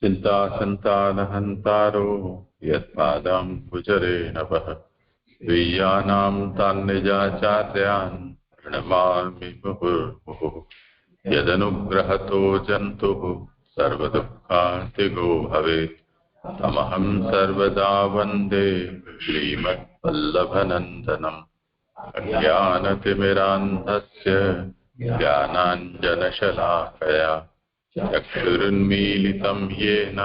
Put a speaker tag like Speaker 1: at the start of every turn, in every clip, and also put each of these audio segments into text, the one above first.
Speaker 1: चिन्तासन्तानहन्तारो यत्पादं कुचरे नभः स्वीयानां तान्निजाचार्यान् प्रणमामि मुहुर्मुहुः यदनुग्रहतो जन्तुः सर्वदुःखान्तिको भवेत् तमहं सर्वदा वन्दे श्रीमद्वल्लभनन्दनम् अज्ञानतिमिरान्धस्य ज्ञानाञ्जनशलाकया चक्षुरुन्मीलितं येन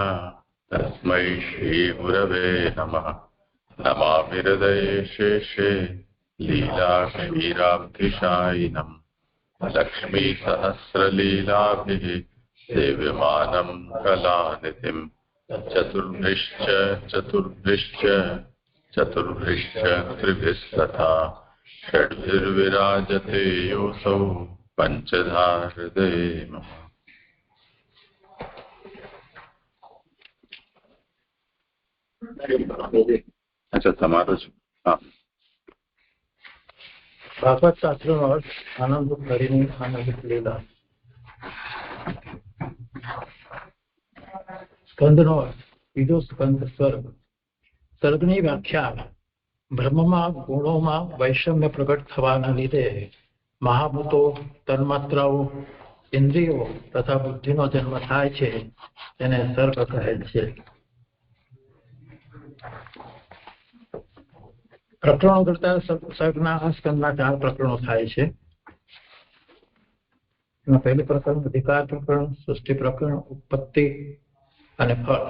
Speaker 1: तस्मै श्रीगुरवे नमः नमामि हृदये शेषे लीलाक्षीराब्धिशायिनम् लक्ष्मीसहस्रलीलाभिः सेव्यमानं कलानिधिम् चतुर्भिश्च त्रिभिस्तथा षड्भिर्विराजते योऽसौ पञ्चधा हृदये मम। अच्छा તમારો જ
Speaker 2: ભાગવત શાસ્ત્રનો અર્થ આનંદ કરીને આનંદ લીલા. સ્કંદનો અર્થ બીજો સ્કંદ સ્વર્ગ. સ્વર્ગની વ્યાખ્યા બ્રહ્મમાં ગુણોમાં વૈષમ્ય પ્રગટ થવાના લીધે મહાભૂતો, તન્માત્રાઓ, ઇન્દ્રિયો તથા બુદ્ધિનો જન્મ થાય છે તેને સર્ગ કહે છે. પ્રકરણો કરતા સર્ગના સ્કંદના 4 પ્રકરણો થાય છે. એમાં પહેલું પ્રકરણ અધિકાર પ્રકરણ, સૃષ્ટિ પ્રકરણ, ઉત્પત્તિ અને ફળ.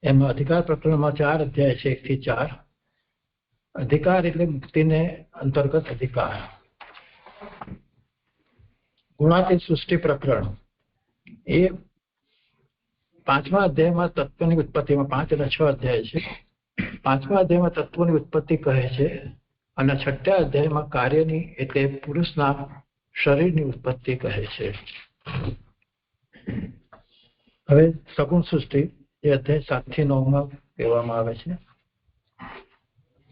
Speaker 2: એમાં અધિકાર પ્રકરણમાં 4 અધ્યાય છે, 1 થી 4. અધિકાર એટલે મુક્તિને અંતર્ગત અધિકાર. ગુણાતીત સૃષ્ટિ પ્રકરણ એ 5મા અધ્યાયમાં તત્વની ઉત્પત્તિમાં 5 અને 6 અધ્યાય છે. 5મા અધ્યાયમાં તત્વની ઉત્પત્તિ કહે છે અને 6ઠા અધ્યાયમાં કાર્યની એટલે પુરુષના શરીરની ઉત્પત્તિ કહે છે. હવે સગુણ સૃષ્ટિ એ અધ્યાય 7 થી 9માં કહેવામાં આવે છે.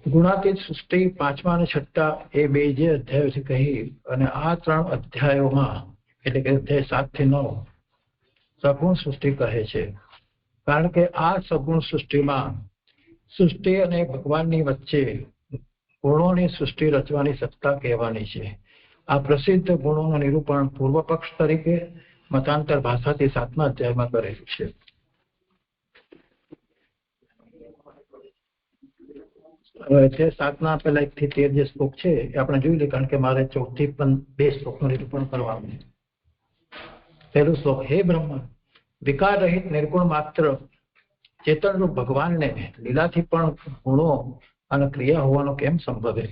Speaker 2: ગુણાતીત સૃષ્ટિ 5મા અને 6ઠા એ બે જે અધ્યાયો છે કહી અને આ 3 અધ્યાયોમાં એટલે કે અધ્યાય 7 થી 9 સગુણ સૃષ્ટિ કહે છે. કારણ કે આ સગુણ સૃષ્ટિમાં સૃષ્ટિ અને ભગવાનની વચ્ચે ગુણોની સૃષ્ટિ રચવાની સત્તા કહેવાની છે. આ પ્રસિદ્ધ ગુણોનું નિરૂપણ પૂર્વ પક્ષ તરીકે મતાંતર ભાષાથી 7મા અધ્યાયમાં કરેલું છે. હવે 7ના પહેલા 1 થી 13 જે શ્લોક છે એ આપણે જોઈ લઈએ, કારણ કે મારે 14 થી 2 શ્લોકનું નિરૂપણ કરવાનું છે. પહેલો શ્લોક. હે બ્રહ્મ, વિકાર રહિત નિર્ગુણ માત્ર ચેતનરૂપ ભગવાનને લીલાથી પણ ગુણો અને ક્રિયા હોવાનો કેમ સંભવે?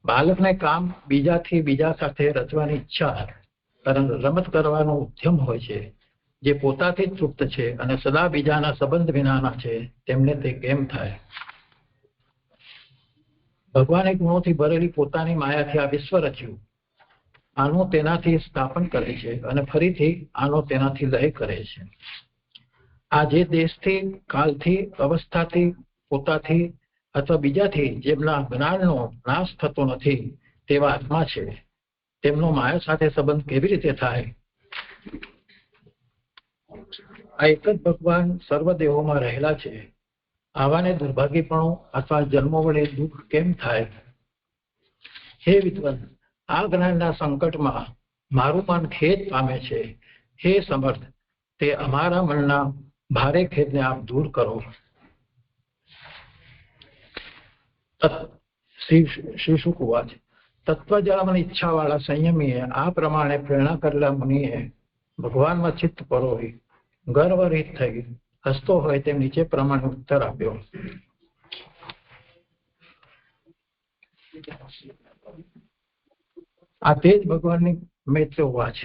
Speaker 2: બાળકને કામ બીજાથી બીજા સાથે રચવાની ઈચ્છા, રમત કરવાનો ઉદ્યમ હોય છે. જે પોતાથી જ તૃપ્ત છે અને સદા બીજાના સંબંધ વિનાના છે તેમને તે કેમ થાય? ભગવાને ગુણોથી ભરેલી પોતાની માયાથી આ વિશ્વ રચ્યું. આનું તેનાથી સ્થાપન કરે છે અને ફરીથી આનો તેનાથી લય કરે છે. આ જે દેશથી, કાલથી, અવસ્થાથી, પોતાથી અથવા બીજાથી જેમના જ્ઞાનનો નાશ થતો નથી તેવા આત્મા છે, તેમનો માયા સાથે સંબંધ કેવી રીતે થાય? આ એક જ ભગવાન સર્વ દેહોમાં રહેલા છે. આવાને દુર્ભાગ્યપણું અથવા જન્મો વડે દુઃખ કેમ થાય? હે વિદ્વાન, આ જ્ઞાનના સંકટમાં મારું મન ખેદ પામે છે. હે સમર્થ, તે અમારા મનના ભારે ખેદને આપ દૂર કરો. શ્રી શુકવાચ. તત્વ જાણવાની ઈચ્છા વાળા સંયમીએ આ પ્રમાણે પ્રેરણા કરેલા મુનિએ ભગવાનમાં ચિત્ત પરોવી ગર્વરહિત થઈ હસતો હોય તેમ નીચે પ્રમાણે ઉત્તર આપ્યો. આ તે જ ભગવાનની મૈત્રવાચ.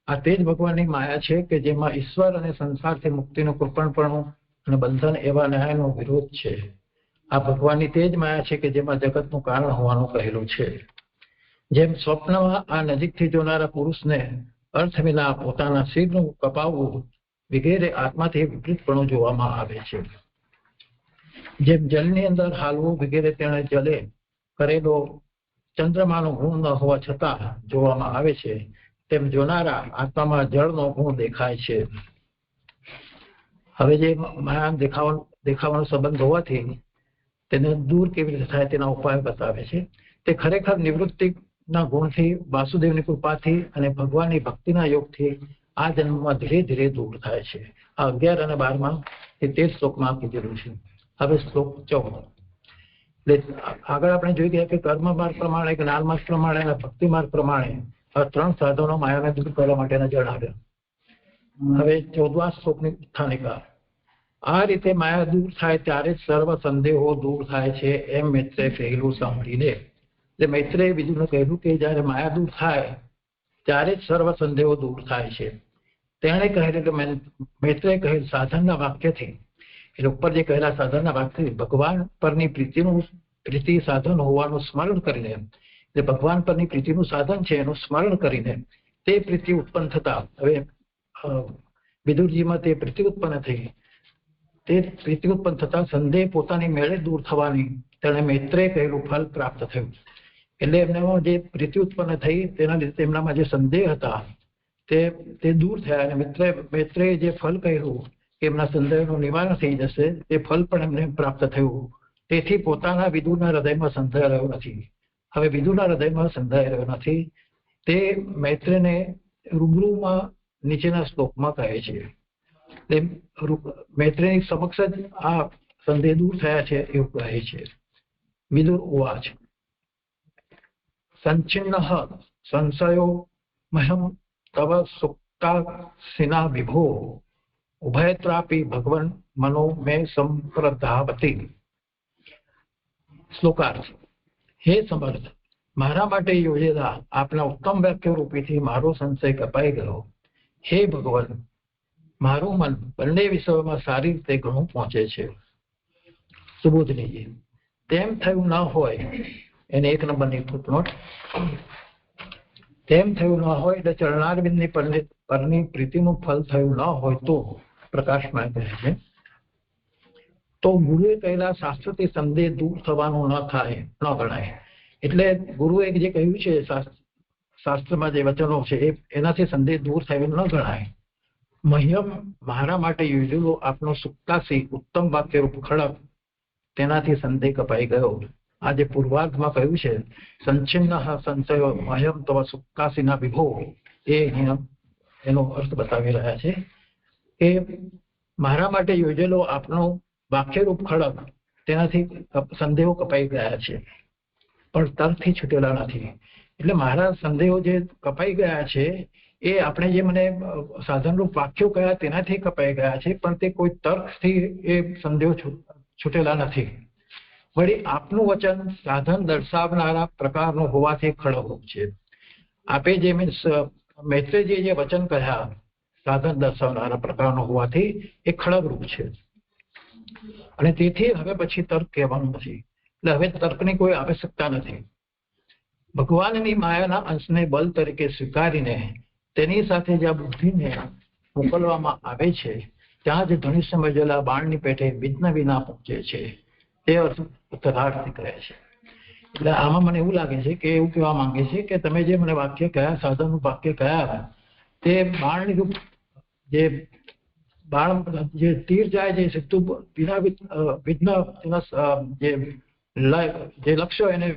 Speaker 2: આ તે જ ભગવાનની માયા છે કે જેમાં ઈશ્વર અને સંસારથી મુક્તિનું કૃપણપણું અને બંધન એવા ન્યાયનો વિરોધ છે. આ ભગવાનની તે જ માયા છે કે જેમાં જગતનું કારણ હોવાનું કહેલું છે. જેમ સ્વપ્નમાં આ નજીકથી જોનારા પુરુષને અર્થ વિના પોતાના શિરનું કપાવવું વગેરે આત્માથી વિપરીતપણું જોવામાં આવે છે. જેમ જલની અંદર હાલવું વગેરે તેણે જલે કરેલો ચંદ્રમાનો ગુણ ન હોવા છતાં જોવામાં આવે છે, તેમ જોનારા આત્મામાં જળનો ગુણ દેખાય છે. હવે જે માયા દેખાવાનો સંબંધ હોવાથી તેને દૂર કેવી રીતે થાય તેના ઉપાય બતાવે છે. તે ખરેખર નિવૃત્તિના ગુણથી, વાસુદેવની કૃપાથી અને ભગવાનની ભક્તિના યોગથી આ જન્મમાં ધીરે ધીરે દૂર થાય છે. આ 11 અને 12 એ 13 શ્લોકમાં કીધેલું છે. હવે શ્લોક 14. એટલે આગળ આપણે જોઈ ગયા કે કર્મ માર્ગ પ્રમાણે, જ્ઞાન માર્ગ પ્રમાણે અને ભક્તિ માર્ગ પ્રમાણે આ 3 સાધનો માયાને દૂર કરવા માટેના જણાવ્યા. હવે 14મા શ્લોકની ઉત્થાનિકા. આ રીતે માયા દૂર થાય ત્યારે જ સર્વ સંદેહો દૂર થાય છે એમ મૈત્રેય કહેલું સાંભળીને. એટલે મૈત્રેય બીજું કહેલું કે જયારે માયા દૂર થાય ત્યારે જ સર્વ સંદેહો દૂર થાય છે. તેણે કહેલું મૈત્રેય કહેલ સાધનના વાક્યથી, એટલે ઉપર જે કહેલા સાધનના વાક્યથી ભગવાન પરની પ્રીતિ સાધન હોવાનું સ્મરણ કરીને, એટલે ભગવાન પરની પ્રીતિનું સાધન છે એનું સ્મરણ કરીને તે પ્રીતિ ઉત્પન્ન થતા, હવે વિદુરજીમાં તે પ્રીતિ ઉત્પન્ન થઈ, તે પ્રીતિ ઉત્પન્ન થતા સંદેહ પોતાની મેળે દૂર થવાની તેણે મૈત્રેય કહેલું ફલ પ્રાપ્ત થયું. એટલે એમનામાં જે પ્રીતિ ઉત્પન્ન થઈ તેના લીધે તેમનામાં જે સંદેહ હતા તે દૂર થયા અને મૈત્રેય જે ફલ કહ્યું કે એમના સંદેહનું નિવારણ થઈ જશે તે ફલ પણ એમને પ્રાપ્ત થયું. તેથી પોતાના વિદુરના હૃદયમાં સંદેહ રહ્યો નથી. હવે વિદુરના હૃદયમાં સંદેહ રહ્યો નથી તે મૈત્રેયને રૂબરૂમાં નીચેના શ્લોકમાં કહે છે. મૈત્રેયની સમક્ષ જ આ સંદેહ દૂર થયા છે એવું કહે છે. વિદુર ઉવાચ સંચિન્ન સંશયો મહ્યમ તવ સુક્તાસિના વિભો ઉભયત્રાપી ભગવન મનો મે સંપ્રધાવતી. શ્લોકાર્થ. હે સમર્થ, મારા માટે યોજેલા આપના ઉત્તમ વાક્ય રૂપીથી મારો સંશય કપાઈ ગયો. હે ભગવાન, મારું મન બંને વિષયોમાં સારી રીતે ઘણું પહોંચે છે. સુબોધનીજી. તેમ થયું ન હોય, એને 1 નંબરની ફૂટનોટ. તેમ થયું ન હોય એટલે ચરણારવિંદની પરની પ્રીતિનું ફલ થયું ન હોય તો પ્રકાશમાં કહે છે તો ગુરુએ કહેલા શાસ્ત્રથી સંદેહ દૂર થવાનું ન ગણાય. એટલે ગુરુએ જે કહ્યું છે શાસ્ત્રમાં જે વચનો છે એનાથી સંદેહ દૂર થયું ન ગણાય. મહ્યમ, મારા માટે યોજેલો આપનો સુક્તાસી ઉત્તમ વાક્ય રૂપ ખડક, તેનાથી સંદેહ કપાઈ ગયો. આ જે પૂર્વાર્ધમાં કહ્યું છે સંચિન્ન સંશયો મહ્યમ તવ સુક્તાસીના વિભો, એનો અર્થ બતાવી રહ્યા છે કે મારા માટે યોજેલો આપનો વાક્યરૂપ ખડક, તેનાથી સંદેહો કપાઈ ગયા છે પણ તર્કથી છૂટેલા નથી. એટલે મારા સંદેહો જે કપાઈ ગયા છે એ આપણે જે મને સાધનરૂપ વાક્યો કયા તેનાથી કપાઈ ગયા છે પણ તે કોઈ તર્કથી એ સંદેહો છૂટેલા નથી. વળી આપનું વચન સાધન દર્શાવનારા પ્રકારનું હોવાથી ખડકરૂપ છે. આપે જે મૈત્રેયજીએ જે વચન કહ્યા સાધન દર્શાવનારા પ્રકારનો હોવાથી એ ખડકરૂપ છે અને તેથી હવે પછી તર્ક કહેવાનું નથી. એટલે હવે તર્કની કોઈ આવશ્યકતા નથી. ભગવાનની માયાના અંશને બલ તરીકે સ્વીકારીને તેની સાથે જ્યાં બુદ્ધિને મોકલવામાં આવે છે ત્યાં જ ધનુષ્યમય જલા બાણની પેટે વિઘ્ન વિના પહોંચે છે. તે અર્થ ઉત્તરાર્થ કહે છે. એટલે આમાં મને એવું લાગે છે કે એવું કહેવા માંગે છે કે તમે જે મને વાક્ય કયા સાધનનું વાક્ય કયા તે બાણની રૂપ જે બાણ જે તીર જાય છે સીધું વિના વિઘ્ન જે લક્ષ્ય એને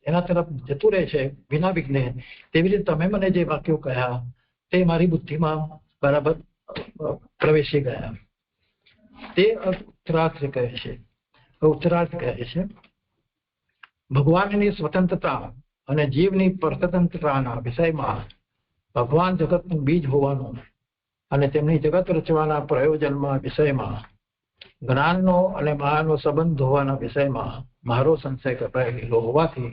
Speaker 2: એના તરફ જતું રહે છે વિના વિઘ્ને, તેવી રીતે તમે મને જે વાક્યો કહ્યા તે મારી બુદ્ધિમાં બરાબર પ્રવેશી ગયા. તે ઉત્તરાર્થ કહે છે. ઉત્તરાર્થ કહે છે ભગવાનની સ્વતંત્રતા અને જીવની પરતંત્રતાના વિષયમાં ભગવાન જગતનું બીજ હોવાનું અને તેમની જગત રચવાના પ્રયોજનમાં વિષયમાં જ્ઞાનનો અને માયાનો સંબંધ હોવાના વિષયમાં મારો સંશય કપાઈ ગયેલો હોવાથી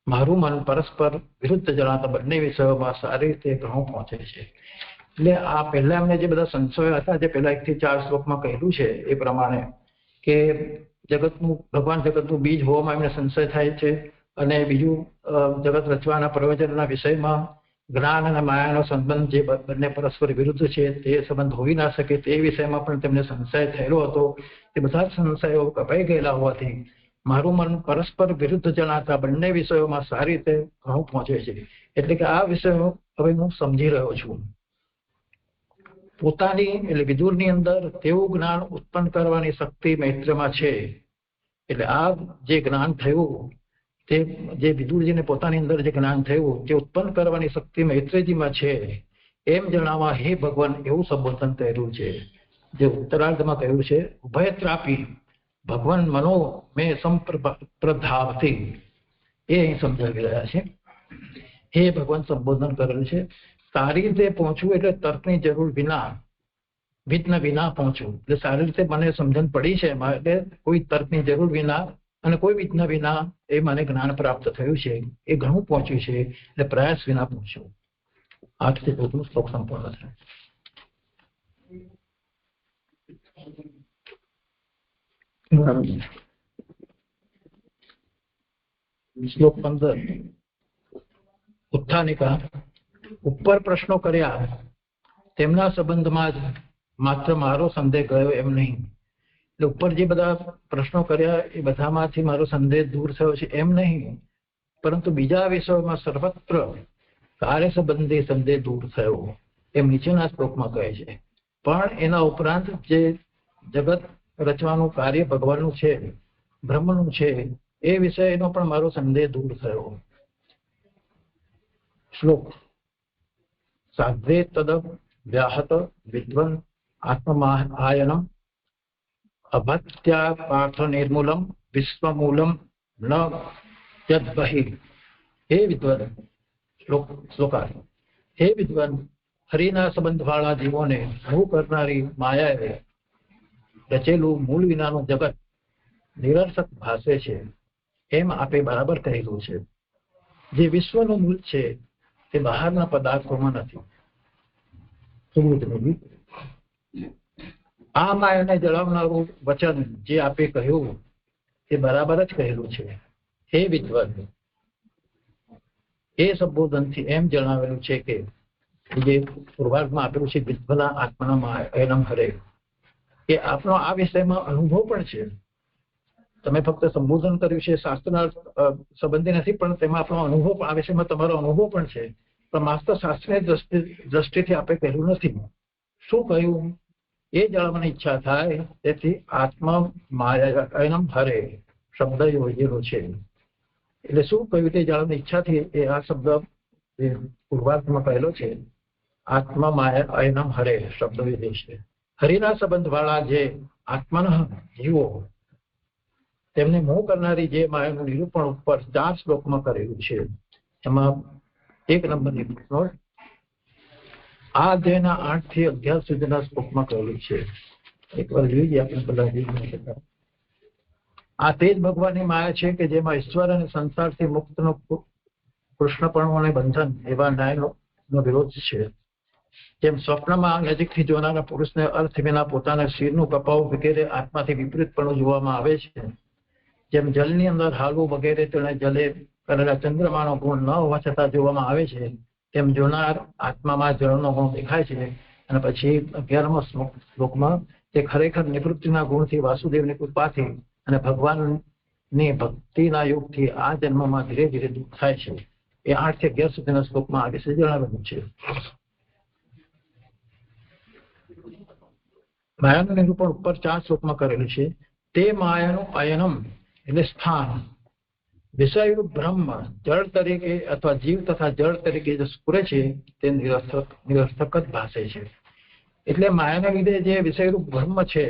Speaker 2: મારું મન પરસ્પર વિરુદ્ધ જણાતા બંને વિષયોમાં સારી રીતે ઘણું પહોંચે છે. એટલે આ પહેલા એમને જે બધા સંશયો હતા જે પહેલા 1 થી 4 શ્લોકમાં કહેલું છે એ પ્રમાણે કે ભગવાન જગતનું બીજ હોવામાં એમને સંશય થાય છે અને બીજું જગત રચવાના પ્રયોજનના વિષયમાં જ્ઞાન અને માયાનો સંબંધ જે બંને પરસ્પર વિરુદ્ધ છે તે સંબંધ હોઈ ના શકે તે વિષયમાં પણ તેમને સંશય થયેલો હતો. તે બધા જ સંશયો કપાઈ ગયેલા હોવાથી મારું મન પરસ્પર વિરુદ્ધ જણાતા બંને વિષયોમાં સારી રીતે ઘણું પહોંચે છે. એટલે કે આ વિષયો હવે હું સમજી રહ્યો છું. પોતાની એટલે વિદુરની અંદર તેવું જ્ઞાન ઉત્પન્ન કરવાની શક્તિ મૈત્રમાં છે. એટલે આ જે જ્ઞાન થયું તે જે વિદુરજીને પોતાની અંદર જે જ્ઞાન થયું તે ઉત્પન્ન કરવાની શક્તિ મૈત્રેયજીમાં છે એમ જણાવવા હે ભગવાન એવું સંબોધન કર્યું છે. જે ઉત્તરાર્ધમાં કહ્યું છે ઉભયત્રાપી ભગવાન મનો મેં સંપ્રધાવતી એ અહીં સમજાવી રહ્યા છે. હે ભગવાન સંબોધન કરેલું છે. સારી રીતે પહોંચવું એટલે તર્કની જરૂર વિના વિઘ્ન વિના પહોંચવું એટલે સારી રીતે મને સમજણ પડી છે એટલે કોઈ તર્કની જરૂર વિના અને કોઈ વિઘ્ન વિના એ મને જ્ઞાન પ્રાપ્ત થયું છે. એ ઘણું પહોંચ્યું છે એટલે પ્રયાસ વિના પહોંચ્યું. 8 થી 14 શ્લોક સંપૂર્ણ છે. શ્લોક 15 ઉત્થાનિકા ઉપર પ્રશ્નો કર્યા તેમના સંબંધમાં જ માત્ર મારો સંદેહ ગયો એમ નહીં. એટલે ઉપર જે બધા પ્રશ્નો કર્યા એ બધામાંથી મારો સંદેહ દૂર થયો છે એમ નહીં, પરંતુ બીજા વિષયોમાં સર્વત્ર કાર્ય સંબંધી સંદેહ દૂર થયો એમ નીચેના શ્લોકમાં કહે છે. પણ એના ઉપરાંત જે જગત રચવાનું કાર્ય ભગવાનનું છે, બ્રહ્મનું છે, એ વિષયનો પણ મારો સંદેહ દૂર થયો. શ્લોક સાધ્વે તદ વ્યાહત વિદ્વન આત્મમાયનમ અભત્યા પાર્થ નિર્મૂલમ વિશ્વમૂલમ ન યદ્બહિ. હે વિદ્વન શ્લોકાર્થ હે વિદ્વન હરિના સંબંધવાળા જીવોને મોહ કરનારી માયાએ રચેલું મૂળ વિનાનું જગત નિરર્થક ભાસે છે એમ આપે બરાબર કહેલું છે. જે વિશ્વનું મૂળ છે તે બહારના પદાર્થોમાં નથી. આ માયાને જણાવનારું વચન જે આપે કહ્યું તે બરાબર જ કહેલું છે. હે વિદ્વાન એ સંબોધનથી એમ જણાવેલું છે કે જે પૂર્વાર્ધમાં આપેલું છે વિદ્વના આત્માના એનમ હરે, એ આપણો આ વિષયમાં અનુભવ પણ છે. તમે ફક્ત સંબોધન કર્યું છે, શાસ્ત્રના સંબંધી નથી, પણ તેમાં આપણો અનુભવ આ વિષયમાં તમારો અનુભવ પણ છે. પણ માત્ર શાસ્ત્રની દ્રષ્ટિથી આપણે કહ્યું નથી. શું કહ્યું એ જાણવાની ઈચ્છા થાય તેથી આત્મા માયા એનમ હરે શબ્દ યોજેલો છે. એટલે શું કહ્યું તે જાણવાની ઈચ્છાથી એ આ શબ્દ પૂર્વાર્ધમાં કહેલો છે. આત્મા માયા એનમ હરે શબ્દ વિધે છે. હરિના સંબંધ વાળા જે આત્માના જીવો તેમને મોહ કરનારી જે માયાનું નિરૂપણ ઉપર 4 શ્લોકમાં કરેલું છે. એમાં 1 નંબરની નોટ આ અધ્યાયના 8 થી 11 સુધીના શ્લોકમાં કહેલું છે. એકવાર જોઈએ આપણે બધા જોઈ. આ તે જ ભગવાનની માયા છે કે જેમાં ઈશ્વર અને સંસારથી મુક્તનો કૃષ્ણપણું અને બંધન એવા ન્યાયનો વિરોધ છે. જેમ સ્વપ્નમાં નજીકથી જોનારા પુરુષને અર્થ વિના પોતાના શિરનું કપાવું વગેરે આત્માથી વિપરીતપણું જોવામાં આવે છે, જેમ જલની અંદર હાલવું વગેરે તેણે જલે કરેલા ચંદ્રમાનો ગુણ ન હોવા છતાં જોવામાં આવે છે, તેમ જોનાર આત્મામાં જળનો ગુણ દેખાય છે. અને પછી 11મા શ્લોકમાં તે ખરેખર નિવૃત્તિના ગુણથી વાસુદેવની કૃપાથી અને ભગવાનની ભક્તિના યોગથી આ જન્મમાં ધીરે ધીરે દૂર થાય છે. એ 8 થી 11 સુધીના શ્લોકમાં આ વિશે જણાવેલું છે. માયાનું નિરૂપણ ઉપર 4 શ્લોકમાં કરેલું છે. તે માયાનું અયનમ એટલે સ્થાન, વિષય બ્રહ્મ જળ તરીકે અથવા જીવ તથા જળ તરીકે જે સ્ફુરે છે તે નિરર્થક જ ભાસે છે. એટલે માયાને લીધે જે વિષયરૂપ બ્રહ્મ છે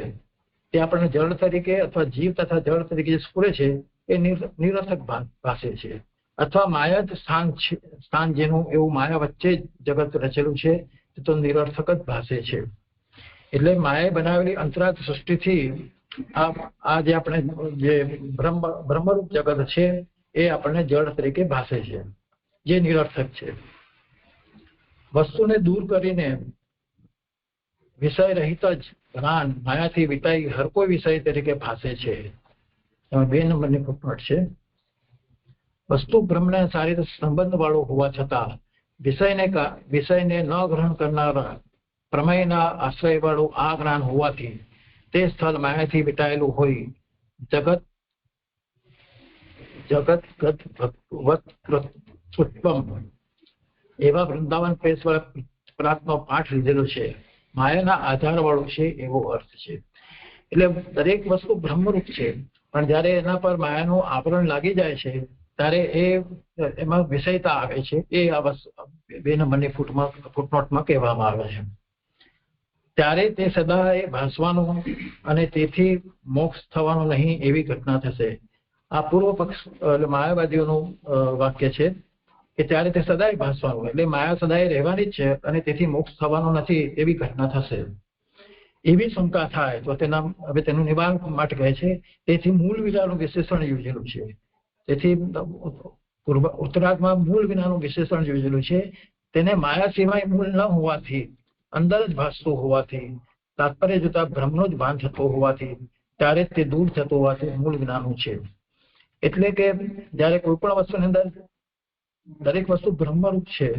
Speaker 2: તે આપણને જળ તરીકે અથવા જીવ તથા જળ તરીકે જે સ્ફુરે છે એ નિરર્થક ભાસે છે. અથવા માયા જ સ્થાન જેનું એવું માયા વચ્ચે જગત રચેલું છે તે તો નિરર્થક જ ભાસે છે. એટલે માયાએ બનાવેલી અંતરાર્થ સૃષ્ટિથી આ જે આપણે જે બ્રહ્મરૂપ જગત છે એ આપણને જળ તરીકે ભાસે છે, જે નિરર્થક છે. વસ્તુને દૂર કરીને વિષય રહિત જ જ્ઞાન માયાથી વિતાઈ હર કોઈ વિષય તરીકે ભાસે છે. 2 નંબરની ફૂટનોટ છે. વસ્તુ બ્રહ્મને સારી રીતે સંબંધ વાળો હોવા છતાં વિષયને ન ગ્રહણ કરનારા પ્રમેયના આશ્રય વાળું આ જ્ઞાન હોવાથી તે સ્થળ માયાથી વિટાયેલું હોય જગત એવા વૃંદાવન પ્રેસ વાળા પ્રાર્થનો પાઠ લીધેલો છે. માયાના આધારવાળું છે એવો અર્થ છે. એટલે દરેક વસ્તુ બ્રહ્મરૂપ છે, પણ જ્યારે એના પર માયાનું આવરણ લાગી જાય છે ત્યારે એમાં વિષયતા આવે છે. એ આ વસ્તુ 2 નંબરની ફૂટનોટમાં કહેવામાં આવે છે. ત્યારે તે સદા એ ભાસવાનું અને તેથી મોક્ષ થવાનું નહીં એવી ઘટના થશે. આ પૂર્વ પક્ષ માયાવાદીઓનું વાક્ય છે કે ત્યારે તે સદાય ભાસવાનું, એટલે માયા સદાય રહેવાની જ છે અને તેથી મોક્ષ થવાનો નથી એવી ઘટના થશે. એવી શંકા થાય તો હવે તેનું નિવારણ માટે કહે છે તેથી મૂળ વિનાનું વિશેષણ યોજેલું છે. તેથી ઉત્તરાર્ધમાં મૂળ વિનાનું વિશેષણ યોજેલું છે. તેને માયા સિવાય મૂળ ન હોવાથી, અંદર જ ભાસતું હોવાથી, તાત્પર્ય જોતા બ્રહ્મનો જ ભાન થતો હોવાથી, ત્યારે તે દૂર થતો હોવાથી મૂળ વિનાનું છે. એટલે કે જ્યારે કોઈ પણ વસ્તુની અંદર દરેક વસ્તુ બ્રહ્મરૂપ છે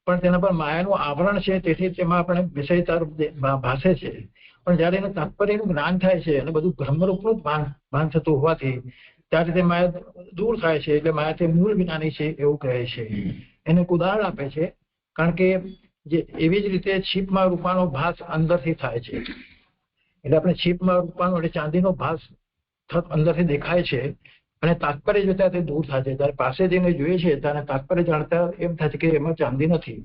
Speaker 2: પણ તેના પર માયાનું આવરણ છે, તેથી તેમાં આપણે વિષયતા રૂપ ભાસે છે. પણ જ્યારે એનું તાત્પર્યનું જ્ઞાન થાય છે અને બધું બ્રહ્મરૂપનું જ ભાન થતું હોવાથી ત્યારે તે માયા દૂર થાય છે. એટલે માયા તે મૂળ વિનાની છે એવું કહે છે. એને એક ઉદાહરણ આપે છે, કારણ કે જે એવી જ રીતે છીપમાં રૂપાનો ભાસ અંદરથી થાય છે. એટલે આપણે છીપમાં રૂપાનો એટલે ચાંદીનો ભાસ અંદરથી દેખાય છે અને તાત્પર્ય જોતા તે દૂર થાય છે. ત્યારે પાસે જઈને જોઈએ છે ત્યારે તાત્પર્ય જાણતા એમ થાય છે કે એમાં ચાંદી નથી.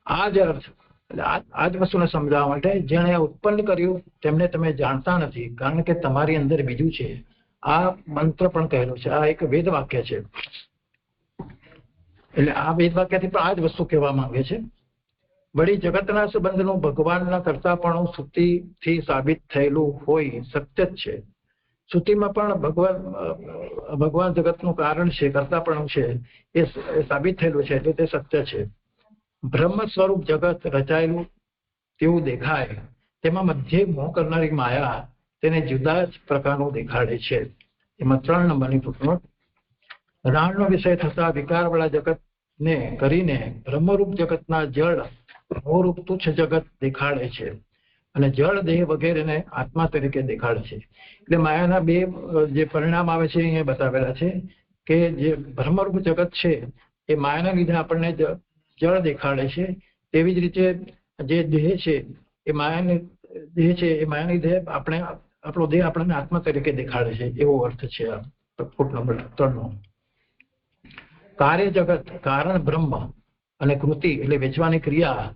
Speaker 2: આ જ અર્થ, એટલે આ જ વસ્તુને સમજાવવા માટે જેણે ઉત્પન્ન કર્યું તેમને તમે જાણતા નથી, કારણ કે તમારી અંદર બીજું છે. આ મંત્ર પણ કહેલું છે. આ એક વેદ વાક્ય છે. એટલે આ વેદ વાક્યથી પણ આ જ વસ્તુ કહેવા માંગે છે. વળી જગતના સંબંધનું ભગવાનના કરતાપણું શ્રુતિથી સાબિત થયેલું હોય સત્ય જ છે. શ્રુતિમાં પણ ભગવાન જગતનું કારણ છે, કરતાપણું છે, એ સાબિત થયેલું છે, એટલે તે સત્ય છે. બ્રહ્મ સ્વરૂપ જગત રચાયેલું તેવું દેખાય, તેમાં મધ્ય મોહ કરનારી માયા તેને જુદા જ પ્રકારનું દેખાડે છે. એમાં 3 નંબરની ફૂટનોટ. રાણનો વિષય થતા વિકારવાળા જગતને કરીને બ્રહ્મરૂપ જગતના જળ મોહરૂપ તુચ્છ જગત દેખાડે છે અને જળ દેહ વગેરેને આત્મા તરીકે દેખાડે છે. એટલે માયાના 2 જે પરિણામ આવે છે અહીંયા બતાવેલા છે કે જે બ્રહ્મરૂપ જગત છે એ માયાના લીધે આપણને જળ દેખાડે છે. તેવી જ રીતે જે દેહ છે એ માયાના લીધે આપણો દેહ આપણને આત્મા તરીકે દેખાડે છે એવો અર્થ છે આ ફૂટ નંબર 3 નો. કાર્ય જગત કારણ બ્રહ્મ અને કૃતિ એટલે વેચવાની ક્રિયા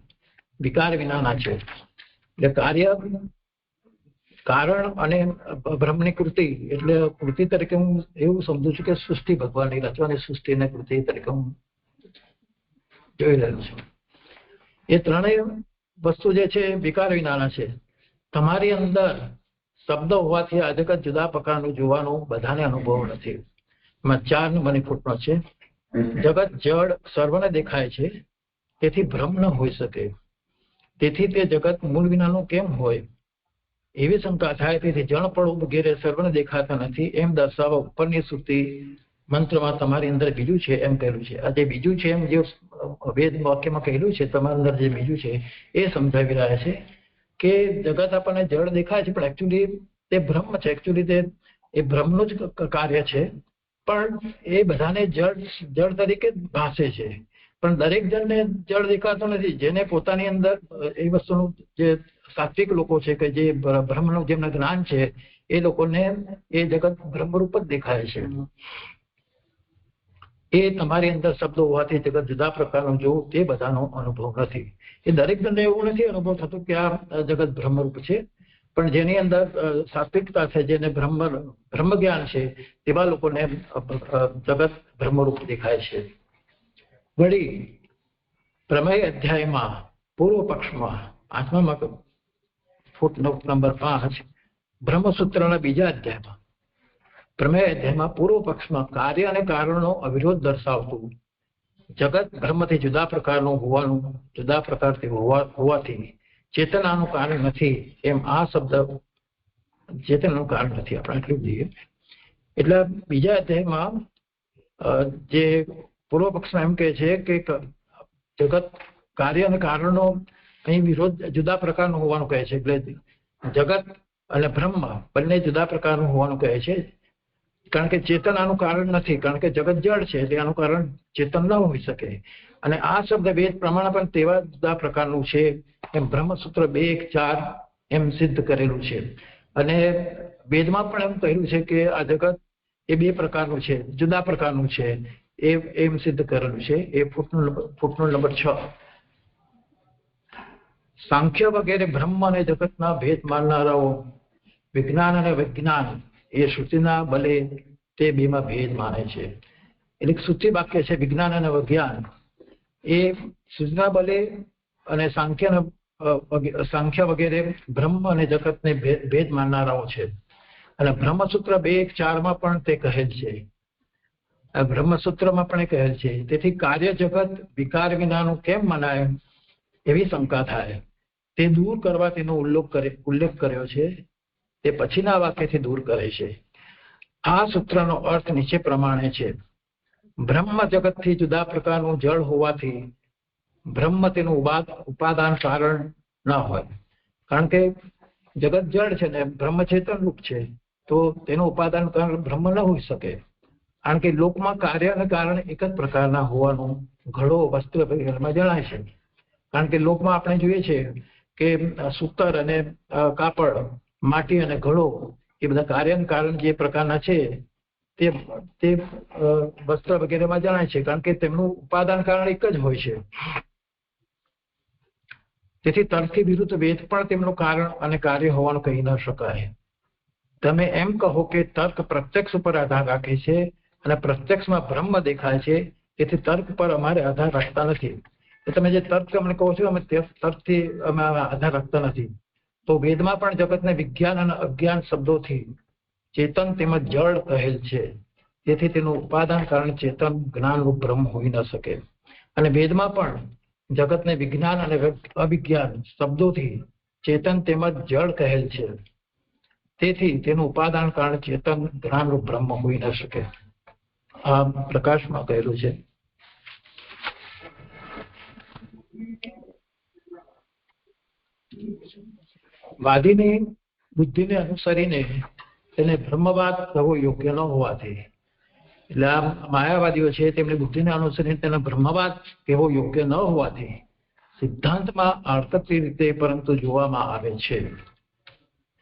Speaker 2: વિકાર વિનાના છે. એટલે કાર્ય કારણ અને બ્રહ્મની કૃતિ એટલે કૃતિ તરીકે હું એવું સમજુ છું કે સૃષ્ટિ ભગવાનની રચવાની સૃષ્ટિને કૃતિ તરીકે હું જોઈ રહ્યો છું. એ ત્રણેય વસ્તુ જે છે વિકાર વિનાના છે. તમારી અંદર શબ્દ હોવાથી આ જગત જુદા પ્રકારનું જોવાનું બધાને અનુભવ નથી. એમાં 4 નંબરની ફૂટનોટ છે. જગત જળ સર્વને દેખાય છે, તેથી ભ્રમ ન હોઈ શકે. તેથી તે જગત મૂળ વિનાનું કેમ હોય એવી શંકા થાય. તેથી જળપળું વગેરે સર્વને દેખાતા નથી એમ દર્શાવવા ઉપરની શ્રુતિ મંત્રમાં તમારી અંદર બીજું છે એમ કહેલું છે. આ જે બીજું છે એમ જે વેદ વાક્યમાં કહેલું છે તમારી અંદર જે બીજું છે એ સમજાવી રહ્યા છે કે જગત આપણને જળ દેખાય છે પણ એકચ્યુઅલી તે બ્રહ્મ છે. એકચ્યુઅલી તે એ બ્રહ્મનું જ કાર્ય છે, પણ એ બધાને જળ તરીકે ભાસે છે. પણ દરેક જણને જળ દેખાતો નથી. જેને પોતાની અંદર એ વસ્તુનું જે સાત્વિક લોકો છે કે જે બ્રહ્મનું જેમને જ્ઞાન છે એ લોકોને એ જગત બ્રહ્મરૂપ જ દેખાય છે. એ તમારી અંદર શબ્દ હોવાથી જગત જુદા પ્રકારનું જોવું તે બધાનો અનુભવ નથી. એ દરેક જણને એવું નથી અનુભવ થતું કે આ જગત બ્રહ્મરૂપ છે, પણ જેની અંદર સાત્વિકતા છે, જેને બ્રહ્મ જ્ઞાન છે તેવા લોકોને જગત બ્રહ્મરૂપ દેખાય છે. વળી પ્રમેય અધ્યાયમાં પૂર્વ પક્ષમાં 8મા ફૂટનોટ નંબર 5 બ્રહ્મસૂત્રના 2જા અધ્યાયમાં પ્રમેય અધ્યાયમાં પૂર્વ પક્ષમાં કાર્ય અને કારણનો અવિરોધ દર્શાવતું જગત બ્રહ્મથી જુદા પ્રકારનું હોવાથી ચેતનાનું કારણ નથી એમ આ શબ્દ ચેતનાનું કારણ નથી. આપણે એટલું જોઈએ. એટલે 2જા અધ્યાયમાં જે પૂર્વ પક્ષમાં એમ કહે છે કે જગત કાર્ય અને કારણનો અહીં વિરોધ જુદા પ્રકારનું હોવાનું કહે છે. એટલે જગત અને બ્રહ્મ બંને જુદા પ્રકારનું હોવાનું કહે છે, કારણ કે ચેતનાનું કારણ નથી. કારણ કે જગત જળ છે એટલે આનું કારણ ચેતન ન હોઈ શકે. અને આ શબ્દ વેદ પ્રમાણે પણ તેવા જુદા પ્રકારનું છે એમ બ્રહ્મસૂત્ર 2:1:4 એમ સિદ્ધ કરેલું છે. અને વેદમાં પણ એમ કહ્યું છે કે આ જગત એ 2 પ્રકારનું છે, જુદા પ્રકારનું છે, એમ સિદ્ધ કરેલું છે. એ ફૂટનોટ નંબર 6. સાંખ્ય વગેરે બ્રહ્મ અને જગતના ભેદ માનનારાઓ વિજ્ઞાન અને વિજ્ઞાન એ શ્રુતિના બલે તે બેમાં ભેદ માને છે. એટલે શ્રુતિ વાક્ય છે વિજ્ઞાન અને વિજ્ઞાન એ શ્રુતિના બલે અને સાંખ્ય વગેરે બ્રહ્મ અને જગતને ભેદ માનનારાઓ છે. અને બ્રહ્મસૂત્ર 2:1:4 પણ તે કહેલ છે. બ્રહ્મસૂત્રમાં પણ એ કહેલ છે. તેથી કાર્ય જગત વિકાર વિનાનું કેમ મનાય એવી શંકા થાય. તે દૂર કરવા તેનો ઉલ્લેખ કર્યો છે. તે પછીના વાક્યથી દૂર કરે છે. આ સૂત્રનો અર્થ નીચે પ્રમાણે છે. બ્રહ્મ જગતથી જુદા પ્રકારનું જળ હોવાથી બ્રહ્મ તેનું ઉપાદાન કારણ ન હોય. કારણ કે જગત જળ છે ને બ્રહ્મ ચેતન રૂપ છે, તો તેનું ઉપાદાન કારણ બ્રહ્મ ન હોઈ શકે. કારણ કે લોકમાં કાર્ય અને કારણ એક જ પ્રકારના હોવાનું ઘડો વસ્તુ વગેરેમાં જણાય છે. કારણ કે લોકમાં આપણે જોઈએ છીએ કે સૂતર અને કાપડ, માટી અને ઘડો એ બધા કાર્ય અને કારણ જે પ્રકારના છે તે વસ્ત્ર વગેરેમાં જણાય છે. કારણ કે તેમનું ઉપાદાન કારણ એક જ હોય છે. તેથી તર્કથી વિરુદ્ધ વેદ પણ તેમનું કારણ અને કાર્ય હોવાનું કહી ન શકાય. તમે એમ કહો કે તર્ક પ્રત્યક્ષ ઉપર આધાર રાખે છે અને પ્રત્યક્ષમાં બ્રહ્મ દેખાય છે, તેથી તર્ક પર અમારે આધાર રાખતા નથી. તમે જે તર્ક અમને કહો છો અમે તર્કથી અમે આધાર રાખતા નથી. તો વેદમાં પણ જગતને વિજ્ઞાન અને અજ્ઞાન શબ્દોથી ચેતન તેમજ જળ કહેલ છે. તેથી તેનું ઉપાદાન કારણ ચેતન જ્ઞાનરૂપ બ્રહ્મ હોઈ ન શકે. અને વેદમાં પણ જગતને વિજ્ઞાન અને અવિજ્ઞાન શબ્દોથી ચેતન તેમજ જળ કહેલ છે. તેથી તેનું ઉપાદાન કારણ ચેતન જ્ઞાનરૂપ બ્રહ્મ હોઈ ન શકે. આ પ્રકાશમાં કહેલું છે. વાદીની બુદ્ધિને અનુસરીને તેને બ્રહ્મવાદ કહેવો યોગ્ય ન હોવાથી, એટલે આ માયાવાદીઓ છે તેમની બુદ્ધિને અનુસરીને તેને બ્રહ્મવાદ કહેવો યોગ્ય ન હોવાથી સિદ્ધાંતમાં આડકતરી રીતે પરંતુ જોવામાં આવે છે.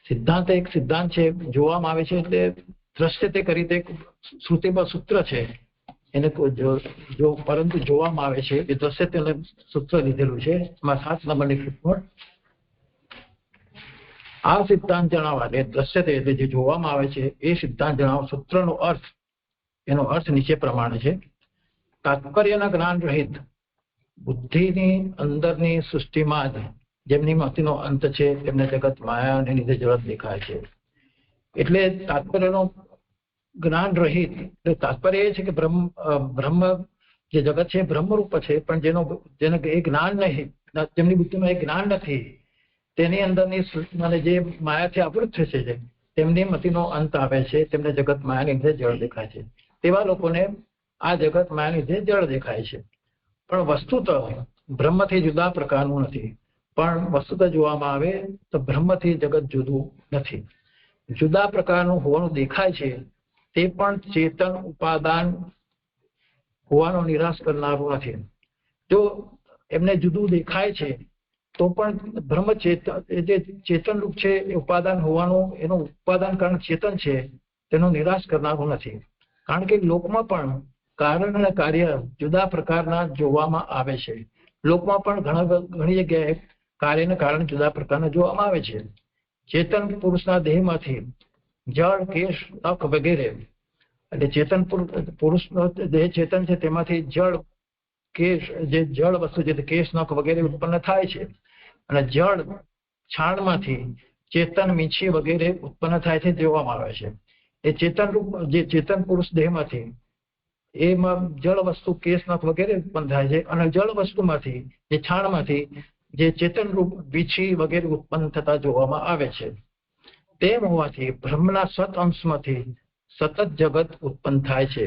Speaker 2: સિદ્ધાંત એક સિદ્ધાંત છે, જોવામાં આવે છે એટલે દ્રશ્યતે કરી તે શ્રુતિમાં સૂત્ર છે એને જો પરંતુ જોવામાં આવે છે એ દ્રશ્યતે સૂત્ર લીધેલું છે. એમાં 7 નંબરની ફૂટનોટ. આ સિદ્ધાંત જણાવવા એટલે દ્રશ્યતે એટલે જે જોવામાં આવે છે એ સિદ્ધાંત જણાવવા સૂત્રનો અર્થ, એનો અર્થ નીચે પ્રમાણે છે. તાત્પર્યના જ્ઞાન રહિત બુદ્ધિની અંદરની સૃષ્ટિમાં જ જેમની મતિનો અંત છે તેમને જગત માયાને લીધે જગત દેખાય છે. એટલે તાત્પર્યનો જ્ઞાન રહિત એટલે તાત્પર્ય એ છે કે બ્રહ્મ જે જગત છે બ્રહ્મરૂપ છે, પણ જેને એ જ્ઞાન નહીં, જેમની બુદ્ધિમાં એ જ્ઞાન નથી, તેની અંદરની અને જે માયાથી આવૃત છે તેમની મતિનો અંત આવે છે, તેમને જગત માયાને લીધે જળ દેખાય છે. તેવા લોકોને આ જગત માયાને લીધે જળ દેખાય છે. પણ વસ્તુત બ્રહ્મથી જુદા પ્રકારનું નથી. પણ વસ્તુત જોવામાં આવે તો બ્રહ્મથી જગત જુદું નથી. જુદા પ્રકારનું હોવાનું દેખાય છે તે પણ ચેતન ઉપાદાન હોવાનો નિરાશ કરનારું નથી. જો એમને જુદું દેખાય છે તો પણ બ્રહ્મ જે ચેતન રૂપ છે એ ઉપાદાન હોવાનું, એનું ઉપાદાન કારણ ચેતન છે, તેનો નિરાશ કરનારું નથી. કારણ કે લોકમાં પણ કારણ અને કાર્ય જુદા પ્રકારના જોવામાં આવે છે. લોકમાં પણ ઘણી જગ્યાએ કાર્યને કારણ જુદા પ્રકારના જોવામાં આવે છે. ચેતન પુરુષના દેહમાંથી જળ, કેશ, નખ વગેરે એટલે ચેતન પુરુષનો દેહ ચેતન છે તેમાંથી જળ, કેશ જે જળ વસ્તુ છે કેશ, નખ વગેરે ઉત્પન્ન થાય છે. અને જળ છાણમાંથી ચેતન, મીછી વગેરે ઉત્પન્ન થાય છે જોવામાં આવે છે. એ ચેતન રૂપ જે ચેતન પુરુષ દેહમાંથી એમાં જળ વસ્તુ કેશ, નખ વગેરે ઉત્પન્ન થાય છે. અને જળ વસ્તુમાંથી જે છાણમાંથી જે ચેતન રૂપ વીછી વગેરે ઉત્પન્ન થતા જોવામાં આવે છે. તેમ હોવાથી બ્રહ્મના સત અંશમાંથી સતત જગત ઉત્પન્ન થાય છે.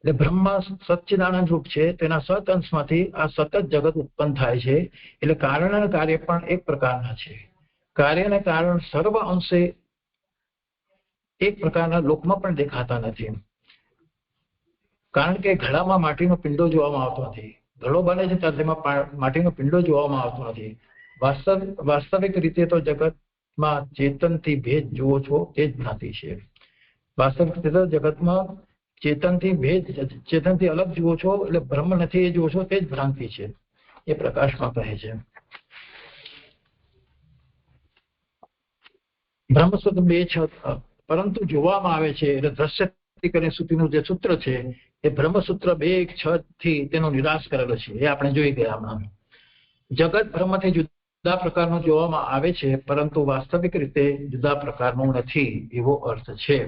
Speaker 2: એટલે બ્રહ્મ સચ્ચિદાનંદ રૂપ છે, તેના સત અંશમાંથી આ સતત જગત ઉત્પન્ન થાય છે. એટલે કારણ અને કાર્ય પણ એક પ્રકારના છે. કાર્ય અને કારણ સર્વ અંશે એક પ્રકારના લોકમાં પણ દેખાતા નથી. કારણ કે ઘડામાં માટીનો પિંડો જોવામાં આવતો નથી. ઘડો બને છે ત્યારે તેમાં માટીનો પિંડો જોવામાં આવતો નથી. વાસ્તવિક રીતે તો જગતમાં ચેતનથી ભેદ જુઓ છો તે જ ભ્રાંતિ છે. વાસ્તવિક રીતે જગતમાં ચેતનથી અલગ જુઓ છો એટલે બ્રહ્મ નથી એ જુઓ છો તે જ ભ્રાંતિ છે, એ પ્રકાશમાં કહે છે. બ્રહ્મસૂત્ર 2:6 પરંતુ જોવામાં આવે છે એટલે દ્રશ્ય કરીને શ્રુતિનું જે સૂત્ર છે એ બ્રહ્મસૂત્ર 2:1-6 થી તેનો નિરાશ કરેલો છે, એ આપણે જોઈ ગયા હમણાં. જગત બ્રહ્મથી જુદા પ્રકારનું જોવામાં આવે છે પરંતુ વાસ્તવિક રીતે જુદા પ્રકારનું નથી એવો અર્થ છે.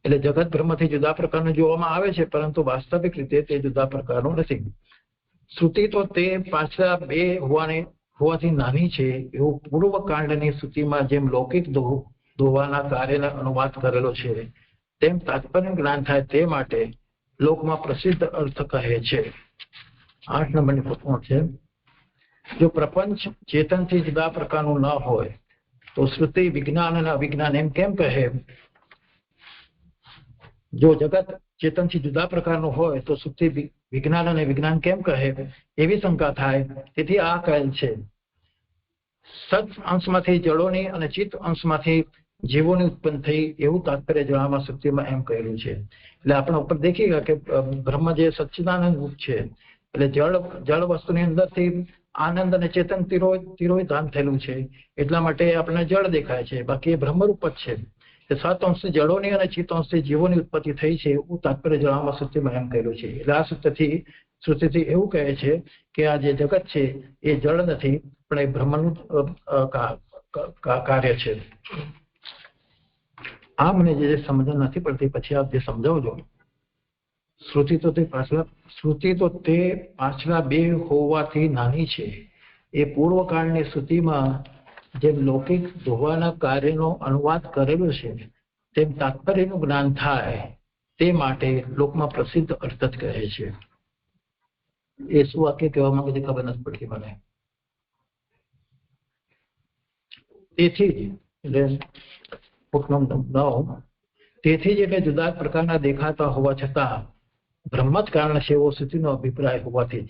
Speaker 2: એટલે જગત બ્રહ્મથી જુદા પ્રકારનું જોવામાં આવે છે પરંતુ વાસ્તવિક રીતે તે જુદા પ્રકારનું નથી. શ્રુતિ તો તે પાછલા બે હોવાથી નાની છે એવું પૂર્વ કાંડની શ્રુતિમાં જેમ લૌકિક દોવાના કાર્યનો અનુવાદ કરેલો છે તેમ તાત્પર્ય જ્ઞાન થાય તે માટે લોકમાં પ્રસિદ્ધ અર્થ કહે છે. 8 નંબરની પોથમાં છે, જો પ્રપંચ ચેતનથી જુદા પ્રકારનું ન હોય તો શ્રુતિ વિજ્ઞાન અને અવિજ્ઞાન એમ કેમ કહે? જો જગત ચેતનથી જુદા પ્રકારનું હોય તો શ્રુતિ વિજ્ઞાન અને વિજ્ઞાન કેમ કહે એવી શંકા થાય. તેથી આ કહેલ છે સત અંશમાંથી જળોની અને ચિત્ત અંશમાંથી જીવોની ઉત્પન્ન થઈ એવું તાત્પર્ય જણાવવા શ્રુતિમાં એમ કહેલું છે. એટલે આપણે ઉપર દેખી ગયા કે બ્રહ્મ જે સચ્ચિદાનંદ રૂપ છે એટલે જળ વસ્તુની અંદરથી આનંદ અને ચેતન તિરોધાન થયેલું છે એટલા માટે આપણને જળ દેખાય છે, બાકી એ બ્રહ્મરૂપ જ છે. સાત અંશથી જળોની અને ચિત્ત અંશથી જીવોની ઉત્પત્તિ થઈ છે એવું તાત્પર્ય જણાવવા શ્રુતિમાં એમ કહેલું છે. એટલે આ શ્રુતિથી એવું કહે છે કે આ જે જગત છે એ જળ નથી પણ એ બ્રહ્મનું કાર્ય છે. આ મને જે સમજણ નથી પડતી પછી આપ જે સમજાવજો. શ્રુતિ તો તે પાછલા બે હોવાથી નાની છે. એ પૂર્વકાળની શ્રુતિમાં જેમ લૌકિક ધોવાના કાર્યનો અનુવાદ કરેલો છે તેમ તાત્પર્યનું જ્ઞાન થાય તે માટે લોકમાં પ્રસિદ્ધ અર્થ જ કહે છે. એ શું વાક્ય કહેવા માંગે છે ખબર નથી પડતી મને. તેથી જ એટલે જુદા પ્રકારના દેખાતા હોવા છતાં બ્રહ્મ જ કારણ છે એવો શ્રુતિનો અભિપ્રાય હોવાથી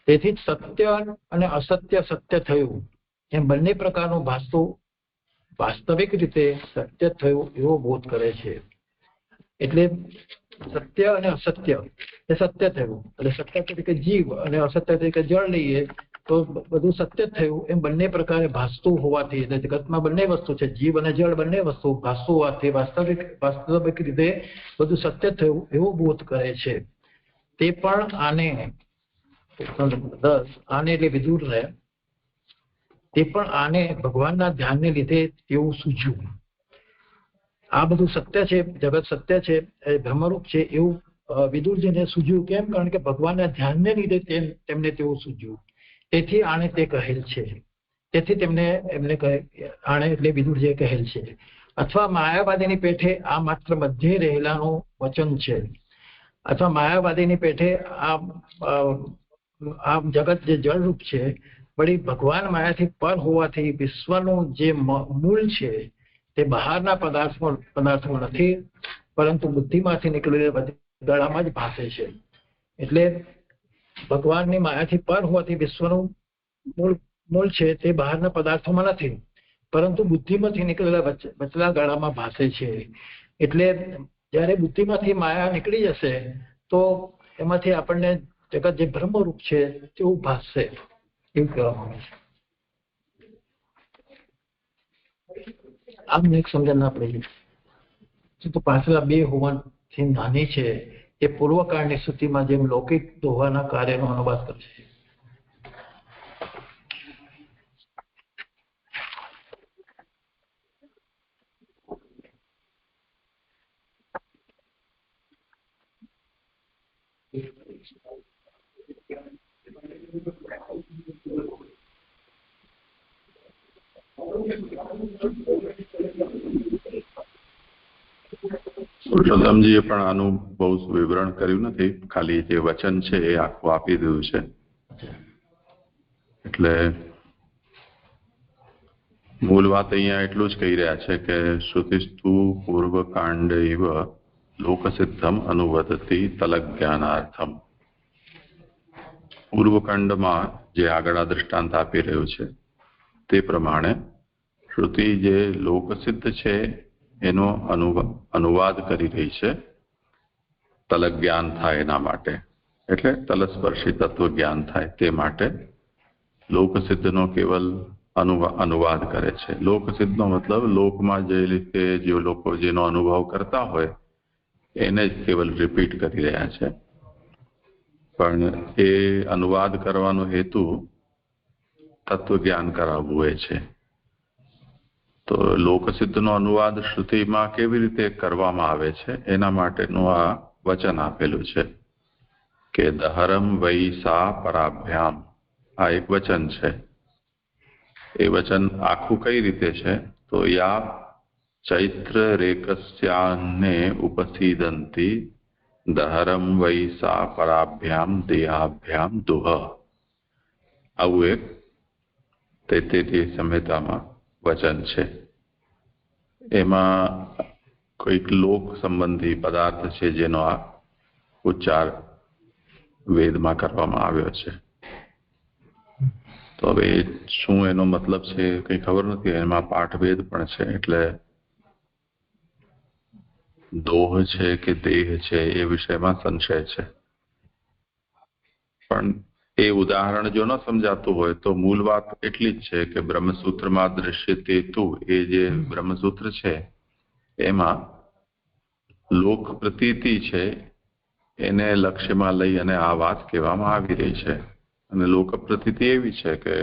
Speaker 2: તેથી જ સત્ય અને અસત્ય સત્ય થયું એમ બંને પ્રકારનું ભાસતું વાસ્તવિક રીતે સત્ય થયું એવો બોધ કરે છે. એટલે સત્ય અને અસત્ય એ સત્ય થયું એટલે સત્ય તરીકે જીવ અને અસત્ય તરીકે જળ લઈએ તો બધું સત્ય થયું એમ બંને પ્રકારે ભાસતું હોવાથી એટલે જગતમાં બંને વસ્તુ છે, જીવ અને જળ બંને વસ્તુ ભાસતું હોવાથી વાસ્તવિક રીતે બધું સત્ય થયું એવો બોધ કરે છે. તે પણ આને એટલે વિદુરને તે પણ આને ભગવાનના ધ્યાનને લીધે તેવું સૂઝ્યું. આ બધું સત્ય છે, જગત સત્ય છે, બ્રહ્મરૂપ છે એવું વિદુરજીને સૂઝ્યું. કેમ? કારણ કે ભગવાનના ધ્યાનને લીધે તેમને તેવું સૂઝ્યું. તેથી આને તે કહેલ છે. તેથી એમને આને એટલે વિદુરજીએ કહેલ છે. અથવા માયાવાદીની પેઠે આ માત્ર મધ્યે રહેલાનું વચન છે. અથવા માયાવાદીની પેઠે આ જગત જે જળરૂપ છે વળી ભગવાન માયાથી પર હોવાથી વિશ્વનું જે મૂળ છે તે બહારના પદાર્થમાં નથી પરંતુ બુદ્ધિમાંથી નીકળેલા દડામાં જ ભાસે છે. એટલે ભગવાનની માયાથી પર હોવાથી વિશ્વનું મૂળ છે તે બહારના પદાર્થોમાં નથી પરંતુ બુદ્ધિમાંથી નીકળેલા વચલા ગાળામાં ભાસે છે. એટલે જ્યારે બુદ્ધિમાંથી માયા નીકળી જશે તો એમાંથી આપણને જગત જે બ્રહ્મરૂપ છે તેવું ભાસશે એવું કહેવામાં આવે છે. આમને એક સમજણ ના પડી તો પાછલા બે હોવાથી નાની છે એ પૂર્વકાળની સ્થિતિમાં જેમ લૌકિક દોહાના કાર્યનો અનુવાદ કરશે.
Speaker 1: પુરુષોત્તમજીએ પણ આનું બહુ વિવરણ કર્યું નથી, ખાલી જે વચન છે એ આખું આપી દીધું છે. એટલે મૂળ વાત અહીંયા એટલું જ કહી રહ્યા છે કે શ્રુતિસ્તુ પૂર્વકાંડ એવ લોકસિદ્ધમ અનુવદતી તલજ્ઞાનાર્થમ. પૂર્વખંડમાં જે આગળ આ દૃષ્ટાંત આપી રહ્યું છે તે પ્રમાણે શ્રુતિ જે લોકસિદ્ધ છે એનો અનુવાદ કરી રહી છે તલજ્ઞાન થાય એના માટે, એટલે તલસ્પર્શી તત્વ જ્ઞાન થાય તે માટે લોકસિદ્ધનો કેવલ અનુવાદ કરે છે. લોકસિદ્ધનો મતલબ લોકમાં જે રીતે જે લોકો જેનો અનુભવ કરતા હોય એને જ કેવલ રિપીટ કરી રહ્યા છે, પણ એ અનુવાદ કરવાનો હેતુ તત્વજ્ઞાન કરાવવું એ છે. તો લોકસિદ્ધનો અનુવાદ શ્રુતિમાં કેવી રીતે કરવામાં આવે છે એના માટેનું આ વચન આપેલું છે કે દહરમ વૈ સા પરાભ્યામ. આ એક વચન છે. એ વચન આખું કઈ રીતે છે તો યા ચૈત્ર રેકસ્યાને ઉપસીદંતી દહરમ વૈ સા પરાભ્યામ દેહાભ્યામ દુહ. આવું એક તૈત્તિરીય સંહિતામાં વચન છે. એમાં કોઈક લોક સંબંધી પદાર્થ છે જેનો આ ઉચ્ચાર વેદમાં કરવામાં આવ્યો છે. તો હવે શું એનો મતલબ છે કઈ ખબર નથી. એમાં પાઠભેદ પણ છે, એટલે દોહ છે કે દેહ છે એ વિષયમાં સંશય છે. પણ એ ઉદાહરણ જો ન સમજાતું હોય તો મૂળ વાત એટલી જ છે કે બ્રહ્મસૂત્રમાં દ્રશ્યતે તુ, એ જે બ્રહ્મસૂત્ર છે એમાં લોક પ્રતીતિ છે એને લક્ષ્યમાં લઈ અને આ વાત કહેવામાં આવી રહી છે. અને લોક પ્રતીતિ એવી છે કે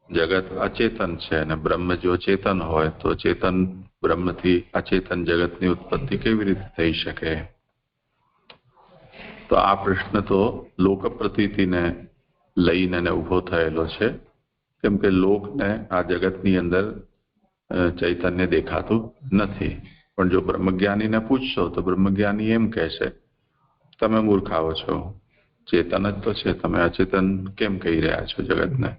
Speaker 1: જગત અચેતન છે અને બ્રહ્મ જો ચેતન હોય તો ચેતન બ્રહ્મથી અચેતન જગતની ઉત્પત્તિ કેવી રીતે થઈ શકે? તો આ પ્રશ્ન તો લોક પ્રતીતિને લઈને ઉભો થયેલો છે, કેમ કે લોકને આ જગતની અંદર ચૈતન્ય દેખાતું નથી. પણ જો બ્રહ્મજ્ઞાનીને પૂછશો તો બ્રહ્મજ્ઞાની એમ કહેશે તમે મૂર્ખાઓ છો, ચેતન જ તો છે, તમે અચેતન કેમ કહી રહ્યા છો જગતને?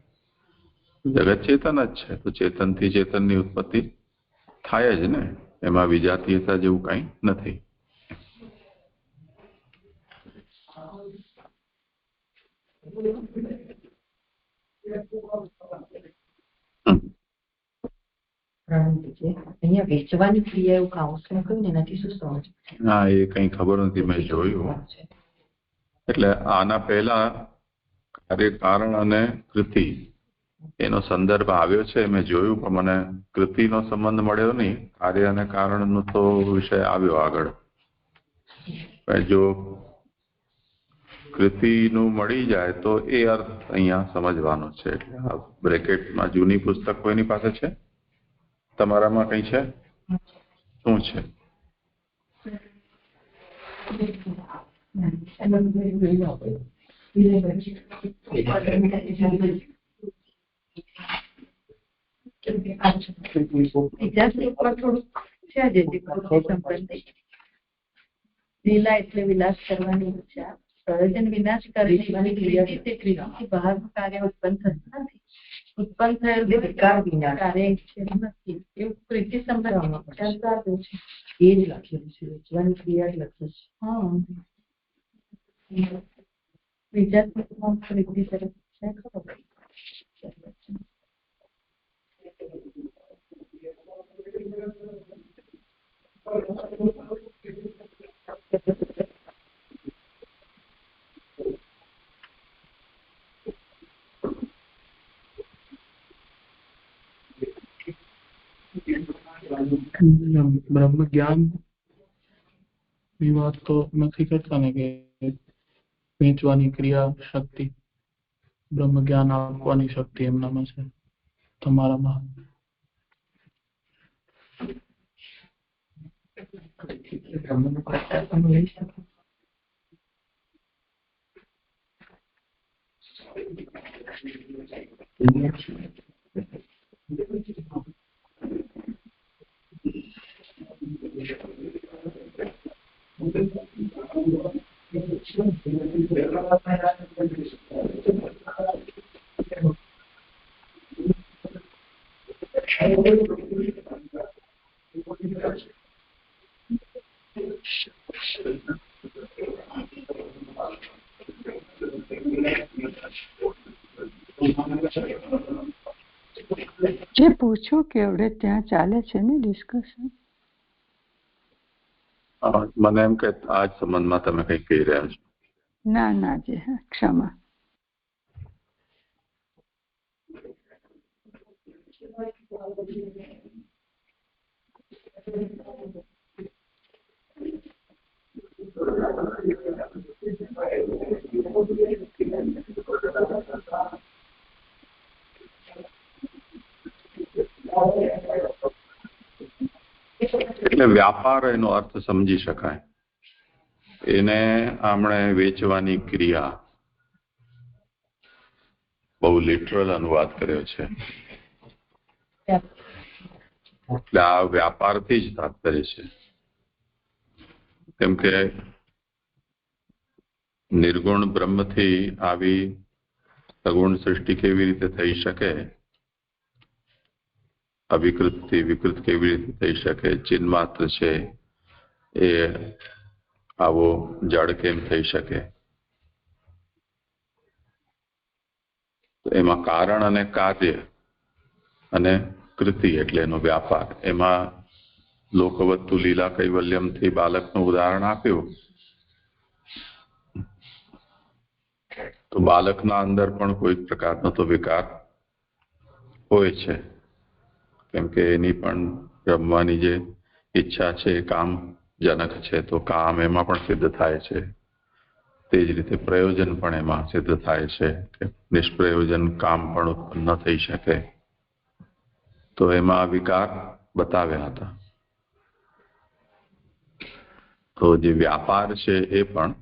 Speaker 1: જગત ચેતન જ છે, તો ચેતનથી ચેતનની ઉત્પત્તિ થાય જ ને, એમાં વિજાતીયતા જેવું કંઈ નથી.
Speaker 3: અહીંયા વેચવાની ક્રિયા એવું કાઉન્સલિંગ કહ્યું ને એનાથી શું સમજ?
Speaker 1: હા, એ કઈ ખબર નથી, મેં જોયું. એટલે આના પહેલા કાર્ય કારણ અને કૃતિ એનો સંદર્ભ આવ્યો છે, મેં જોયું, પણ મને કૃતિનો સંબંધ મળ્યો નહીં. કાર્ય અને કારણનો તો વિષય આવ્યો આગળ. જો કૃતિનું મળી જાય તો એ અર્થ અહીંયા સમજવાનો છે. એટલે આ બ્રેકેટમાં જૂની પુસ્તક કોઈની પાસે છે? તમારામાં કઈ છે? શું છે?
Speaker 3: લીલા એટલે વિલાસ કરવાની ઈચ્છા, સર્જન વિનાશ કરવાની બહાર કાર્ય ઉત્પન્ન થતું નથી. ઉત્પન્ન થયેલ વિકાર વિનાશ કાર્ય નથી. એવું પ્રીતિ સંબંધી છે. એ જ લખેલું છે, વેચવાની ક્રિયા જ લખેલું છે. હા, વિજાત્મકમાં પ્રીતિ તરફ છે ખબર.
Speaker 4: બ્રહ્મ જ્ઞાન ની વાત તો નથી કરતા ને કે વેચવાની ક્રિયા શક્તિ, બ્રહ્મ જ્ઞાન આપવાની શક્તિ એમનામાં છે, તમારામાં
Speaker 3: બ્રહ્મનું કરતા પણ લઈ શકે.
Speaker 5: જે પૂછ્યું કે એવડે ત્યાં ચાલે છે ને ડિસ્કશન.
Speaker 1: મને એમ કે આ જ સંબંધમાં તમે કંઈક કહી રહ્યા છો.
Speaker 5: ના ના જે ક્ષમા.
Speaker 1: એટલે વ્યાપાર એનો અર્થ સમજી શકાય. એને આપણે વેચવાની ક્રિયા બહુ લિટરલ અનુવાદ કર્યો છે. એટલે આ વ્યાપારથી જ તાત્પર્ય છે. કેમ કે નિર્ગુણ બ્રહ્મથી આવી સગુણ સૃષ્ટિ કેવી રીતે થઈ શકે, અવિકૃતથી વિકૃત કેવી રીતે થઈ શકે, ચિન્માત્ર છે એ આવો જડ કેમ થઈ શકે. એમાં કારણ અને કાર્ય અને કૃતિ એટલે એનો વ્યાપાર. એમાં લોકવત્તુ લીલા કૈવલ્યમથી બાળકનું ઉદાહરણ આપ્યું. તો બાળકના અંદર પણ કોઈક પ્રકારનો તો વિકાર હોય છે. કેમ કે એની પણ રમવાની જે ઈચ્છા છે એ કામજનક છે, તો કામ એમાં પણ સિદ્ધ થાય છે. તે જ રીતે પ્રયોજન પણ એમાં સિદ્ધ થાય છે કે નિષ્પ્રયોજન કામ પણ ઉત્પન્ન ન થઈ શકે. તો એમાં વિકાર બતાવ્યા હતા. તો જે વ્યાપાર છે એ પણ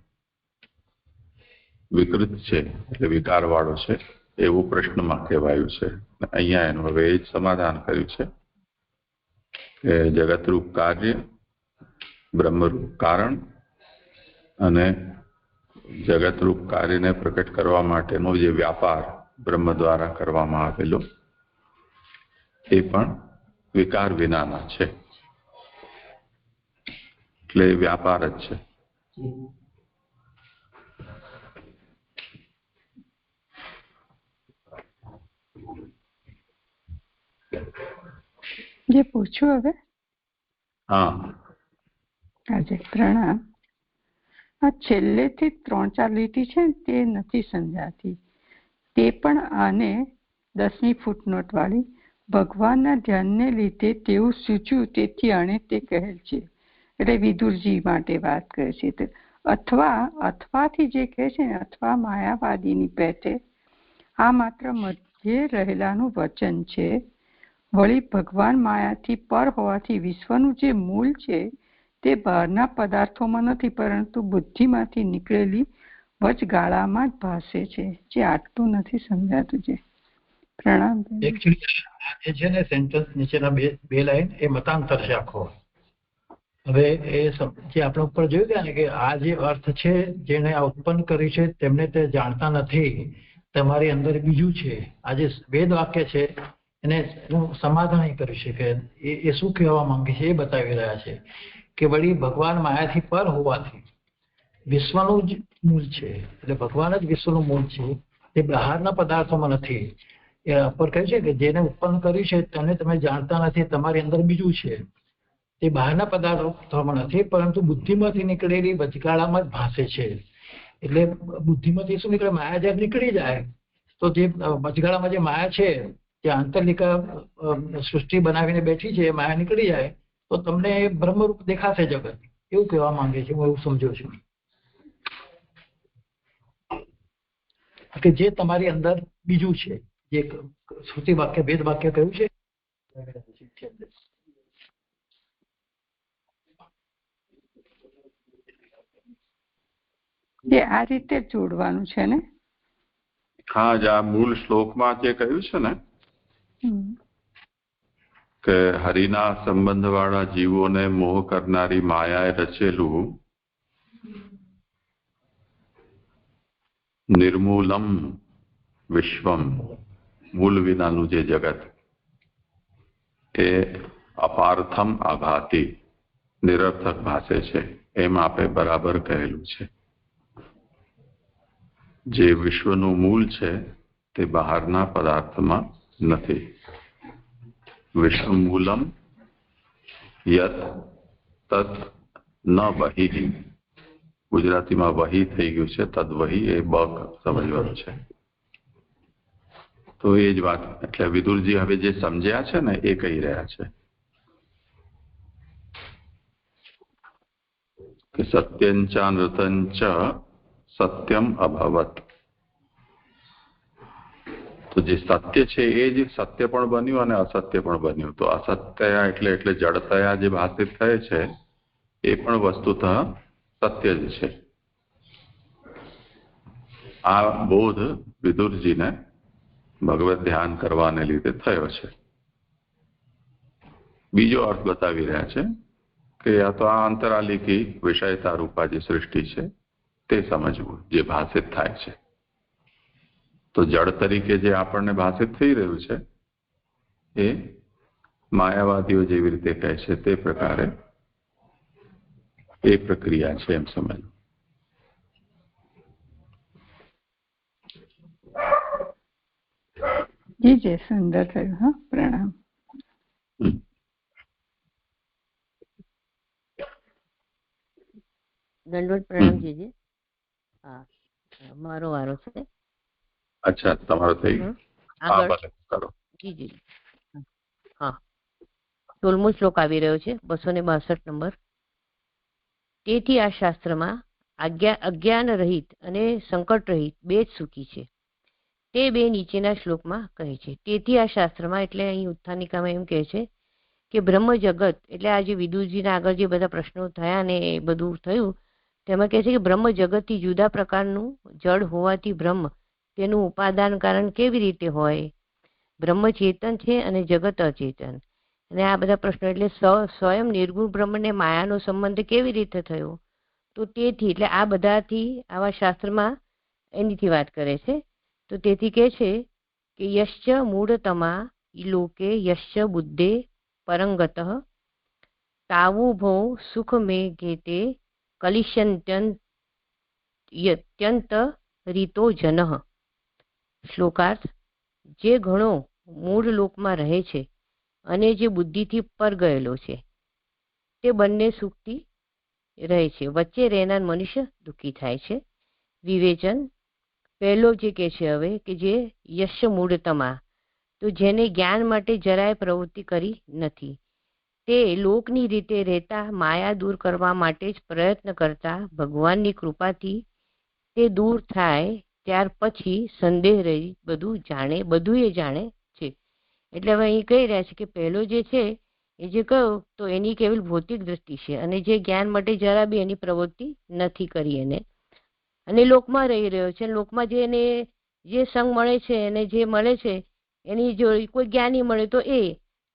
Speaker 1: વિકૃત છે એટલે વિકારવાળો છે એવું પ્રશ્નમાં કહેવાયું છે. અહીંયા એનું હવે એ જ સમાધાન કર્યું છે કે જગતરૂપ કાર્ય, બ્રહ્મરૂપ કારણ અને જગતરૂપ કાર્યને પ્રકટ કરવા માટેનો જે વ્યાપાર બ્રહ્મ દ્વારા કરવામાં આવેલો એ પણ વિકાર વિનાના છે. એટલે વ્યાપાર જ છે.
Speaker 5: જે પૂછ્યું હવે.
Speaker 1: હા,
Speaker 5: આજે પ્રણામ. આ છેલ્લેથી 3-4 લીટી છે તે નથી સમજાતી. તે પણ આને 10મી ફૂટનોટ વાળી ભગવાનના ધ્યાનને લીધે તેવું સૂચ્યું, તેથી આણે તે કહેલ છે. એટલે વિદુરજી માટે વાત કરે છે. અથવાથી જે કહે છે ને, અથવા માયાવાદીની પેટે આ માત્ર મધ્યે રહેલાનું વચન છે. વળી ભગવાન માયાથી પર હોવાથી વિશ્વનું જે મૂળ છે તે બહારના પદાર્થોમાં નથી, પરંતુ બુદ્ધિમાંથી નીકળેલી વચગાળામાં જ ભાસે છે. જે આટલું નથી સમજાતું છે. પ્રણામ.
Speaker 2: એકચ્યુઅલી એ છે ને સેન્ટેન્સ નીચેના બે લાઈન એ મતાંતર છે આખો. હવે એ જે આપણે ઉપર જોયું ગયા ને કે આ જે અર્થ છે જેને આ ઉત્પન્ન કર્યું છે તેમને તે જાણતા નથી, તમારી અંદર બીજું છે. આ જે વેદ વાક્ય છે એને સમાધાન કર્યું છે કે એ શું કહેવા માંગે છે એ બતાવી રહ્યા છે કે વળી ભગવાન માયાથી પર હોવાથી વિશ્વનું જ મૂળ છે. એટલે ભગવાન જ વિશ્વનું મૂળ છે, તે બહારના પદાર્થોમાં નથી. એ ઉપર કહ્યું છે કે જેને ઉત્પન્ન કર્યું છે તેને તમે જાણતા નથી, તમારી અંદર બીજું છે. તે બહારના પદાર્થોમાં નથી, પરંતુ બુદ્ધિમાંથી નીકળેલી વચગાળામાં જ ભાસે છે. એટલે બુદ્ધિમાંથી શું નીકળે? માયા જ્યારે નીકળી જાય તો જે વચગાળામાં જે માયા છે, જે આંતરિકા સૃષ્ટિ બનાવીને બેઠી છે, એ માયા નીકળી જાય તો તમને બ્રહ્મરૂપ દેખાશે જગત. એવું કહેવા માંગે છે. હું એવું સમજુ છું કે જે તમારી અંદર બીજું છે, જે શ્રુતિ વાક્ય વેદ વાક્ય કહ્યું છે.
Speaker 5: જે આ રીતે જોડવાનું છે ને.
Speaker 1: હા, જ આ મૂળ શ્લોકમાં જે કહ્યું છે ને કે હરિના સંબંધવાળા જીવોને મોહ કરનારી માયાએ રચેલું નિર્મૂલમ વિશ્વમ, મૂળ વિનાનું જે જગત એ અપાર્થમ આભાતી, નિરર્થક ભાષે છે. એમ આપે બરાબર કહેલું છે. જે વિશ્વનું મૂળ છે તે બહારના પદાર્થમાં નથી. વિષમૂલમ યત તત ન બહિ. ગુજરાતીમાં વહી થઈ ગયું છે, તદ વહી એ બ સમજવાનું છે. તો એ જ વાત, એટલે વિદુરજી હવે જે સમજ્યા છે ને એ કહી રહ્યા છે કે સત્યંચાનૃતંચ સત્યમ અભવત. તો જે સત્ય છે એ જ સત્ય પણ બન્યું અને અસત્ય પણ બન્યું. તો અસત્ય એટલે જડતયા જે ભાષિત થાય છે એ પણ વસ્તુતઃ સત્ય જ છે. આ બોધ વિદુરજીને ભગવત ધ્યાન કરવાને લીધે થયો છે. બીજો અર્થ બતાવી રહ્યા છે કે આ તો આ અંતરાલિકી વિષયતા રૂપા જે સૃષ્ટિ છે તે સમજવું, જે ભાષિત થાય છે. તો જડ તરીકે જે આપણને ભાષિત થઈ રહ્યું છે એ માયાવાદીઓ જેવી રીતે કહે છે તે પ્રકારે એ પ્રક્રિયા છે એમ સમજવું.
Speaker 5: જી જય સુંદર થયું. હા, પ્રણામ.
Speaker 6: દંડવત પ્રણામ જીજી. હા, મારો વારો છે.
Speaker 1: અચ્છા, તમારો થઈ ગયો.
Speaker 6: આગળ
Speaker 1: કરો.
Speaker 6: જીજી. હા, 16મો શ્લોક આવી રહ્યો છે, 262 નંબર. તેથી આ શાસ્ત્રમાં અજ્ઞાન રહિત અને સંકટ રહિત બે જ સુખી છે. તે બે નીચેના શ્લોકમાં કહે છે. તેથી આ શાસ્ત્રમાં એટલે અહીં ઉત્થાનિકામાં એમ કહે છે કે બ્રહ્મ જગત એટલે આ જે વિદુરજીના આગળ જે બધા પ્રશ્નો થયા ને એ બધું થયું તેમાં કહે છે કે બ્રહ્મ જગતથી જુદા પ્રકારનું જડ હોવાથી બ્રહ્મ તેનું ઉપાદાન કારણ કેવી રીતે હોય? બ્રહ્મ ચેતન છે અને જગત અચેતન. અને આ બધા પ્રશ્નો એટલે સ્વયં નિર્ગુણ બ્રહ્મને માયાનો સંબંધ કેવી રીતે થયો? તો તેથી એટલે આ બધાથી આવા શાસ્ત્રમાં એનીથી વાત કરે છે. તો તેથી કહે છે કે યશ્ચ મૂઢતમા લોકે યશ્ચ બુદ્ધે પરંગતઃ તાવુભો સુખ મે ગેતે કલિશ્યંત્યંત રીતો જનઃ. શ્લોકાર્થ: જે ઘણો મૂળ લોકમાં રહે છે અને જે બુદ્ધિથી પર ગયેલો છે તે બંને સુખથી રહે છે. વચ્ચે રહેનાર મનુષ્ય દુઃખી થાય છે. વિવેચન: પહેલો જે કહે છે હવે કે જે યશ મૂળતમા, તો જેને જ્ઞાન માટે જરાય પ્રવૃત્તિ કરી નથી, તે લોકની રીતે રહેતા માયા દૂર કરવા માટે જ પ્રયત્ન કરતા ભગવાનની કૃપાથી તે દૂર થાય ત્યાર પછી સંદેહ રહી બધું એ જાણે છે. એટલે હવે અહીં કહી રહ્યા છે કે પહેલો જે છે એ જે કહ્યું તો એની કેવલ ભૌતિક દ્રષ્ટિ છે અને જે જ્ઞાન માટે જરા બી એની પ્રવૃત્તિ નથી કરી એને, અને લોકમાં રહી રહ્યો છે. લોકમાં જે એને જે સંગ મળે છે અને જે મળે છે એની જોડે કોઈ જ્ઞાની મળે તો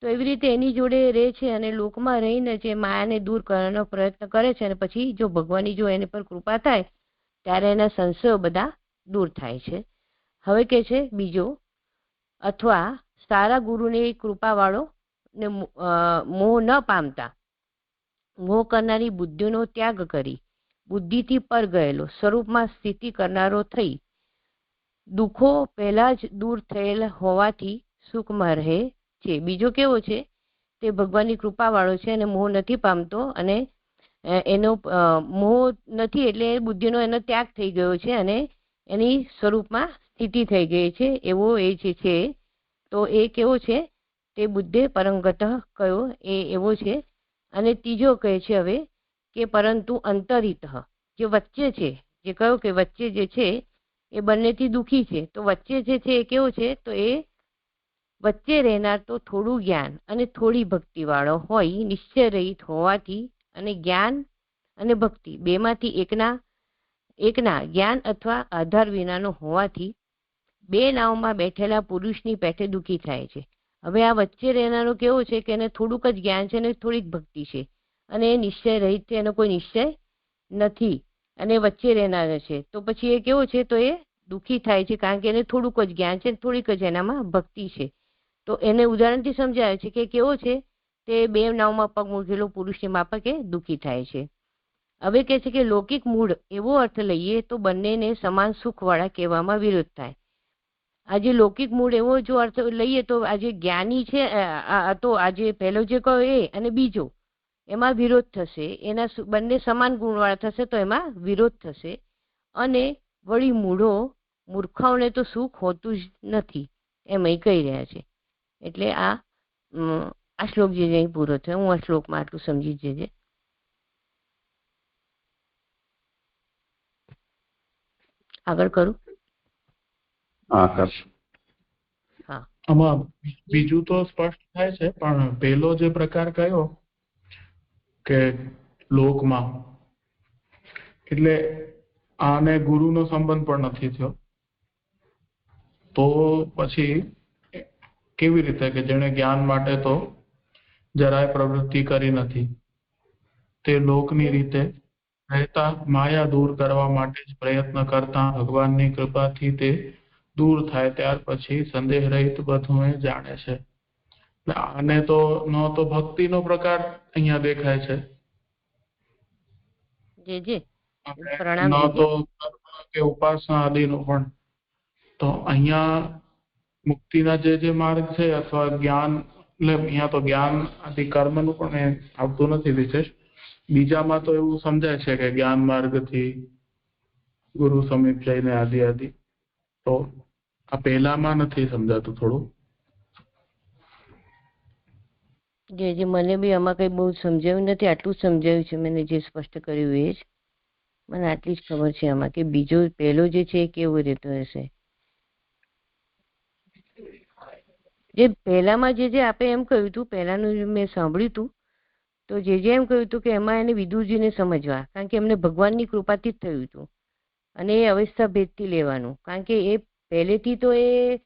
Speaker 6: એવી રીતે એની જોડે રહે છે અને લોકમાં રહીને જે માયાને દૂર કરવાનો પ્રયત્ન કરે છે અને પછી જો ભગવાનની જો એની પર કૃપા થાય ત્યારે એના સંશયો બધા દૂર થાય છે. હવે કે છે બીજો, અથવા સારા ગુરુની કૃપાવાળો ને મોહ ન પામતા મોહ કરનારી બુદ્ધિનો ત્યાગ કરી બુદ્ધિથી પર ગયેલો સ્વરૂપમાં સ્થિતિ કરનારો થઈ દુઃખો પહેલા જ દૂર થયેલ હોવાથી સુખમાં રહે છે. બીજો કેવો છે? તે ભગવાનની કૃપાવાળો છે અને મોહ નથી પામતો અને એનો મોહ નથી એટલે બુદ્ધિનો એનો ત્યાગ થઈ ગયો છે અને એની સ્વરૂપમાં સ્થિતિ થઈ ગઈ છે. એવો એ જે છે તો એ કેવો છે? તે બુદ્ધે પરંગતઃ કયો એ એવો છે. અને ત્રીજો કહે છે હવે કે પરંતુ અંતરિતઃ, જે વચ્ચે છે, જે કહ્યું કે વચ્ચે જે છે એ બંનેથી દુઃખી છે. તો વચ્ચે જે છે એ કેવો છે? તો એ વચ્ચે રહેનાર તો થોડું જ્ઞાન અને થોડી ભક્તિવાળો હોય, નિશ્ચય રહિત હોવાથી અને જ્ઞાન અને ભક્તિ બેમાંથી એકના જ્ઞાન અથવા આધાર વિનાનો હોવાથી બે નાવમાં બેઠેલા પુરુષની પેઠે દુઃખી થાય છે. હવે આ વચ્ચે રહેનારો કેવો છે કે એને થોડુંક જ જ્ઞાન છે અને થોડીક ભક્તિ છે અને એ નિશ્ચય રહિત છે, એનો કોઈ નિશ્ચય નથી અને વચ્ચે રહેનાર છે. તો પછી એ કેવો છે? તો એ દુઃખી થાય છે કારણ કે એને થોડુંક જ જ્ઞાન છે, થોડીક જ એનામાં ભક્તિ છે. તો એને ઉદાહરણથી સમજાવે છે કે કેવો છે? તે બે નાવમાં પગ મૂકેલો પુરુષની માફકે દુઃખી થાય છે. હવે કહે છે કે લૌકિક મૂળ એવો અર્થ લઈએ તો બંનેને સમાન સુખવાળા કહેવામાં વિરોધ થાય. આજે લૌકિક મૂળ એવો જો અર્થ લઈએ તો આજે જ્ઞાની છે તો આજે પહેલો જે કહ્યો એ અને બીજો એમાં વિરોધ થશે, એના બંને સમાન ગુણવાળા થશે તો એમાં વિરોધ થશે. અને વળી મૂર્ખાઓને તો સુખ હોતું જ નથી એમ અહીં કહી રહ્યા છે. એટલે આ શ્લોક જે અહીં પૂરો થયો. હું આ શ્લોકમાં આટલું સમજી જજે. આગળ કરું?
Speaker 1: હા.
Speaker 4: આમાં બીજું તો સ્પષ્ટ થાય છે, પણ પહેલો જે પ્રકાર કયો કે લોકમાં, એટલે આને ગુરુનો સંબંધ પણ નથી થયો, તો પછી કેવી રીતે કે જેણે જ્ઞાન માટે તો જરાય પ્રવૃત્તિ કરી નથી, તે લોકની રીતે રહેતા માયા દૂર કરવા માટે જ પ્રયત્ન કરતા ભગવાનની કૃપાથી તે દૂર થાય ત્યાર પછી સંદેહ રહિત બધું જાણે છે. આને તો ન તો ભક્તિનો પ્રકાર અહીંયા દેખાય છે, ન તો કે ઉપાસના આદિનો પણ. તો અહીંયા મુક્તિના જે માર્ગ છે અથવા જ્ઞાન, એટલે અહીંયા તો જ્ઞાન આદિ કર્મનું પણ આવતું નથી વિશેષ. બીજામાં તો એવું સમજાય છે કે જ્ઞાન માર્ગથી ગુરુ સમીપ જઈને આદિ. તો આ પહેલામાં નથી સમજાતું થોડું.
Speaker 6: જે મને બી આમાં કઈ બહુ સમજાયું નથી, આટલું સમજાયું છે મને, જે સ્પષ્ટ કર્યું એ જ મને આટલી જ ખબર છે આમાં, કે બીજો પહેલો જે છે એ કેવો રહેતો હશે. જે પહેલામાં જે આપણે એમ કહ્યું હતું, પહેલાનું મેં સાંભળ્યું હતું, તો જે એમ કહ્યું હતું કે એમાં એને વિદુરજીને સમજવા, કારણ કે એમને ભગવાનની કૃપાથી જ થયું હતું અને એ અવસ્થા ભેદથી લેવાનું, કારણ કે એ પહેલેથી તો એ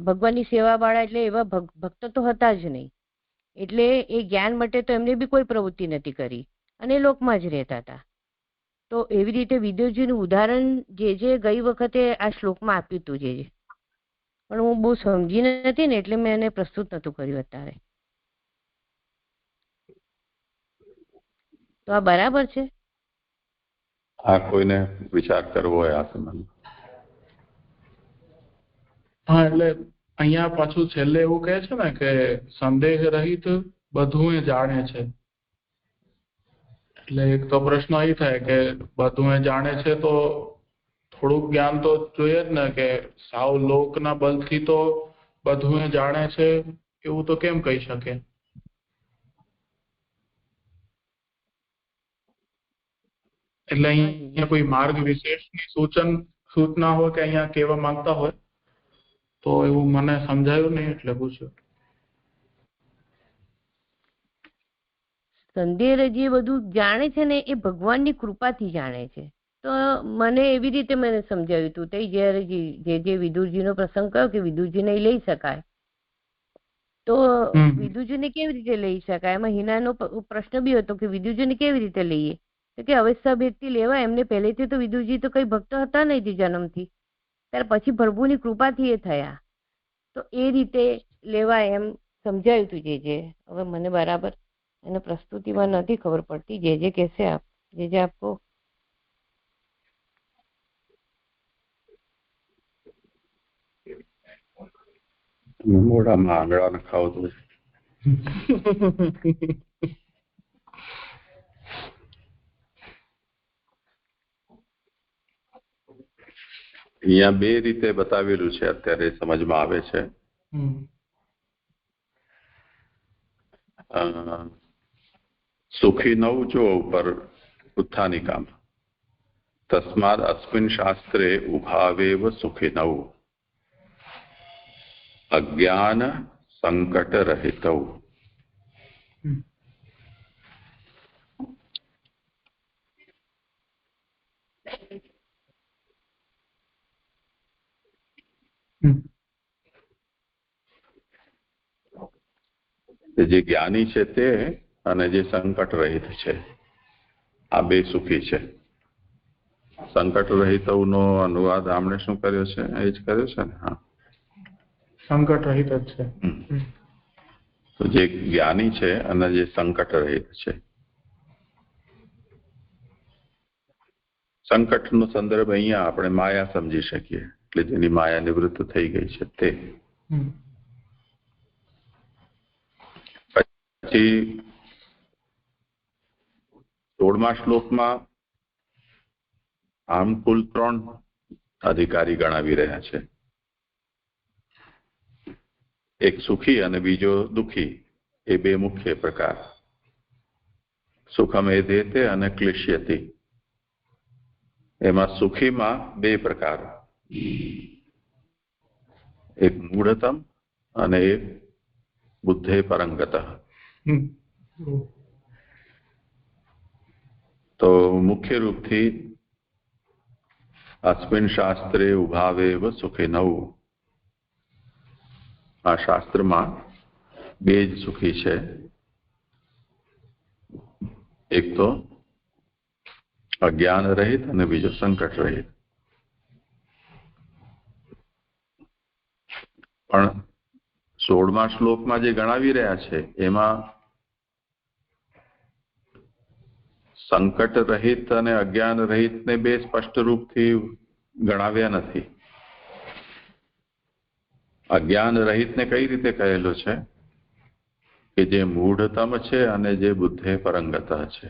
Speaker 6: ભગવાનની સેવા વાળા એટલે એવા ભક્ત તો હતા જ નહીં, એટલે એ જ્ઞાન માટે તો એમને બી કોઈ પ્રવૃત્તિ નથી કરી અને લોકમાં જ રહેતા હતા. તો એવી રીતે વિદુરજીનું ઉદાહરણ જે ગઈ વખતે આ શ્લોકમાં આપ્યું હતું, જે પણ હું બહુ સમજી નથી ને એટલે મેં એને પ્રસ્તુત નહોતું કર્યું અત્યારે. તો આ બરાબર છે?
Speaker 1: આ કોઈને વિચાર કરવો હોય આ સંબંધ?
Speaker 4: હા, એટલે અહીંયા પાછું છેલ્લે એવું કહે છે ને કે સંદેહ રહિત બધું જાણે છે. એટલે એક તો પ્રશ્ન એ થાય કે બધું જાણે છે તો થોડુંક જ્ઞાન તો જોઈએ જ ને, કે સાવ લોકના બલથી તો બધું જાણે છે એવું તો કેમ કહી શકે? એટલે અહીંયા કોઈ માર્ગ વિશેષની સૂચના હોય કે અહીંયા કહેવા માંગતા હોય તો એવું મને સમજાયું નહીં એટલે પૂછ્યું.
Speaker 6: સંદેહ જે બધું જાણે છે ને એ ભગવાનની કૃપાથી જાણે છે. તો મને એવી રીતે મને સમજાવ્યું હતું તે જ્યારે જે વિદુરજીનો પ્રસંગ કયો કે વિદુરજીને લઈ શકાય, તો વિદુરજીને કેવી રીતે લઈ શકાય? એમાં હિનાનો પ્રશ્ન બી હતો કે વિદુરજીને કેવી રીતે લઈએ, તો કે અવસ્થા ભેદથી લેવા. એમને પહેલેથી તો વિદુરજી તો કઈ ભક્ત હતા નહીં જન્મથી, ત્યારે પછી પ્રભુની કૃપાથી એ થયા, તો એ રીતે લેવા એમ સમજાયું હતું. જે હવે મને બરાબર એને પ્રસ્તુતિમાં નથી ખબર પડતી, જે કહેશે આપ, જે આપકો.
Speaker 1: મોઢામાં આંગળા નખાવો તો અહીંયા બે રીતે બતાવેલું છે, અત્યારે સમજમાં આવે છે. સુખી નવ જો ઉપર ઉત્થાનિકામાં, તસ્માદ અસ્મિન શાસ્ત્રે ઉભાવેવ સુખી નવ અજ્ઞાન સંકટ રહિતૌ. જે જ્ઞાની છે તે અને જે સંકટ રહિત છે આ બે સુખી છે. સંકટ રહિતનો અનુવાદ આમણે શું કર્યો છે? એ જ કર્યો છે ને? હા,
Speaker 4: સંકટ રહિત જ છે.
Speaker 1: તો જે જ્ઞાની છે અને જે સંકટ રહિત છે. સંકટનો સંદર્ભ અહીંયા આપણે માયા સમજી શકીએ, એટલે જેની માયા નિવૃત્ત થઈ ગઈ છે તે. પછી 16મા શ્લોકમાં આમ કુલ 3 અધિકારી ગણાવી રહ્યા છે. એક સુખી અને બીજો દુઃખી, એ 2 મુખ્ય પ્રકાર. સુખમ એધેતે અને ક્લિશ્યતિ. એમાં સુખીમાં 2 પ્રકાર, એક મૂઢતમ અને એક બુદ્ધે પરંગત. તો મુખ્ય રૂપથી અસ્મિન શાસ્ત્રે ઉભાવેવ સુખિનૌ, આ શાસ્ત્રમાં 2 જ સુખી છે. એક તો અજ્ઞાન રહિત અને બીજો સંકટ રહિત. પણ 16મા શ્લોકમાં જે ગણાવી રહ્યા છે એમાં સંકટ રહિત અને અજ્ઞાન રહિતને 2 સ્પષ્ટ રૂપથી ગણાવ્યા નથી. અજ્ઞાન રહિતને કઈ રીતે કહેલો છે કે જે મૂઢતમ છે અને જે બુદ્ધે પરંગત છે.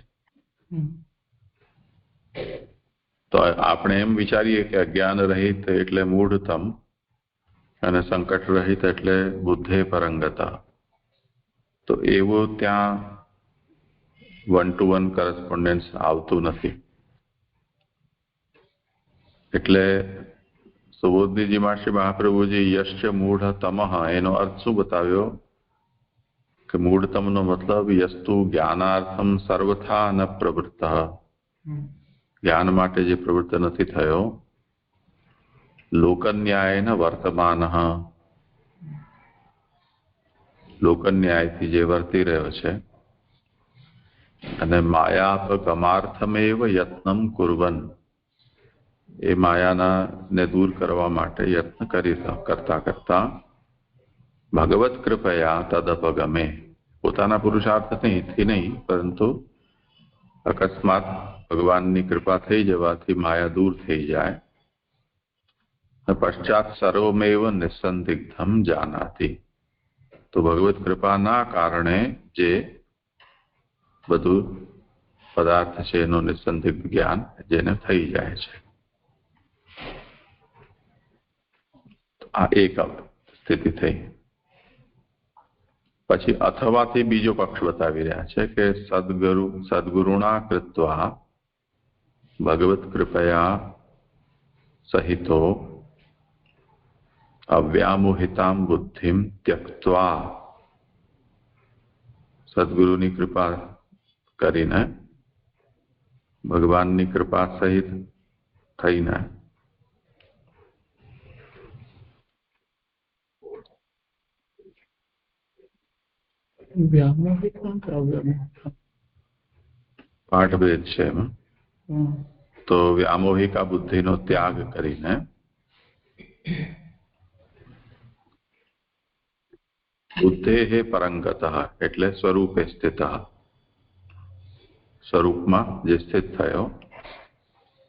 Speaker 1: તો આપણે એમ વિચારીએ કે અજ્ઞાન રહિત એટલે મૂઢતમ અને સંકટ રહિત એટલે બુદ્ધે પરંગત. તો એવું ત્યાં 1-to-1 કરસ્પોન્ડન્સ આવતું નથી. એટલે સુબોધનીજી મહર્ષિ મહાપ્રભુજી યશ્ચ મૂઢતમ, એનો અર્થ શું બતાવ્યો કે મૂઢતમનો મતલબ યસ્તુ જ્ઞાનાર્થમ સર્વથા ન પ્રવૃત્ત, જ્ઞાન માટે જે પ્રવૃત્ત નથી થયો. લોકન્યાયન વર્તમાન, લોકન્યાયથી જે વર્તી રહ્યો છે. અને માયાપગમાર્થમેવ યત્નમ કુર્વન, એ માયાના ને દૂર કરવા માટે યત્ન કરતા કરતા ભગવત કૃપયા તદપગમે, પોતાના પુરુષાર્થથી નહીં પરંતુ અકસ્માત ભગવાનની કૃપા થઈ જવાથી માયા દૂર થઈ જાય. પશ્ચાત સર્વમેવ નિસંદિગ્ધમ જાનાતિ, તો ભગવત કૃપાના કારણે જે બધું પદાર્થ છે એનું નિસંદિગ્ધ જ્ઞાન જેને થઈ જાય છે. આ એક સ્થિતિ થઈ. પછી અથવાથી બીજો પક્ષ બતાવી રહ્યા છે કે સદગુરુણા કૃત્વા ભગવત કૃપયા સહિતો અવ્યામોહિતામ બુદ્ધિમ ત્યક્ત્વા, સદગુરુની કૃપા કરીને ભગવાનની કૃપા સહિત થઈને પાઠભેદ છે એમાં. તો વ્યામોહિકા બુદ્ધિનો ત્યાગ કરીને બુદ્ધે પરંગત એટલે સ્વરૂપે સ્થિત, સ્વરૂપમાં જે સ્થિત થયો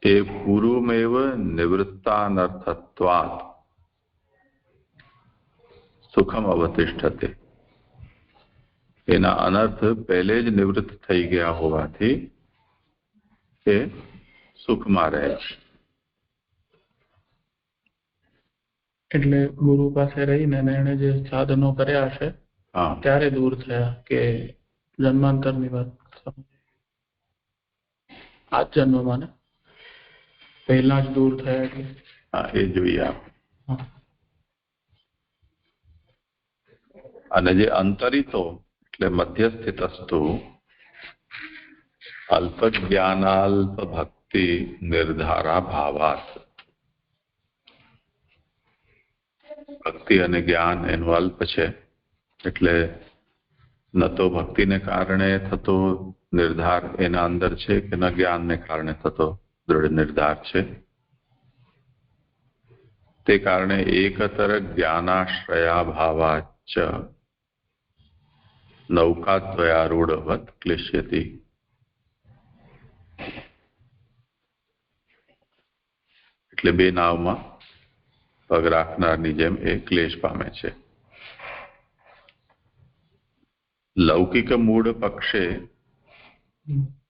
Speaker 1: એ પૂર્વમેવ નિવૃત્તાનર્થત્વાત સુખમ અવતિષ્ઠતે, એના અનર્થ પહેલે જ નિવૃત્ત થઈ ગયા હોવાથી એ સુખમાં રહે છે.
Speaker 4: એટલે ગુરુ પાસે રહીને એને જે સાધનો કર્યા છે ત્યારે દૂર થયા કે જન્માંતરની વાત? આ જ જન્મમાં ને પહેલા જ દૂર થયા એટલે
Speaker 1: એ જોઈએ આપણે. અને જે અંતરિતો એટલે મધ્યસ્થિતસ્તુ અલ્પ જ્ઞાનાલ્પ ભક્તિ નિર્ધારા ભાવાત, ભક્તિ અને જ્ઞાન એનું અલ્પ છે એટલે ન તો ભક્તિને કારણે થતો નિર્ધાર એના અંદર છે કે ન જ્ઞાનને કારણે થતો દૃઢ નિર્ધાર છે. તે કારણે એકતર જ્ઞાનાશ્રયા ભાવાચ નૌકાદ્વયારૂઢવત ક્લિશ્યતિ, એટલે 2 નાવમાં પગ રાખનારની જેમ એ ક્લેશ પામે છે. લૌકિક મૂળ પક્ષે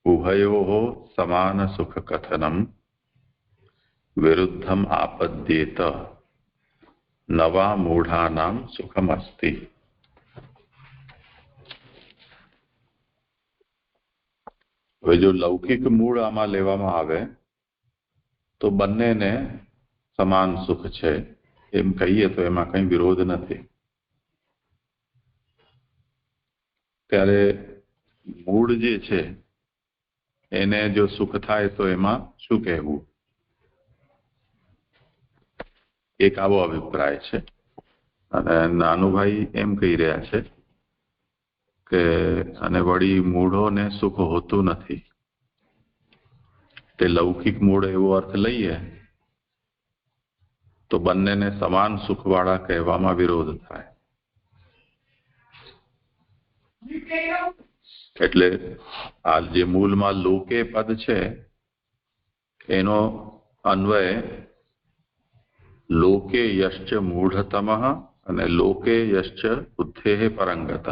Speaker 1: ઉભયોઃ સમાન સુખ કથનમ વિરુદ્ધમ આપદ્યેત નવા મૂઢાનામ સુખમસ્તિ. હવે જો લૌકિક મૂળ આમાં લેવામાં આવે તો બંનેને સમાન સુખ છે એમ કહીએ તો એમાં કંઈ વિરોધ નથી. ત્યારે મૂળ જે છે એને જો સુખ થાય તો એમાં શું કહેવું? એક આવો અભિપ્રાય છે. અને નાનુભાઈ એમ કહી રહ્યા છે કે અને વળી મૂળોને સુખ હોતું નથી. તે લૌકિક મૂળ એવો અર્થ લઈએ તો બંનેને સમાન સુખવાળા કહેવામાં વિરોધ થાય. એટલે આ જે મૂળમાં લોકે પદ છે એનો અન્વય લોકે યશ્ચ મૂઢતમઃ અને લોકે યશ્ચ બુદ્ધેઃ પરંગતઃ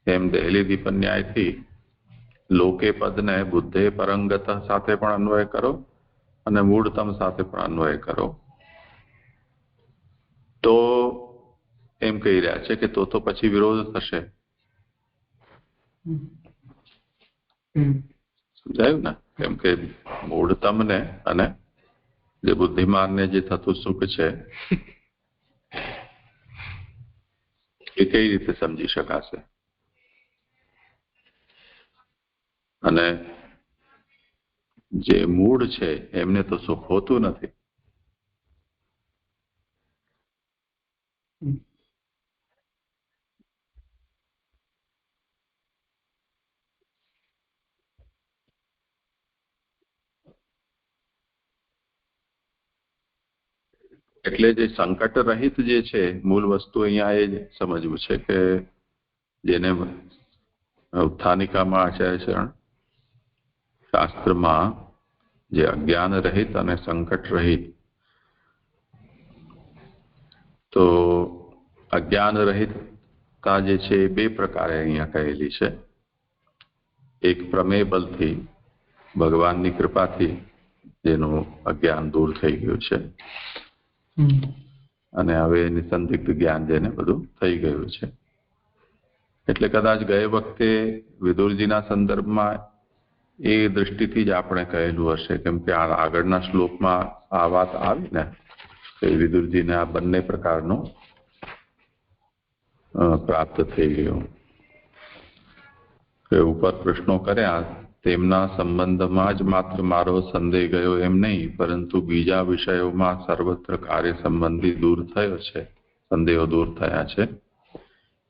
Speaker 1: એમ દહેલી દીપન્યાયથી લોકે પદને બુદ્ધે પરંગત સાથે પણ અન્વય કરો અને મૂળતમ સાથે પણ અન્વય કરો તો એમ કહી રહ્યા છે કે તો પછી વિરોધ થશે. સમજાયું ને? કેમ કે મૂળતમને અને જે બુદ્ધિમાનને જે થતું સુખ છે એ કઈ રીતે સમજી શકાશે? અને જે મૂળ છે એમને તો સુખ હોતું નથી. એટલે જે સંકટ રહિત જે છે મૂળ વસ્તુ અહીંયા એ જ સમજવું છે કે જેને ઉત્થાનિકામાં આચાર્ય ચરણ શાસ્ત્રમાં જે અજ્ઞાન રહિત અને સંકટ રહિત, તો અજ્ઞાન રહિતતા જે છે એ બે પ્રકારે અહીંયા કહેલી છે. એક પ્રમેય બલથી ભગવાનની કૃપાથી જેનું અજ્ઞાન દૂર થઈ ગયું છે અને હવે નિસંદિગ્ધ જ્ઞાન જેને બધું થઈ ગયું છે. એટલે કદાચ ગયે વખતે વિદુરજીના સંદર્ભમાં એ દ્રષ્ટિથી જ આપણે કહેલું હશે, કેમ કે આગળના શ્લોકમાં આ વાત આવી ને કે વિદુરજીને આ બંને પ્રકારનું પ્રાપ્ત થઈ ગયું. કે ઉપર પ્રશ્નો કર્યા તેમના સંબંધમાં જ માત્ર મારો સંદેહ ગયો એમ નહીં, પરંતુ બીજા વિષયોમાં સર્વત્ર કાર્ય સંબંધી દૂર થયો છે, સંદેહો દૂર થયા છે.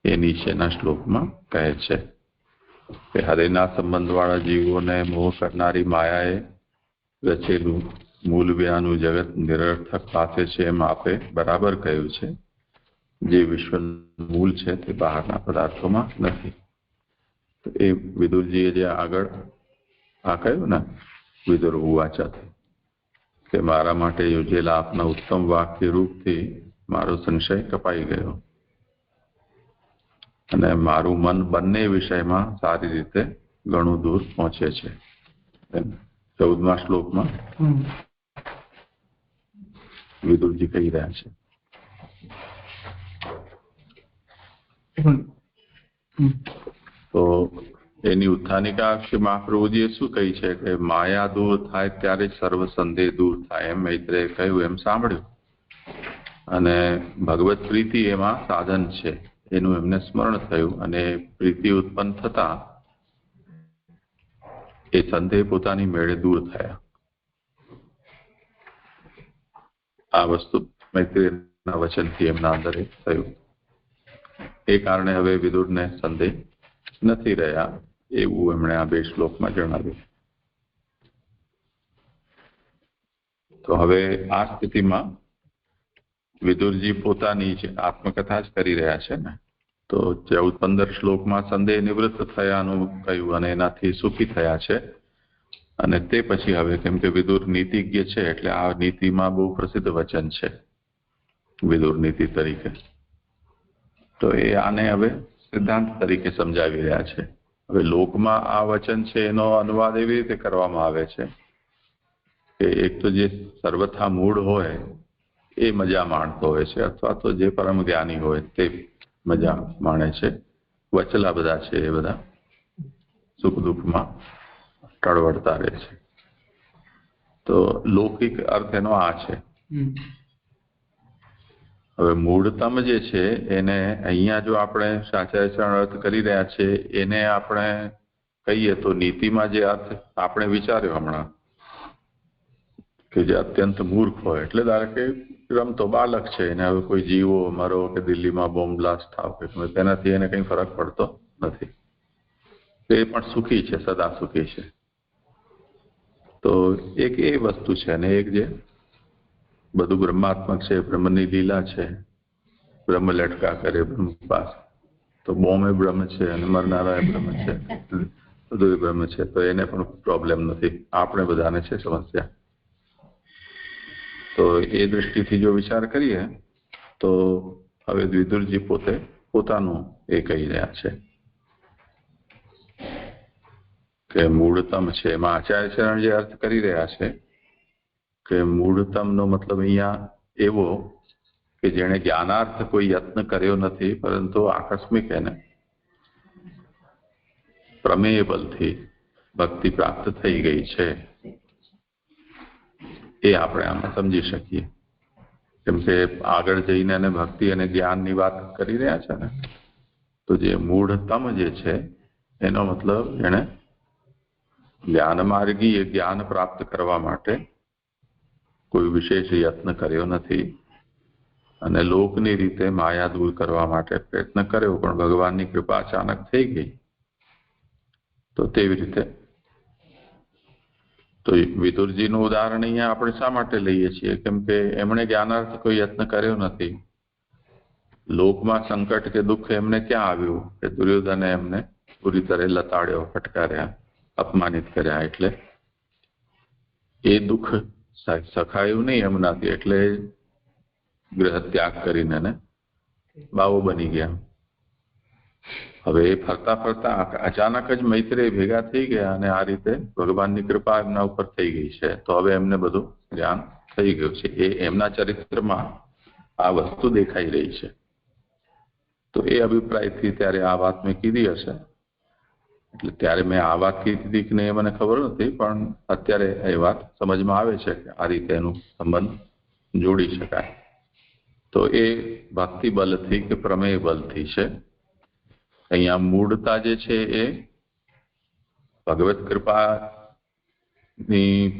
Speaker 1: એ નીચેના શ્લોકમાં કહે છે કે હરેના સંબંધવાળા જીવોને મોહ કરનારી માયાએ રચેલું મૂલવ્યાનું જગત નિરર્થક પાસે છે એમ આપે બરાબર કહ્યું છે. જે વિશ્વનું મૂળ છે તે બહારના પદાર્થોમાં નથી. તો એ વિદુરજીએ જે આગળ આ કહ્યું ને વિદુર ઉવાચાથી કે મારા માટે યોજેલા આપના ઉત્તમ વાક્ય રૂપથી મારો સંશય કપાઈ ગયો અને મારું મન બંને વિષયમાં સારી રીતે ઘણું દૂર પહોંચે છે. 14મા શ્લોકમાં વિદુરજી કહી રહ્યા છે. તો એની ઉત્થાનિકા મહાપ્રભુજીએ શું કહી છે કે માયા દૂર થાય ત્યારે સર્વ સંદેહ દૂર થાય એમ મૈત્રેયે કહ્યું એમ સાંભળ્યું અને ભગવત પ્રીતિ એમાં સાધન છે એનું એમને સ્મરણ થયું અને પ્રીતિ ઉત્પન્ન થતા એ સંદેહ પોતાની મેળે દૂર થયા. આ વસ્તુ મૈત્રેયના વચનથી એમના અંદર થયું. એ કારણે હવે વિદુરને સંદેહ નથી રહ્યા એવું એમણે આ બે શ્લોકમાં જણાવ્યું. તો હવે આ સ્થિતિમાં વિદુરજી પોતાની જ આત્મકથા જ કરી રહ્યા છે ને, તો 14-15 શ્લોકમાં સંદેહ નિવૃત્ત થયાનું કહ્યું અને એનાથી સુખી થયા છે. અને તે પછી હવે કેમ કે વિદુર નીતિજ્ઞ છે એટલે આ નીતિમાં બહુ પ્રસિદ્ધ વચન છે વિદુર નીતિ તરીકે. તો એ આને હવે સિદ્ધાંત તરીકે સમજાવી રહ્યા છે. હવે લોકમાં આ વચન છે એનો અનુવાદ એવી રીતે કરવામાં આવે છે કે એક તો જે સર્વથા મૂળ હોય એ મજા માણતો હોય છે, અથવા તો જે પરમ જ્ઞાની હોય તે મજા માણે છે. વચલા બધા છે એ બધા સુખ દુઃખમાં ટળવળતા રહે છે. તો લૌકિક અર્થ એનો આ છે. હવે મૂળતમ જે છે એને અહીંયા જો આપણે સાચા અર્થ કરી રહ્યા છે એને આપણે કહીએ તો નીતિમાં જે અર્થ આપણે વિચાર્યો હમણાં કે જે અત્યંત મૂર્ખ હોય, એટલે ધારો કે રમતો બાળક છે એને હવે કોઈ જીવો મરો કે દિલ્હીમાં બોમ્બ બ્લાસ્ટ થાવ કે તેનાથી એને કંઈ ફરક પડતો નથી. એ પણ સુખી છે, સદા સુખી છે. તો એક એ વસ્તુ છે અને એક જે બધું બ્રહ્માત્મક છે, બ્રહ્મની લીલા છે, બ્રહ્મ લટકા કરે બ્રહ્મ પાસ. તો બોમ્બ એ બ્રહ્મ છે અને મરનારા એ બ્રહ્મ છે, બધું એ બ્રહ્મ છે. તો એને પણ પ્રોબ્લેમ નથી, આપણે બધાને છે સમસ્યા. તો એ દૃષ્ટિથી જો વિચાર કરીએ તો હવે વિદુરજી પોતે પોતાનું એ કહી રહ્યા છે કે મૂળતમ છે. એમાં આચાર્ય ચરણ જે અર્થ કરી રહ્યા છે કે મૂળતમનો મતલબ અહીંયા એવો કે જેણે જ્ઞાનાર્થ કોઈ યત્ન કર્યો નથી, પરંતુ આકસ્મિક એને પ્રમેય બલથી ભક્તિ પ્રાપ્ત થઈ ગઈ છે, એ આપણે આમાં સમજી શકીએ. કેમ કે આગળ જઈને એને ભક્તિ અને જ્ઞાનની વાત કરી રહ્યા છે ને, તો જે મૂળતમ જે છે એનો મતલબ એને જ્ઞાન માર્ગી એ જ્ઞાન પ્રાપ્ત કરવા માટે કોઈ વિશેષ યત્ન કર્યો નથી, અને લોકની રીતે માયા દૂર કરવા માટે પ્રયત્ન કર્યો પણ ભગવાનની કૃપા અચાનક થઈ ગઈ. તો તેવી રીતે તો વિદુરજીનું ઉદાહરણ અહીંયા આપણે શા માટે લઈએ છીએ? કેમ કે એમણે જ્ઞાનાર્થ કોઈ યત્ન કર્યો નથી. લોકમાં સંકટ કે દુઃખ એમને ક્યાં આવ્યું કે દુર્યોધને એમને પૂરી તરહ લતાડ્યો, ફટકાર્યા, અપમાનિત કર્યા, એટલે એ દુઃખ સખાયું નહીં એમનાથી, એટલે ગ્રહ ત્યાગ કરીને બાવો બની ગયા. હવે એ ફરતા ફરતા અચાનક જ મૈત્રેય ભેગા થઈ ગયા અને આ રીતે ભગવાનની કૃપા એમના ઉપર થઈ ગઈ છે. તો હવે એમને બધું જ્ઞાન થઈ ગયું છે. એ એમના ચરિત્રમાં આ વસ્તુ દેખાઈ રહી છે. તો એ અભિપ્રાયથી ત્યારે આ વાત મેં કીધી હશે. એટલે ત્યારે મેં આ વાત કીધી કે નહીં એ મને ખબર નથી, પણ અત્યારે એ વાત સમજમાં આવે છે કે આ રીતે એનું સંબંધ જોડી શકાય. તો એ ભક્તિ બલથી કે પ્રમેય બલથી છે. અહીંયા મૂળતા જે છે એ ભગવત કૃપાની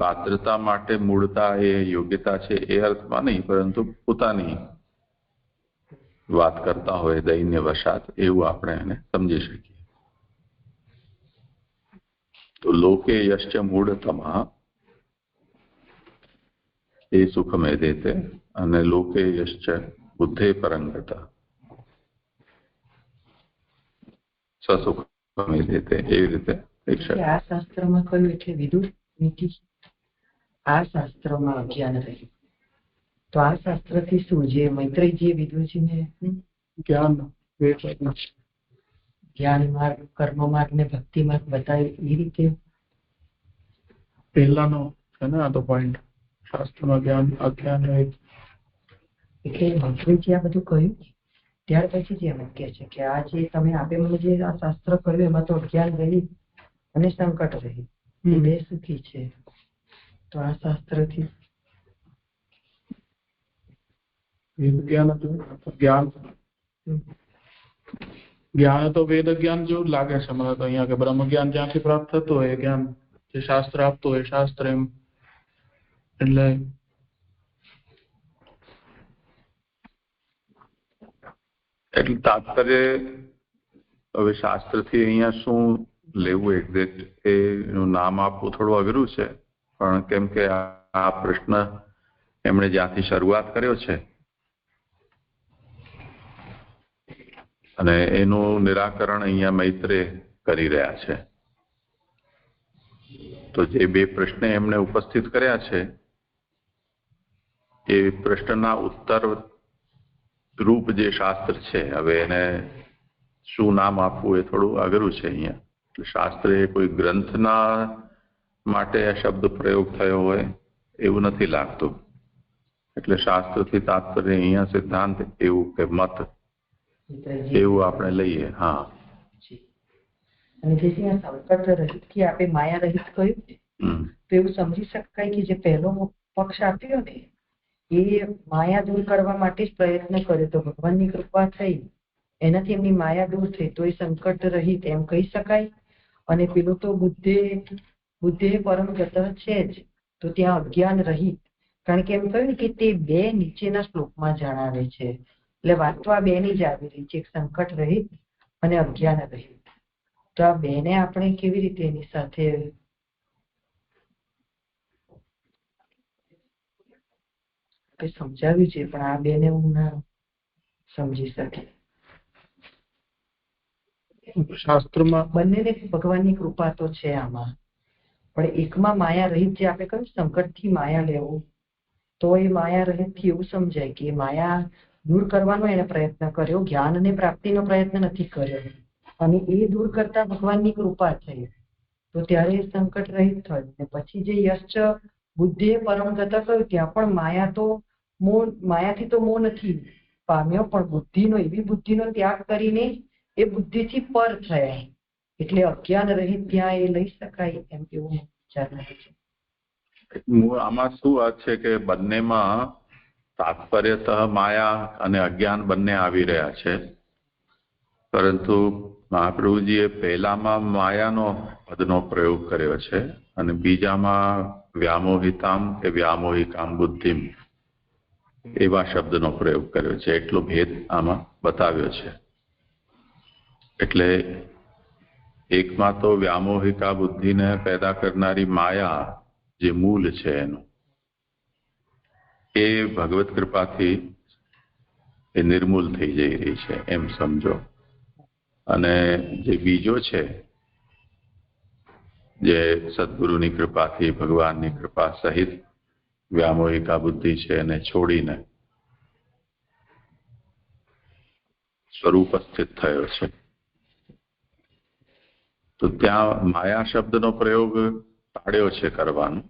Speaker 1: પાત્રતા માટે મૂળતા એ યોગ્યતા છે એ અર્થમાં નહીં, પરંતુ પોતાની વાત કરતા હોય દૈન્ય વશાત, એવું આપણે એને સમજી શકીએ. તો લોકે યશ્ચ મૂળતમ એ સુખમે દેતે અને લોકે યશ્ચ બુદ્ધે પરંગતા સસુખમે દેતે, એવી રીતે
Speaker 7: આ શાસ્ત્રમાં કહ્યું એટલે વિદુર નીતિ. આ શાસ્ત્રમાં અજ્ઞાન રહ્યું. તો આ શાસ્ત્રથી શું, જે મૈત્રેયજીએ વિદુરજીને જ્ઞાન માર્ગ, કર્મ માર્ગ ને ભક્તિ માર્ગ બતાવ્યો, એ રીતે
Speaker 4: પહેલાનો છે ને આ તો પોઈન્ટ. શાસ્ત્રમાં જ્ઞાન અજ્ઞાન
Speaker 7: એટલે મૈત્રેયજી આ બધું કહ્યું, ત્યાર પછી જ એમ કહે છે કે આ જે તમે આપે મને જે આ શાસ્ત્ર કહ્યું એમાં તો અજ્ઞાન રહી અને સંકટ રહી, એ બે સુખી છે. તો આ શાસ્ત્રથી
Speaker 4: જ્ઞાન તો વેદ જ્ઞાન જેવું લાગે છે મને તો અહીંયા, કે બ્રહ્મ જ્ઞાન જ્યાંથી પ્રાપ્ત થતું હોય એ જ્ઞાન જે શાસ્ત્ર આપતું હોય શાસ્ત્ર એમ.
Speaker 1: એટલે તાત્પર્ય હવે શાસ્ત્રથી અહીંયા શું લેવું એક્ઝેક્ટ એનું નામ આપવું થોડું અઘરું છે, પણ કેમ કે આ પ્રશ્ન એમણે જ્યાંથી શરૂઆત કર્યો છે અને એનું નિરાકરણ અહીંયા મૈત્રેય કરી રહ્યા છે. તો જે બે પ્રશ્ન એમણે ઉપસ્થિત કર્યા છે એ પ્રશ્નના ઉત્તર રૂપ જે શાસ્ત્ર છે, હવે એને શું નામ આપવું એ થોડું અઘરું છે અહીંયા. એટલે શાસ્ત્ર એ કોઈ ગ્રંથના માટે આ શબ્દ પ્રયોગ થયો હોય એવું નથી લાગતું. એટલે શાસ્ત્રથી તાત્પર્ય અહીંયા સિદ્ધાંત એવું કે મત એવું આપણે લઈએ. હા,
Speaker 7: અને જે સંકટ રહિત થી આપણે માયા રહિત કહ્યું ને, તો એવું સમજી શકાય કે જે પહેલો પક્ષ આપ્યો ને એ માયા દૂર કરવા માટે જ પ્રયત્ન કર્યો, તો ભગવાનની કૃપા થઈ એનાથી એમની માયા દૂર થઈ, તો એ સંકટ રહિત એમ કહી શકાય. અને પેલું તો બુદ્ધે પરમ ગત છે જ, તો ત્યાં અજ્ઞાન રહિત, કારણ કે એમ કહ્યું ને કે તે બે નીચેના શ્લોકમાં જણાવે છે. એટલે વાત તો આ બે ની જ આવી રહી છે, સંકટ રહિત અને અજ્ઞાન રહિત. તો આ બેને આપણે કેવી રીતે એની સાથે સમજાવ્યું છે, પણ આ બેને હું ના સમજી શકી.
Speaker 4: શાસ્ત્રમાં
Speaker 7: બંનેને ભગવાનની કૃપા તો છે આમાં, પણ એકમાં માયા રહિત જે આપણે કહ્યું સંકટ થી માયા લેવું, તો એ માયા રહિત થી એવું સમજાય કે માયા દૂર કરવાનો એને પ્રયત્ન કર્યો, જ્ઞાન અને પ્રાપ્તિનો પ્રયત્ન નથી કર્યો. અને એ દૂર કરતા ભગવાનની કૃપા થઈ, તો ત્યારે એ સંકટ રહિત થયું. ને પછી જે યશ્ચ બુદ્ધિએ પરમ ગતા કહ્યું, ત્યાં પણ માયાથી તો મોહ નથી પામ્યો, પણ બુદ્ધિનો એવી બુદ્ધિનો ત્યાગ કરીને એ બુદ્ધિથી પર થયા, એટલે અજ્ઞાન રહિત ત્યાં એ લઈ શકાય એમ કેવું વિચાર છે.
Speaker 1: આમાં શું વાત છે કે બંનેમાં તાત્પર્યતઃ માયા અને અજ્ઞાન બંને આવી રહ્યા છે, પરંતુ મહાપ્રભુજીએ પહેલામાં માયાનો પદનો પ્રયોગ કર્યો છે અને બીજામાં વ્યામોહિતામ કે વ્યામોહિકામ બુદ્ધિમ એવા શબ્દનો પ્રયોગ કર્યો છે. એટલો ભેદ આમાં બતાવ્યો છે. એટલે એકમાં તો વ્યામોહિકા બુદ્ધિને પેદા કરનારી માયા જે મૂળ છે એનું, એ ભગવત કૃપાથી એ નિર્મૂલ થઈ જઈ રહી છે એમ સમજો. અને જે બીજો છે જે સદગુરુની કૃપાથી ભગવાનની કૃપા સહિત વ્યામોહિકા બુદ્ધિ છે એને છોડીને સ્વરૂપ સ્થિત થયો છે, તો ત્યાં માયા શબ્દનો પ્રયોગ ટાળ્યો છે કરવાનો,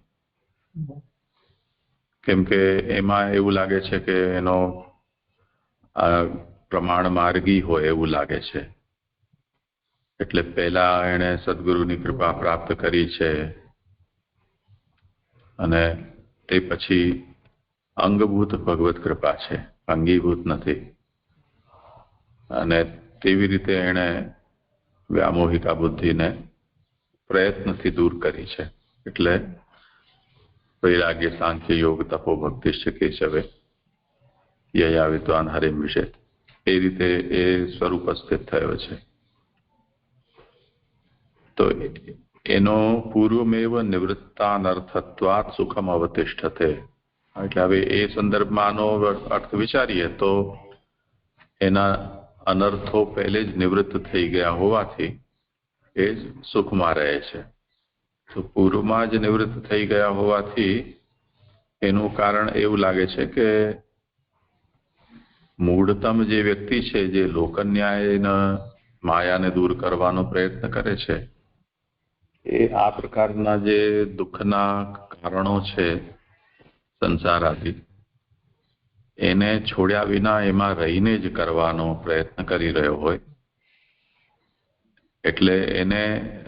Speaker 1: કેમ કે એમાં એવું લાગે છે કે એનો પ્રમાણ માર્ગી હોય એવું લાગે છે. એટલે પહેલા એણે સદગુરુની કૃપા પ્રાપ્ત કરી છે અને તે પછી અંગભૂત ભગવત કૃપા છે, અંગીભૂત નથી. અને તેવી રીતે એણે વ્યામોહિકા બુદ્ધિને પ્રયત્નથી દૂર કરી છે. એટલે વૈરાગ્ય સાંખ્ય યોગ તપો ભક્તિશ્ચ કેશવે યયા વિદ્વાન હરિમ વિશે એ રીતે એ સ્વરૂપ સ્થિત થયો છે. તો એનો પૂર્વમેવ નિવૃત્તાનર્થત્વાત સુખમ અવતિષ્ઠતે. એટલે હવે એ સંદર્ભમાં આનો અર્થ વિચારીએ તો એના અનર્થો પહેલે જ નિવૃત્ત થઈ ગયા હોવાથી એ સુખમાં રહે છે. તો પૂર્વમાં જ નિવૃત્ત થઈ ગયા હોવાથી એનું કારણ એવું લાગે છે કે મૂળતમ જે વ્યક્તિ છે જે લોકન્યાયના માયાને દૂર કરવાનો પ્રયત્ન કરે છે, એ આ પ્રકારના જે દુઃખના કારણો છે સંસારાથી, એને છોડ્યા વિના એમાં રહીને જ કરવાનો પ્રયત્ન કરી રહ્યો હોય, એટલે એને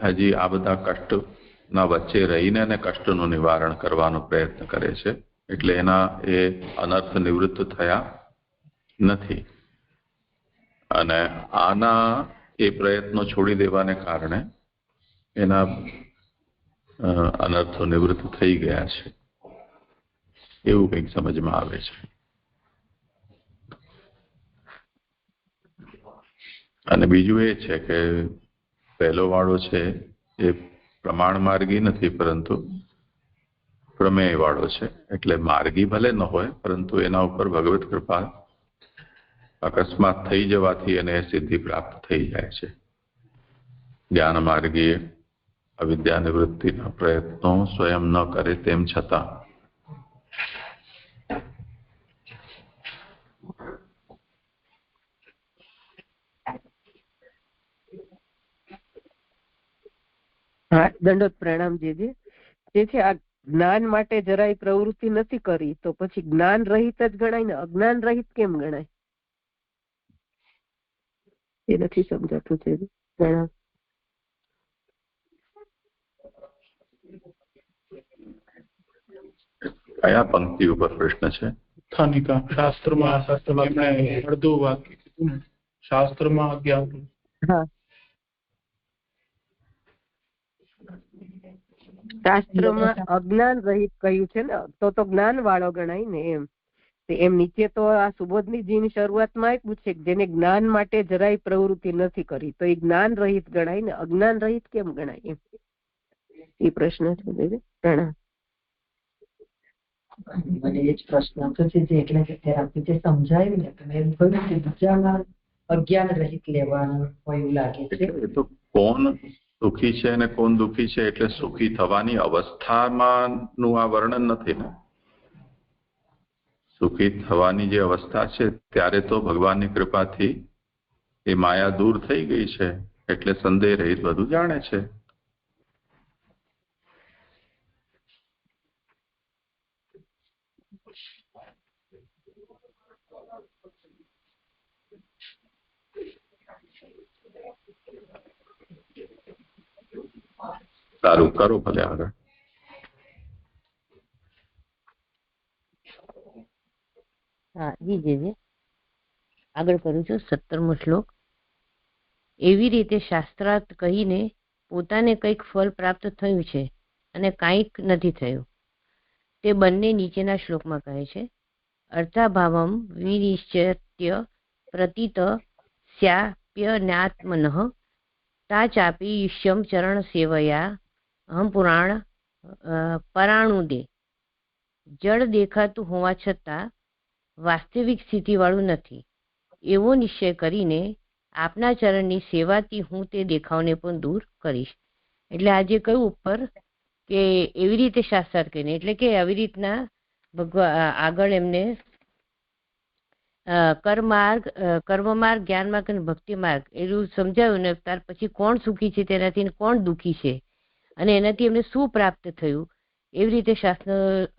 Speaker 1: હજી આ બધા કષ્ટના વચ્ચે રહીને એને કષ્ટનું નિવારણ કરવાનો પ્રયત્ન કરે છે. એટલે એના એ અનર્થ નિવૃત્ત થયા નથી. અને આના એ પ્રયત્નો છોડી દેવાને કારણે એના અનર્થો નિવૃત્ત થઈ ગયા છે, એવું કંઈક સમજમાં આવે છે. અને બીજું એ છે કે પહેલો વાળો છે એ પ્રમાણ માર્ગી નથી પરંતુ પ્રમેય વાળો છે. એટલે માર્ગી ભલે ન હોય પરંતુ એના ઉપર ભગવત કૃપા અકસ્માત થઈ જવાથી એને સિદ્ધિ પ્રાપ્ત થઈ જાય છે. જ્ઞાન માર્ગીય અવિદ્યા નિવૃત્તિના પ્રયત્નો સ્વયં ન કરે તેમ છતાં
Speaker 8: હા, દંડોત પ્રણામ જે છે આ જ્ઞાન માટે જરાય પ્રવૃત્તિ નથી કરી તો પછી જ્ઞાન રહિત જ ગણાય ને અજ્ઞાન રહિત કેમ ગણાય? એ નથી સમજાતું છે. પ્રણામ.
Speaker 1: કયા પંક્તિ ઉપર પ્રશ્ન છે?
Speaker 4: સ્થાનિકા શાસ્ત્રમાં એમણે અડધું વાક્ય કીધું ને, શાસ્ત્રમાં અજ્ઞાન.
Speaker 8: હા, શાસ્ત્રમાં અજ્ઞાન રહિત કહ્યું છે ને, તો જ્ઞાન વાળો ગણાય ને એમ. એમ નીચે તો આ સુબોધનીજીની શરૂઆતમાં આપ્યું છે કે જેને જ્ઞાન માટે જરાય પ્રવૃત્તિ નથી કરી તો એ જ્ઞાન રહિત ગણાય ને અજ્ઞાન રહિત કેમ ગણાય એમ એ પ્રશ્ન છે. પ્રણામ.
Speaker 7: મને એ જ પ્રશ્ન તો છે જે એટલે કે આપણે જે સમજાયું ને તમે એમ કહ્યું કે બીજામાં અજ્ઞાન રહિત લેવાનું હોય એવું લાગે છે.
Speaker 1: એ તો કોણ સુખી છે અને કોણ દુઃખી છે એટલે સુખી થવાની અવસ્થામાં નું આ વર્ણન નથી ને. સુખી થવાની જે અવસ્થા છે ત્યારે તો ભગવાનની કૃપાથી એ માયા દૂર થઈ ગઈ છે એટલે સંદેહ રહિત બધું જાણે છે. સારું, કરો ભલે આગળ.
Speaker 6: હા જી આગળ કરું છું. 17મો શ્લોક. એવી રીતે શાસ્ત્રાર્થ કહીને પોતાને કંઈક ફળ પ્રાપ્ત થયું છે અને કંઈક નથી થયું તે બંને નીચેના શ્લોકમાં કહે છે. અર્થાભાવમ વિનિશ્ચિત્ય પ્રતીત સ્યાપ્યન્યાત્મનઃ તા ચાપી ઈશ્યમ ચરણ સેવયા અહમ પુરાણ પરાણુદે. જળ દેખાતું હોવા છતાં વાસ્તવિક સ્થિતિવાળું નથી એવો નિશ્ચય કરીને આપના ચરણની સેવાથી હું તે દેખાવને પણ દૂર કરીશ. એટલે આજે કહ્યું ઉપર કે એવી રીતે શાસ્ત્રાર્થ કરીને એટલે કે આવી રીતના આગળ એમને કર્મમાર્ગ, જ્ઞાનમાર્ગ અને ભક્તિ માર્ગ એવું સમજાવ્યું ને ત્યાર પછી કોણ સુખી છે તેનાથી કોણ દુઃખી છે અને એનાથી એમને શું પ્રાપ્ત થયું એવી રીતે શાસ્ત્ર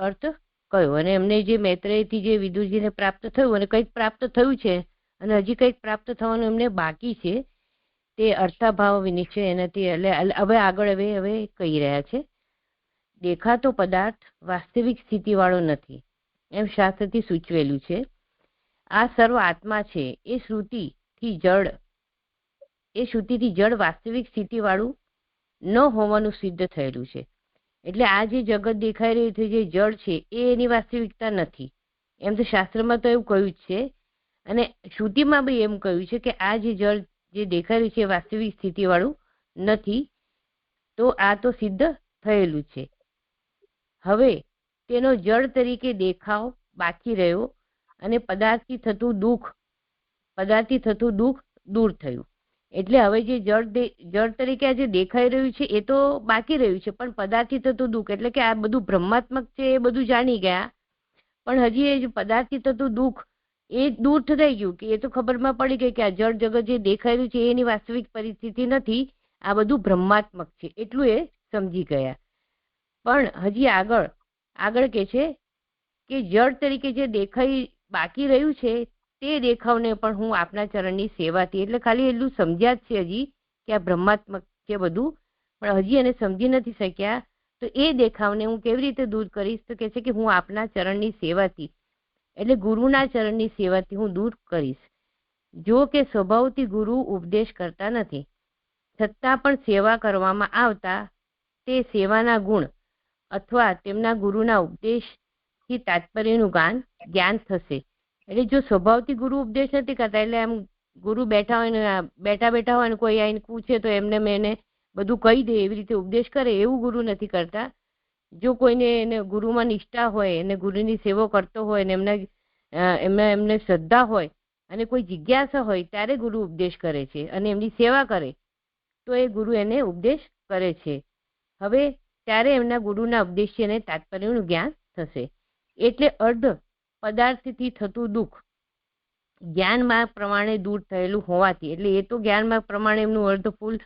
Speaker 6: અર્થ કયો. અને એમને જે મૈત્રેયથી જે વિદુરજીને પ્રાપ્ત થયું અને કંઈક પ્રાપ્ત થયું છે અને હજી કંઈક પ્રાપ્ત થવાનું એમને બાકી છે તે અર્થાભાવ વિનિશ્ચય એનાથી હવે આગળ હવે કહી રહ્યા છે. દેખાતો પદાર્થ વાસ્તવિક સ્થિતિવાળો નથી એમ શાસ્ત્રથી સૂચવેલું છે. આ સર્વ આત્મા છે એ શ્રુતિથી જળ વાસ્તવિક સ્થિતિવાળું ન હોવાનું સિદ્ધ થયેલું છે. એટલે આ જે જગત દેખાઈ રહ્યું છે જે જળ છે એ એની વાસ્તવિકતા નથી એમ તો શાસ્ત્રમાં તો એવું કહ્યું જ છે અને શ્રુતિમાં બી એમ કહ્યું છે કે આ જે જળ જે દેખાઈ રહ્યું છે એ વાસ્તવિક સ્થિતિવાળું નથી. તો આ તો સિદ્ધ થયેલું છે. હવે તેનો જળ તરીકે દેખાવ બાકી રહ્યો અને પદાર્થથી થતું દુઃખ દૂર થયું. એટલે હવે જે જળ તરીકે આ જે દેખાઈ રહ્યું છે એ તો બાકી રહ્યું છે પણ પદાર્થથી થતું દુઃખ એટલે કે આ બધું બ્રહ્માત્મક છે એ બધું જાણી ગયા પણ હજી એ પદાર્થથી થતું દુઃખ એ દૂર થઈ ગયું કે એ તો ખબરમાં પડી ગઈ કે આ જળ જગત જે દેખાઈ રહ્યું છે એની વાસ્તવિક પરિસ્થિતિ નથી, આ બધું બ્રહ્માત્મક છે એટલું એ સમજી ગયા. પણ હજી આગળ કે છે કે જળ તરીકે જે દેખાઈ બાકી રહ્યું છે તે દેખાવને પણ હું આપના ચરણની સેવાથી એટલે ખાલી એટલું સમજ્યા જ છે હજી કે આ બ્રહ્માત્મક છે બધું પણ હજી એને સમજી નથી શક્યા. તો એ દેખાવને હું કેવી રીતે દૂર કરીશ તો કહે છે કે હું આપના ચરણની સેવાથી એટલે ગુરુના ચરણની સેવાથી હું દૂર કરીશ. જો કે સ્વભાવથી ગુરુ ઉપદેશ કરતા નથી છતાં પણ સેવા કરવામાં આવતા તે સેવાના ગુણ અથવા તેમના ગુરુના ઉપદેશથી તાત્પર્યનું જ્ઞાન થશે. એટલે જો સ્વભાવથી ગુરુ ઉપદેશ નથી કરતા એટલે આમ ગુરુ બેઠા હોય ને કોઈ આઈને પૂછે તો એમને મેં બધું કહી દે એવી રીતે ઉપદેશ કરે એવું ગુરુ નથી કરતા. જો કોઈને એને ગુરુમાં નિષ્ઠા હોય અને ગુરુની સેવો કરતો હોય ને એમને શ્રદ્ધા હોય અને કોઈ જિજ્ઞાસા હોય ત્યારે ગુરુ ઉપદેશ કરે છે અને એમની સેવા કરે તો એ ગુરુ એને ઉપદેશ કરે છે. હવે ત્યારે એમના ગુરુના ઉપદેશથી એને તાત્પર્યનું જ્ઞાન થશે. એટલે અર્ધ પદાર્થથી થતું દુઃખ જ્ઞાન માર્ગ પ્રમાણે દૂર થયેલું હોવાથી એટલે એ તો જ્ઞાન માર્ગ પ્રમાણે એમનું અર્ધ ફૂલ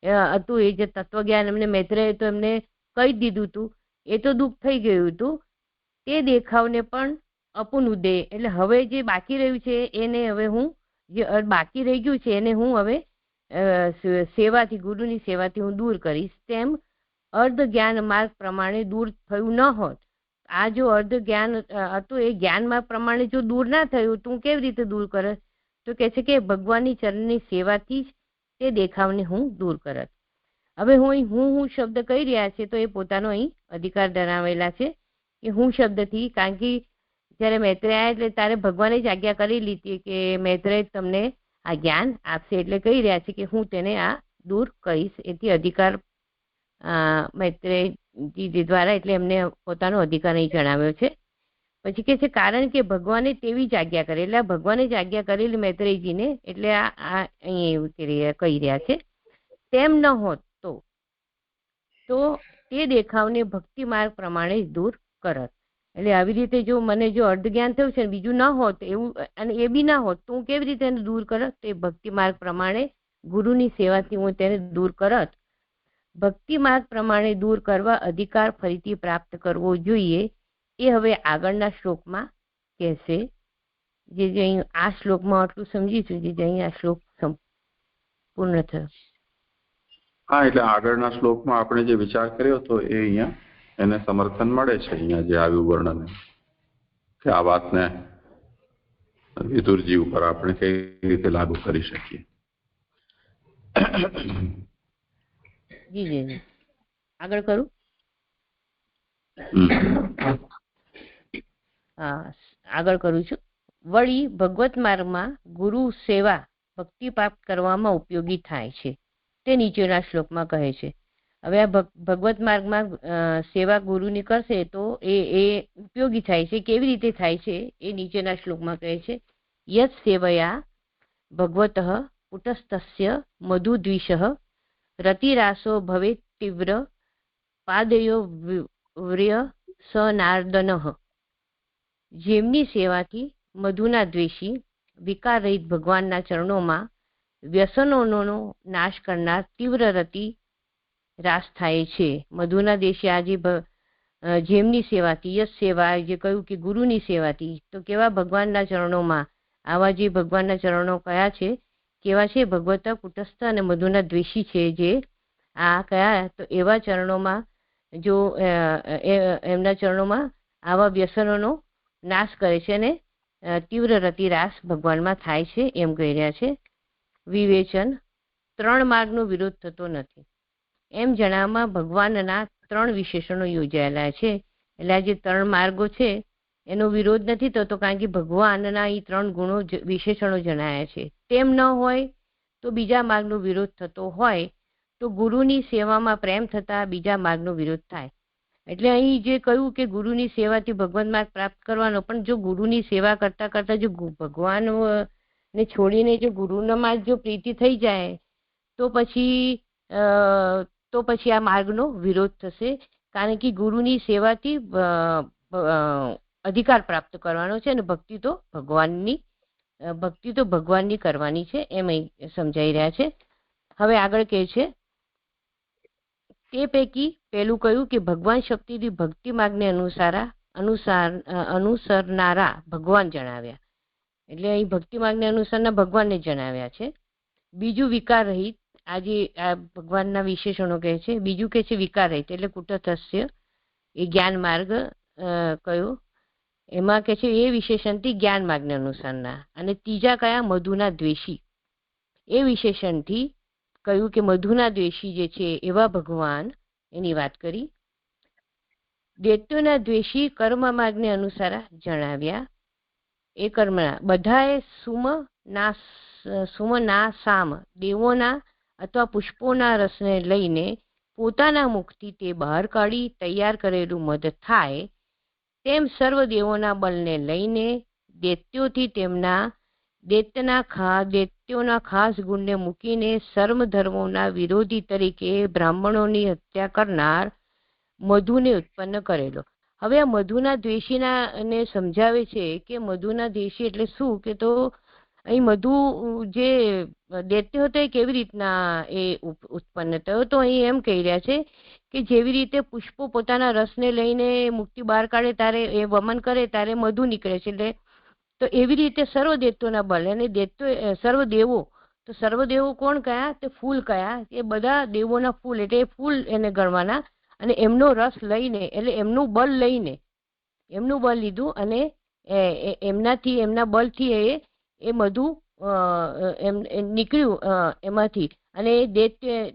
Speaker 6: હતું, એ જે તત્વજ્ઞાન એમને મૈત્રેયે તો એમને કહી દીધું હતું, એ તો દુઃખ થઈ ગયું હતું. તે દેખાવને પણ અપુનુદે, એટલે હવે જે બાકી રહ્યું છે એને હવે હું, જે બાકી રહી ગયું છે એને હું હવે સેવાથી, ગુરુની સેવાથી હું દૂર કરીશ. તેમ અર્ધ જ્ઞાન માર્ગ પ્રમાણે દૂર થયું ન હોત. આ જો અર્ધ જ્ઞાન હતું એ જ્ઞાન માર્ગ પ્રમાણે જો દૂર ના થયું તો હું કેવી રીતે દૂર કરત? તો કહે છે કે ભગવાનની ચરણની સેવાથી જ તે દેખાવને હું દૂર કરત. હવે હું શબ્દ કહી રહ્યા છે તો એ પોતાનો અહીં અધિકાર ધરાવેલા છે કે હું શબ્દથી, કારણ કે જયારે મૈત્રેય આવ્યા એટલે તારે ભગવાને જ આજ્ઞા કરી લીધી કે મૈત્રેય તમને આ જ્ઞાન આપશે, એટલે કહી રહ્યા છે કે હું તેને આ દૂર કરીશ. એથી અધિકાર મૈત્રેયજી દ્વારા, એટલે એમને પોતાનો અધિકાર અહીં જણાવ્યો છે. પછી કે છે કારણ કે ભગવાને તેવી જ આજ્ઞા કરી, એટલે ભગવાને જ આજ્ઞા કરેલી મૈત્રેયજીને, એટલે આ અહીં એવું કહી રહ્યા છે. તેમ ન હોત તો તે દેખાવને ભક્તિ માર્ગ પ્રમાણે જ દૂર કરત. એટલે આવી રીતે જો મને જો અર્ધ જ્ઞાન થયું છે બીજું ન હોત એવું, અને એ બી ના હોત તો હું કેવી રીતે એને દૂર કરત? તે ભક્તિ માર્ગ પ્રમાણે ગુરુની સેવાથી હું તેને દૂર કરત. ભક્તિ માર્ગ પ્રમાણે દૂર કરવા અધિકાર ફરીથી પ્રાપ્ત કરવો જોઈએ, એ હવે આગળના શ્લોકમાં કહેશે. જે અહીં આ શ્લોકમાં આટલું સમજીશું, જે અહીં આ શ્લોક પૂર્ણ થયો.
Speaker 1: હા, એટલે આગળના શ્લોકમાં આપણે જે વિચાર કર્યો હતો એ અહીંયા એને સમર્થન મળે છે. અહીંયા જે આવ્યું વર્ણન, કે આ વાતને વિદુરજી ઉપર આપણે કઈ રીતે લાગુ કરી શકીએ.
Speaker 6: જી જી આગળ કરું. હા, આગળ કરું છું. વળી ભગવત માર્ગમાં ગુરુ સેવા ભક્તિ પ્રાપ્ત કરવામાં ઉપયોગી થાય છે, તે નીચેના શ્લોકમાં કહે છે. હવે આ ભગવત માર્ગમાં સેવા ગુરુની કરશે તો એ ઉપયોગી થાય છે. કેવી રીતે થાય છે એ નીચેના શ્લોકમાં કહે છે. યત સેવયા ભગવતઃ કુટસ્થસ્ય મધુદ્વિષઃ રતિરાસો ભવેત તીવ્ર પાદયો વ્રય સનાર્દનઃ. જેમની સેવાથી મધુના દ્વેષી વિકાર રહિત ભગવાનના ચરણોમાં વ્યસનોનો નાશ કરનાર તીવ્ર રતિ રાસ થાય છે. મધુના દેશી આજે જેમની સેવાથી, યશ સેવા જે કહ્યું કે ગુરુની સેવાથી, તો કેવા ભગવાનના ચરણોમાં, આવા જે ભગવાનના ચરણો કયા છે, કેવા છે? ભગવત કુટસ્થ અને મધુના દ્વેષી છે. જે આ કયા? તો એવા ચરણોમાં જો એમના ચરણોમાં આવા વ્યસનોનો નાશ કરે છે અને તીવ્ર રતિ રાસ ભગવાનમાં થાય છે, એમ કહી રહ્યા છે. વિવેચન: ત્રણ માર્ગનો વિરોધ થતો નથી એમ જણાવવામાં ભગવાનના ત્રણ વિશેષણો યોજાયેલા છે. એટલે આ જે ત્રણ માર્ગો છે એનો વિરોધ નથી થતો, કારણ કે ભગવાનના એ ત્રણ ગુણો વિશેષણો જણાયા છે. તેમ ન હોય તો બીજા માર્ગનો વિરોધ થતો હોય તો ગુરુની સેવામાં પ્રેમ થતા બીજા માર્ગનો વિરોધ થાય. એટલે અહીં જે કહ્યું કે ગુરુની સેવાથી ભગવાન માર્ગ પ્રાપ્ત કરવાનો, પણ જો ગુરુની સેવા કરતા કરતા જો ભગવાન ને છોડીને જો ગુરુનામાં જો પ્રીતિ થઈ જાય તો પછી આ માર્ગનો વિરોધ થશે. કારણ કે ગુરુની સેવાથી અધિકાર પ્રાપ્ત કરવાનો છે અને ભક્તિ તો ભગવાનની કરવાની છે, એમ સમજાઈ રહ્યા છે. હવે આગળ કહે છે, તે પૈકી પહેલું કહ્યું કે ભગવાન શક્તિથી ભક્તિ માર્ગને અનુસરનારા ભગવાન જણાવ્યા. એટલે અહીં ભક્તિ માર્ગને અનુસારના ભગવાનને જણાવ્યા છે. બીજું વિકાર રહિત, આજે આ ભગવાનના વિશેષણો કહે છે. બીજું કહે છે વિકાર રહિત, એટલે કુટસ્થસ્ય એ જ્ઞાન માર્ગ કયો, એમાં કહે છે એ વિશેષણથી જ્ઞાન માર્ગને અનુસારના. અને ત્રીજા કયા? મધુના દ્વેષી, એ વિશેષણથી કહ્યું કે મધુના દ્વેષી જે છે એવા ભગવાન, એની વાત કરી. દૈત્યોના દ્વેષી કર્મ માર્ગને અનુસાર જણાવ્યા. એ કર્મના બધાએ સુમના સામ દેવોના અથવા પુષ્પોના રસને લઈને પોતાના મુખથી તે બહાર કાઢી તૈયાર કરેલું મધ થાય, તેમ સર્વ દેવોના બલને લઈને દૈત્યોથી તેમના દૈત્યોના ખાસ ગુણને મૂકીને સર્વ ધર્મોના વિરોધી તરીકે બ્રાહ્મણોની હત્યા કરનાર મધુને ઉત્પન્ન કરેલો. હવે આ મધુના દ્વેષીના ને સમજાવે છે કે મધુના દ્વેષી એટલે શું? કે તો અહીં મધુ જે દૈત્ય હતો એ કેવી રીતના એ ઉત્પન્ન થયો, તો અહીં એમ કહી રહ્યા છે કે જેવી રીતે પુષ્પો પોતાના રસને લઈને મુક્તિ બહાર કાઢે ત્યારે એ વમન કરે ત્યારે મધુ નીકળે છે, એટલે તો એવી રીતે સર્વ દૈત્યોના બળ અને દૈત્યો સર્વદેવો, તો સર્વદેવો કોણ કયા, તે ફૂલ કયા, એ બધા દેવોના ફૂલ, એટલે એ ફૂલ એને ગણવાના અને એમનો રસ લઈને એટલે એમનું બળ લઈને એમનું બળ લીધું અને એમનાથી એમના બળથી એ મધુ નીકળ્યું એમાંથી અને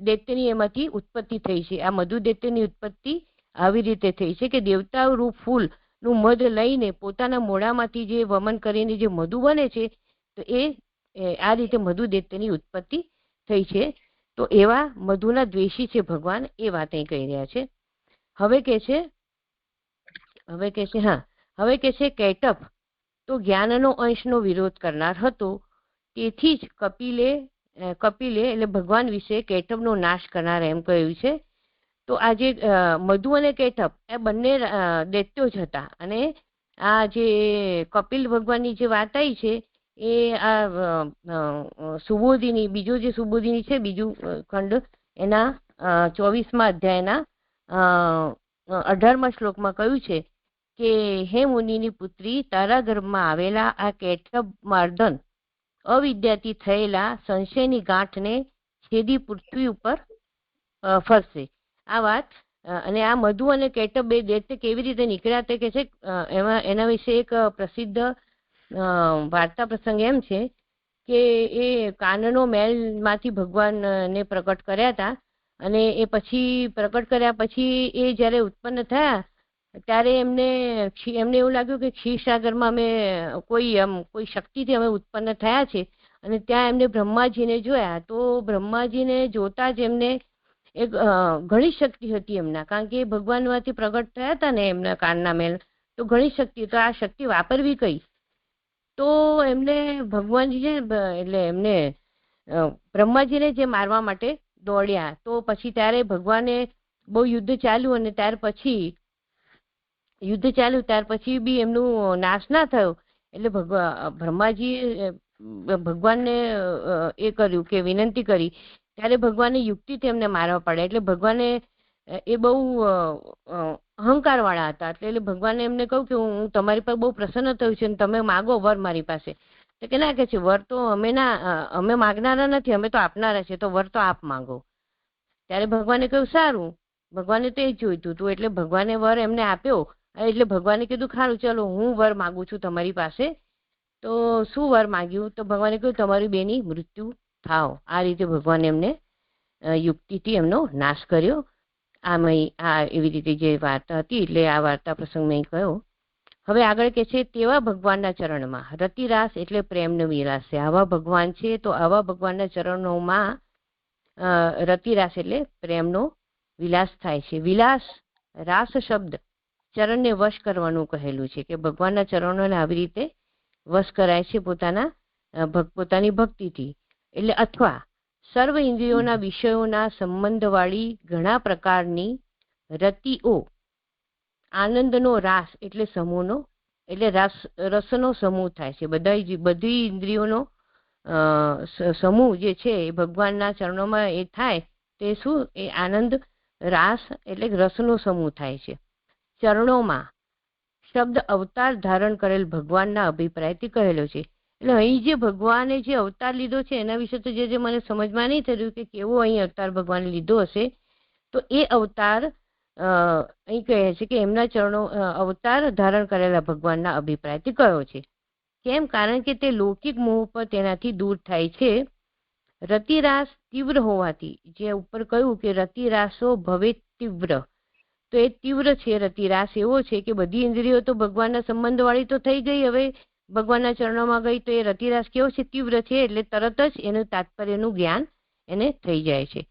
Speaker 6: દૈત્યની એમાંથી ઉત્પત્તિ થઈ છે. આ મધુ દૈત્યની ઉત્પત્તિ આવી રીતે થઈ છે કે દેવતા રૂપ ફૂલ નું મધ લઈને પોતાના મોઢામાંથી જે વમન કરીને જે મધુ બને છે, તો એ આ રીતે મધુ દૈત્યની ઉત્પત્તિ થઈ છે. તો એવા મધુના દ્વેષી છે ભગવાન, એ વાત અહીં કહી રહ્યા છે. હવે કે છે કૈટભ તો જ્ઞાનનો અંશનો વિરોધ કરનાર હતો, તેથી જ કપિલે એટલે ભગવાન વિશે કૈટભનો નાશ કરનાર એમ કહ્યું છે. તો આ જે મધુ અને કૈટભ એ બંને દૈત્યો જ હતા અને આ જે કપિલ ભગવાનની જે વાત આવી છે એ આ સુબોધિની બીજો જે સુબોધિની છે બીજું ખંડ એના 24મા અધ્યાયના 18મા શ્લોકમાં કહ્યું છે કે હે મુનિની પુત્રી, તારા ગર્ભમાં આવેલા આ કૈટભ માર્દન અવિદ્યાથી થયેલા સંશયની ગાંઠને છેદી પૃથ્વી ઉપર ફરશે. આ વાત અને આ મધુ અને કૈટભ બે દૈત્ય કેવી રીતે નીકળ્યા તે કે છે એના વિશે એક પ્રસિદ્ધ વાર્તા પ્રસંગ એમ છે કે એ કાનનો મહેલમાંથી ભગવાનને પ્રકટ કર્યા હતા અને એ પછી પ્રકટ કર્યા પછી એ જ્યારે ઉત્પન્ન થયા ત્યારે એમને એવું લાગ્યું કે ક્ષીરસાગરમાં અમે કોઈ શક્તિથી અમે ઉત્પન્ન થયા છે અને ત્યાં એમને બ્રહ્માજીને જોયા. તો બ્રહ્માજીને જોતા જ એમને એક ઘણી શક્તિ હતી એમના, કારણ કે ભગવાનમાંથી પ્રગટ થયા હતા ને એમના કાનના મેલ, તો ઘણી શક્તિ, તો આ શક્તિ વાપરવી કઈ? તો એમને ભગવાનજી છે એટલે એમને બ્રહ્માજીને જે મારવા માટે દોડ્યા. તો પછી ત્યારે ભગવાને બહુ યુદ્ધ ચાલ્યું અને ત્યાર પછી બી એમનું નાશ ના થયો. એટલે બ્રહ્માજી ભગવાનને એ કર્યું કે વિનંતી કરી, ત્યારે ભગવાને યુક્તિથી એમને મારવા પડે. એટલે ભગવાને એ બહુ અહંકાર વાળા હતા, એટલે ભગવાને એમને કહ્યું કે હું તમારી પર બહુ પ્રસન્ન થયું છે અને તમે માગો વર મારી પાસે. તો કે ના, કે છે વર તો અમે માગનારા નથી, અમે તો આપનારા છે, તો વર તો આપ માંગો. ત્યારે ભગવાને કહ્યું સારું, ભગવાને તો એ જ જોઈતું હતું. એટલે ભગવાને વર એમને આપ્યો. એટલે ભગવાને કીધું ખારું ચલો હું વર માગું છું તમારી પાસે. તો શું વર માગ્યું? તો ભગવાને કહ્યું તમારી બેની મૃત્યુ થાવ. આ રીતે ભગવાને એમને યુક્તિથી એમનો નાશ કર્યો. આ એવી રીતે જે વાર્તા હતી, એટલે આ વાર્તા પ્રસંગ મેં કહ્યો. હવે આગળ કે છે તેવા ભગવાનના ચરણમાં રતિરાસ એટલે પ્રેમનો વિલાસ છે. આવા ભગવાન છે તો આવા ભગવાનના ચરણોમાં રતિરાસ એટલે પ્રેમનો વિલાસ થાય છે. વિલાસ રાસ શબ્દ ચરણને વશ કરવાનું કહેલું છે કે ભગવાનના ચરણોને આવી રીતે વશ કરાય છે પોતાની ભક્તિથી. એટલે અથવા સર્વ ઇન્દ્રિયોના વિષયોના સંબંધવાળી ઘણા પ્રકારની રતિઓ આનંદનો રાસ એટલે સમૂહનો એટલે રસનો સમૂહ થાય છે. બધી ઇન્દ્રિયોનો સમૂહ જે છે એ ભગવાનના ચરણોમાં એ થાય તે શું? એ આનંદ રાસ એટલે રસનો સમૂહ થાય છે. ચરણોમાં શબ્દ અવતાર ધારણ કરેલ ભગવાનના અભિપ્રાયથી કહેલો છે. એટલે અહીં જે ભગવાને જે અવતાર લીધો છે એના વિશે તો જે મને સમજમાં નહીં થયું કે કેવો અહીં અવતાર ભગવાને લીધો હશે, તો એ અવતાર અહીં કહે છે કે એમના ચરણો અવતાર ધારણ કરેલા ભગવાનના અભિપ્રાયથી કયો છે. કેમ? કારણ કે તે લૌકિક મોહ પર તેનાથી દૂર થાય છે. રતિરાસ તીવ્ર હોવાથી, જે ઉપર કહ્યું કે રતિરાસો ભવે તીવ્ર, તો એ તીવ્ર છે. રતિરાસ એવો છે કે બધી ઇન્દ્રિયો તો ભગવાનના સંબંધ વાળી તો થઈ ગઈ, હવે ભગવાનના ચરણોમાં ગઈ, તો એ રતિરાસ કેવો છે? તીવ્ર છે. એટલે તરત જ એનું તાત્પર્યનું જ્ઞાન એને થઈ જાય છે.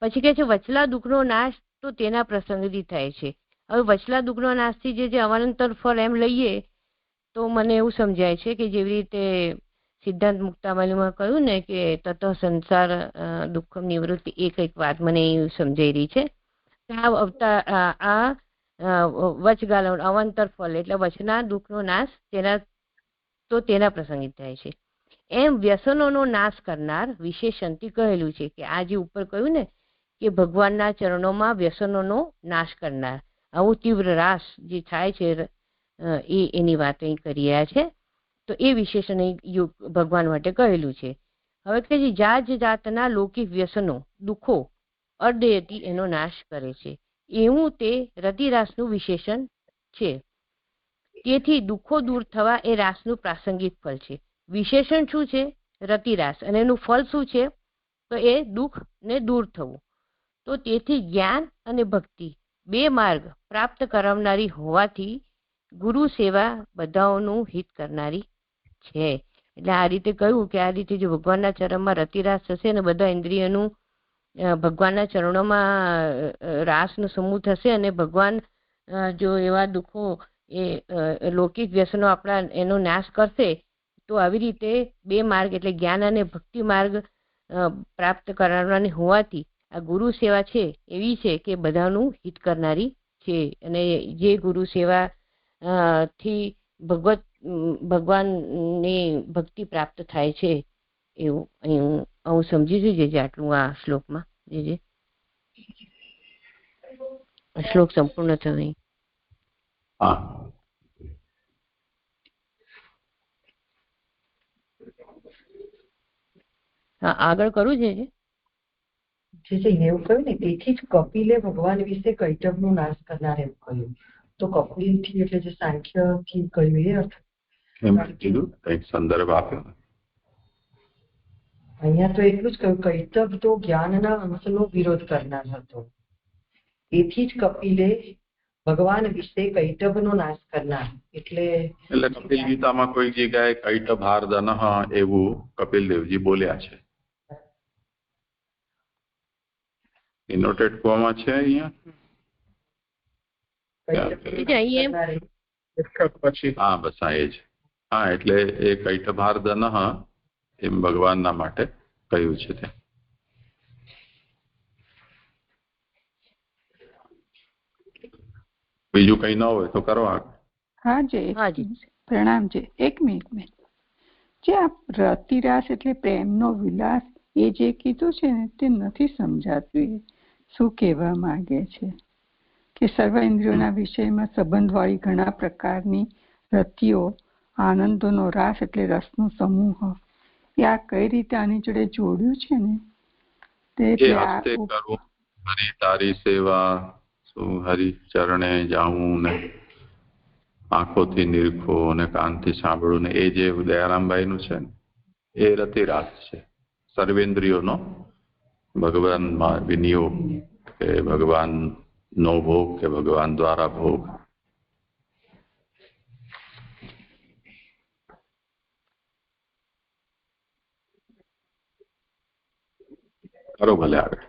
Speaker 6: પછી કહે છે વચલા દુઃખનો નાશ તો તેના પ્રસંગથી થાય છે. હવે વચલા દુઃખનો નાશથી જે અવાનંતર ફળ એમ લઈએ તો મને એવું સમજાય છે કે જેવી રીતે સિદ્ધાંત મુક્તાવલીમાં કહ્યું ને કે તત સંસાર દુઃખ નિવૃત્તિ, એ કંઈક વાત મને એવું સમજાઈ રહી છે. આ વચગાલ અવાંતર ફળ એટલે વચના દુઃખનો નાશ તેના પ્રસંગિત થાય છે. એમ વ્યસનોનો નાશ કરનાર વિશેષણથી કહેલું છે કે આ જે ઉપર કહ્યું ને કે ભગવાનના ચરણોમાં વ્યસનોનો નાશ કરનાર, આવું તીવ્ર રાસ જે થાય છે એની વાત અહીં કરી રહ્યા છે. તો એ વિશેષણ ભગવાન માટે કહેલું છે. હવે કે જે જાત જાતના લૌકિક વ્યસનો, દુઃખો અર્ધયતી એનો નાશ કરે છે, એવું તે રતિરાસનું વિશેષણ છે. તેથી દુઃખો દૂર થવા એ રાસનું પ્રાસંગિક ફળ છે. વિશેષણ શું છે? રતિરાસ. અને એનું ફળ શું છે? તો એ દુઃખ ને દૂર થવું. તો તેથી જ્ઞાન અને ભક્તિ બે માર્ગ પ્રાપ્ત કરાવનારી હોવાથી ગુરુ સેવા બધાઓનું હિત કરનારી છે. એટલે આ રીતે કહ્યું કે આ રીતે જો ભગવાનના ચરણમાં રતિરાસ થશે અને બધા ઇન્દ્રિયનું ભગવાનના ચરણોમાં રાસનો સમૂહ થશે અને ભગવાન જો એવા દુઃખો એ લૌકિક વ્યસનો આપણા એનો નાશ કરશે, તો આવી રીતે બે માર્ગ એટલે જ્ઞાન અને ભક્તિ માર્ગ પ્રાપ્ત કરવાની હોવાથી આ ગુરુ સેવા છે એવી છે કે બધાનું હિત કરનારી છે. અને જે ગુરુ સેવા થી ભગવાનની ભક્તિ પ્રાપ્ત થાય છે એવું અહીં હું સમજી છું. જે આટલું આ શ્લોકમાં જે શ્લોક સંપૂર્ણ થયો અહીં. હા, આગળ કરું છે
Speaker 7: એવું કહ્યું ને, તેથી જ કપિલે ભગવાન વિશે કૈટભનો નાશ કરનાર એમ કહ્યું. તો કપિલ થી એટલે જે સાંખ્ય થી કહ્યું એ અર્થ
Speaker 1: એમ કીધું, એક સંદર્ભ આપ્યો.
Speaker 7: અહીંયા તો એટલું જ કહ્યું, કૈટભ તો જ્ઞાનના અંશનો વિરોધ કરનાર હતો. તેથી જ કપિલે ભગવાન વિશે કૈટભનો નાશ કરનાર. એટલે
Speaker 1: કપિલ ગીતામાં કોઈ જગ્યાએ કૈટભાર્દન એવું કપિલ દેવજી બોલ્યા છે. ઇનોટેડ ફોર્મમાં છે અહીંયા. હા, બસ આ એ જ. હા, એટલે એ કૈટભાર્દન એમ ભગવાનના માટે કહ્યું છે તે. બીજું કઈ ન હોય તો કરો આગળ.
Speaker 5: હાજી, પ્રણામ છે. એક મિનિટ. જે આ રતિરાસ એટલે પ્રેમનો વિલાસ એ જે કીધું છે ને તે નથી સમજાતું. શું કહેવા માંગે છે કે સર્વ ઇન્દ્રિયોના વિષયમાં સંબંધવાળી ઘણા પ્રકારની રતિઓ, આનંદોનો રાસ એટલે રસનો સમૂહ, એ આ કઈ રીતે આની જોડે જોડ્યું છે ને તે
Speaker 1: હરી તારી સેવા, હરી ચરણે જાઉં ને આંખોથી નિરખો અને કાનથી સાંભળવું ને એ જે દયારામભાઈ નું છે ને એ રતિરાસ છે. સર્વેન્દ્રિયોનો ભગવાનમાં વિનિયોગ કે ભગવાન નો ભોગ કે ભગવાન દ્વારા ભોગ. કરો ભલે આગળ.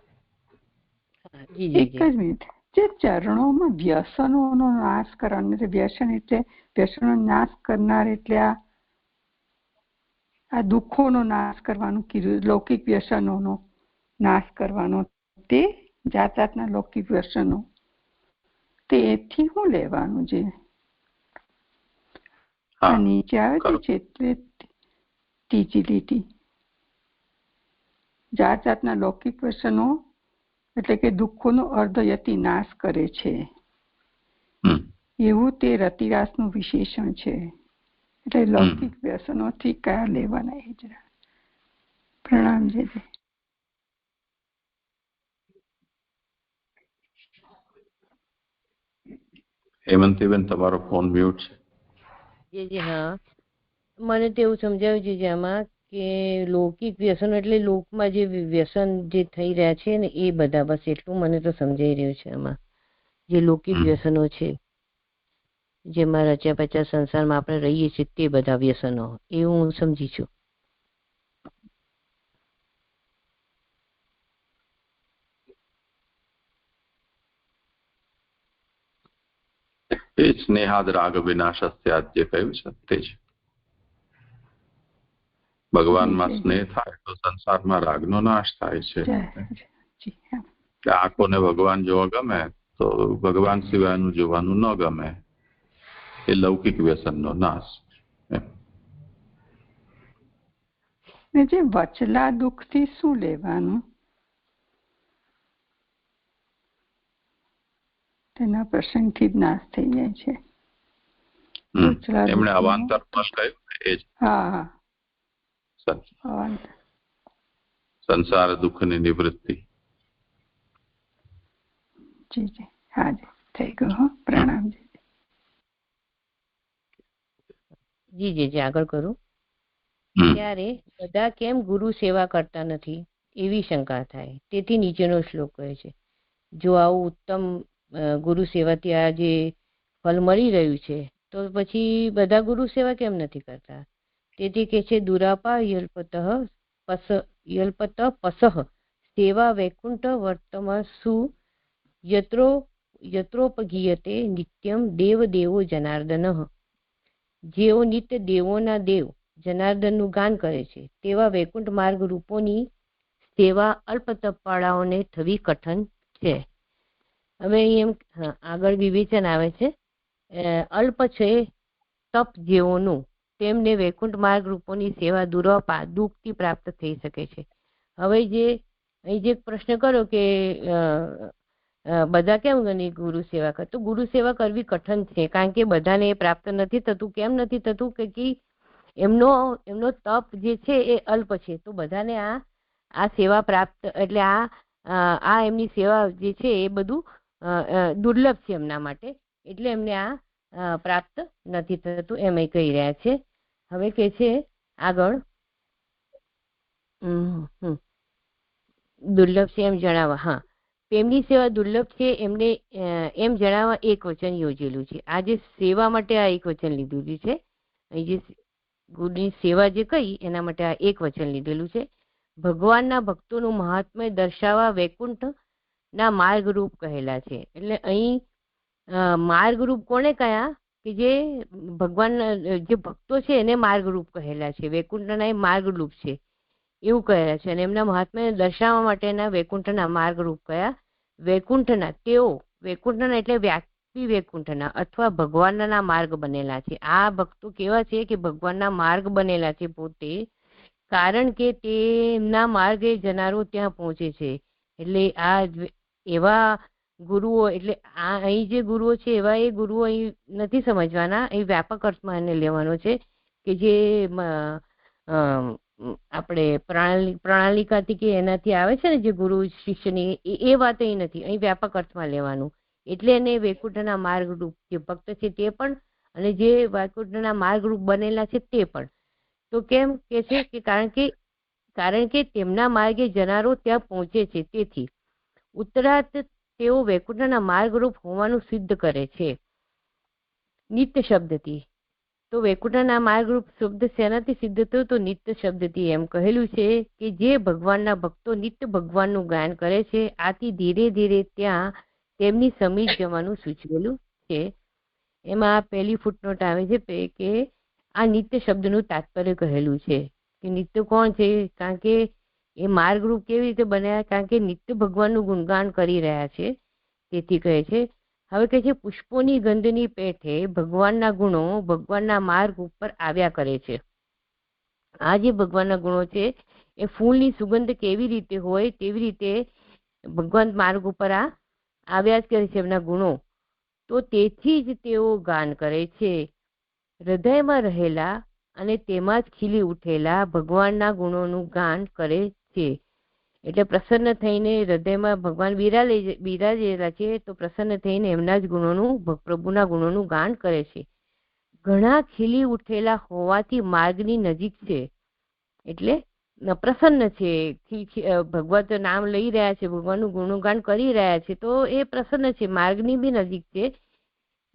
Speaker 5: એક જ મિનિટ. જે ચરણોમાં વ્યસનોનો નાશ કરવાનો, વ્યસન એટલે વ્યસનનો નાશ કરનાર એટલે આ દુઃખોનો નાશ કરવાનું કીધું, લૌકિક વ્યસનોનો નાશ કરવાનો. તે જાત જાતના લૌકિક વ્યસનો તે એથી શું લેવાનું છે? નીચે આવે છે એટલે ત્રીજી લીટી, જાત જાતના લૌકિક વ્યસનો એટલે કે દુઃખોનો અર્ધયતિ નાશ કરે છે એવું તે રતિરાસનું વિશેષણ છે. એટલે લૌકિક વ્યસનોથી કયા લેવાના એ જરા. પ્રણામ જે.
Speaker 1: હેમંતીબેન, તમારો ફોન મ્યુટ છે.
Speaker 6: હા, મને તો એવું સમજાવ્યું છે જેમાં કે લૌકિક વ્યસનો એટલે લોકમાં જે વ્યસન જે થઈ રહ્યા છે ને એ બધા, બસ એટલું મને તો સમજાઈ રહ્યું છે. આમાં જે લૌકિક વ્યસનો છે જેમાં રચ્યા પચ્યા સંસારમાં આપણે રહીએ છીએ તે બધા વ્યસનો, એવું હું સમજી છું.
Speaker 1: એ સ્નેહાદ રાગ વિનાશસ્યાદ જે કહ્યું છે તે જ. ભગવાનમાં સ્નેહ થાય તો સંસારમાં રાગનો નાશ થાય છે. આંખોને ભગવાન જોવા ગમે તો ભગવાન સિવાયનું જોવાનું ન ગમે, એ લૌકિક વ્યસનનો નાશ.
Speaker 5: ને જે વચલા દુઃખથી શું લેવાનું? તેના પ્રસંગથી જ નાશ થઈ જાય છે.
Speaker 1: એમણે અવાંતર ફળ કહ્યું એ જ.
Speaker 5: હા, અવાંતર
Speaker 1: સંસાર દુઃખની નિવૃત્તિ.
Speaker 5: જી જી, હા જી, થઈ ગયું. પ્રણામ જી.
Speaker 6: જી જી જી, આગળ કરું. ત્યારે બધા કેમ ગુરુ સેવા કરતા નથી એવી શંકા થાય. તેથી નીચેનો શ્લોક કહે છે, જો આવું ઉત્તમ ગુરુ સેવાથી આ જે ફળ મળી રહ્યું છે તો પછી બધા ગુરુ સેવા કેમ નથી કરતા? તેથી કે છે, દુરાપા યલ્પત પસઃ સેવા વૈકુંઠ વર્તમસુ યત્રોપગીયતે નિત્યમ દેવ દેવો જનાર્દનઃ. જેઓ નિત્ય દેવોના દેવ જનાર્દનનું ગાન કરે છે તેવા વૈકુંઠ માર્ગ રૂપોની સેવા અલ્પ તપવાળાઓને થવી કઠણ છે. હવે એમ આગળ વિવેચન આવે છે, અલ્પ છે તપ જેઓનું, તેમને વૈકુંઠ માર્ગ રૂપોની સેવા દુરાપા દુઃખથી પ્રાપ્ત થઈ શકે છે. હવે અહીં જે પ્રશ્ન કર્યો કે બધા કેમ ગુરુ સેવા કરે, તો ગુરુ સેવા કરવી કઠણ છે કારણ કે બધાને એ પ્રાપ્ત નથી થતું. કેમ નથી થતું? કે એમનો તપ જે છે એ અલ્પ છે, તો બધાને આ સેવા પ્રાપ્ત, એટલે આ એમની સેવા જે છે એ બધું દુર્લભ છે એમના માટે, એટલે એમને આ પ્રાપ્ત નથી થતું એમ કહી રહ્યા છે. હવે કે છે આગળ, દુર્લભ છે એમ જણાવવા, હા, તેમની સેવા દુર્લભ છે એમને એમ જણાવવા એક વચન યોજેલું છે. આ જે સેવા માટે આ એક વચન લીધેલું છે, અહીં જે ગુરુની સેવા જે કહી એના માટે આ એક વચન લીધેલું છે. ભગવાનના ભક્તોનું મહાત્મ્ય દર્શાવવા વૈકુંઠના માર્ગરૂપ કહેલા છે. એટલે અહીં માર્ગરૂપ કોને કયા? કે જે ભગવાનના જે ભક્તો છે એને માર્ગરૂપ કહેલા છે. વૈકુંઠના એ માર્ગરૂપ છે એવું કહેલા છે. અને એમના મહાત્મ્ય દર્શાવવા માટેના વૈકુંઠના માર્ગરૂપ કયા? વૈકુંઠના તેઓ, વૈકુંઠના એટલે વ્યક્તિ વૈકુંઠના અથવા ભગવાનના માર્ગ બનેલા છે. આ ભક્તો કેવા છે કે ભગવાનના માર્ગ બનેલા છે પોતે, કારણ કે તેમના માર્ગે જનારો ત્યાં પહોંચે છે. એટલે આ એવા ગુરુઓ, એટલે અહીં જે ગુરુઓ છે એવા એ ગુરુઓ અહીં નથી સમજવાના, અહીં વ્યાપક અર્થમાં એને લેવાનો છે કે જે આપણે પ્રણાલિકાથી કે એનાથી આવે છે ને જે ગુરુ શિષ્યની, એ વાત અહીં નથી, અહીં વ્યાપક અર્થમાં લેવાનું. એટલે એને વૈકુંઠના માર્ગરૂપ જે ભક્ત છે તે પણ, અને જે વૈકુંઠના માર્ગરૂપ બનેલા છે તે પણ. તો કેમ કે છે કે કારણ કે તેમના માર્ગે જનારો ત્યાં પહોંચે છે, તેથી ઉત્તરાર્થ તેઓ વૈકુંઠના માર્ગરૂપ હોવાનું સિદ્ધ કરે છે નિત્ય શબ્દથી. તો વૈકુંઠના માર્ગરૂપ શબ્દ શેનાથી સિદ્ધ થયો? તો નિત્ય શબ્દથી. એમ કહેલું છે કે જે ભગવાનના ભક્તો નિત્ય ભગવાનનું ગાન કરે છે, આથી ધીરે ધીરે ત્યાં તેમની સમીપ જવાનું સૂચવેલું છે. એમાં પહેલી ફૂટનોટ આવે છે કે આ નિત્ય શબ્દનું તાત્પર્ય કહેલું છે કે નિત્ય કોણ છે? કારણ કે એ માર્ગરૂપ કેવી રીતે બન્યા? કારણ કે નિત્ય ભગવાનનું ગુણગાન કરી રહ્યા છે, તેથી કહે છે. હવે કહે છે, પુષ્પોની ગંધની પેઠે ભગવાનના ગુણો ભગવાનના માર્ગ ઉપર આવ્યા કરે છે. આ જે ભગવાનના ગુણો છે એ ફૂલની સુગંધ કેવી રીતે હોય તેવી રીતે ભગવાન માર્ગ ઉપર આવ્યા જ કરે છે એમના ગુણો. તો તેથી જ તેઓ ગાન કરે છે. હૃદયમાં રહેલા અને તેમાં જ ખીલી ઉઠેલા ભગવાનના ગુણોનું ગાન કરે છે. એટલે પ્રસન્ન થઈને હૃદયમાં ભગવાન બિરાજેલા છે, તો પ્રસન્ન થઈને એમના જ ગુણોનું, પ્રભુના ગુણોનું ગાન કરે છે. ઘણા ખીલી ઉઠેલા હોવાથી માર્ગની નજીક છે, એટલે પ્રસન્ન છે. ભગવત નામ લઈ રહ્યા છે, ભગવાનનું ગુણગાન કરી રહ્યા છે, તો એ પ્રસન્ન છે, માર્ગની બી નજીક છે.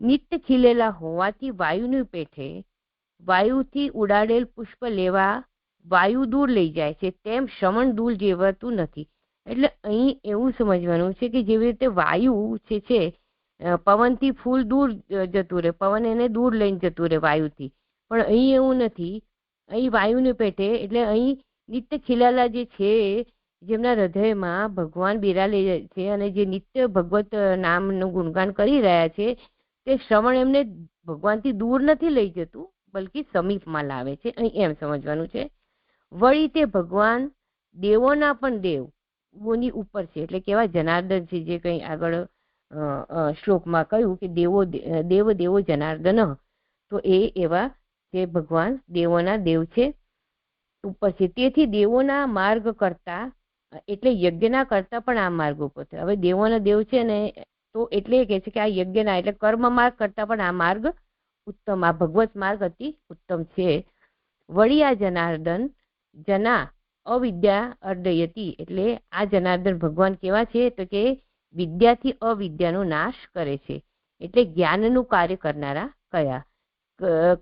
Speaker 6: નિત્ય ખીલેલા હોવાથી વાયુની પેઠે વાયુથી ઉડાડેલ પુષ્પ લેવા વાયુ દૂર લઈ જાય છે, તેમ શ્રવણ દૂર જેવાતું નથી. એટલે અહીં એવું સમજવાનું છે કે જેવી રીતે વાયુ છે પવનથી ફૂલ દૂર જતું રહે, પવન એને દૂર લઈને જતું રહે વાયુથી, પણ અહીં એવું નથી. અહીં વાયુની પેઠે, એટલે અહીં નિત્ય ખીલેલા જે છે, જેમના હૃદયમાં ભગવાન બિરાલે છે અને જે નિત્ય ભગવત નામનું ગુણગાન કરી રહ્યા છે, તે શ્રવણ એમને ભગવાનથી દૂર નથી લઈ જતું, બલકી સમીપમાં લાવે છે. અહીં એમ સમજવાનું છે. વળી તે ભગવાન દેવોના પણ દેવોની ઉપર છે. એટલે કેવા જનાર્દન છે, જે કંઈ આગળ શ્લોકમાં કહ્યું કે દેવ દેવો જનાર્દન, તો એ એવા જે ભગવાન દેવોના દેવ છે, ઉપર છે. તેથી દેવોના માર્ગ કરતા, એટલે યજ્ઞના કરતા પણ આ માર્ગ ઉપર છે. હવે દેવોના દેવ છે ને, તો એટલે કહે છે કે આ યજ્ઞના એટલે કર્મ માર્ગ કરતા પણ આ માર્ગ ઉત્તમ, આ ભગવત માર્ગ અતિ ઉત્તમ છે. વળી આ જનાર્દન જના અવિદ્યા અર્દયતી, એટલે આ જનાર્દન ભગવાન કેવા છે તો કે વિદ્યાથી અવિદ્યાનો નાશ કરે છે, એટલે જ્ઞાનનું કાર્ય કરનારા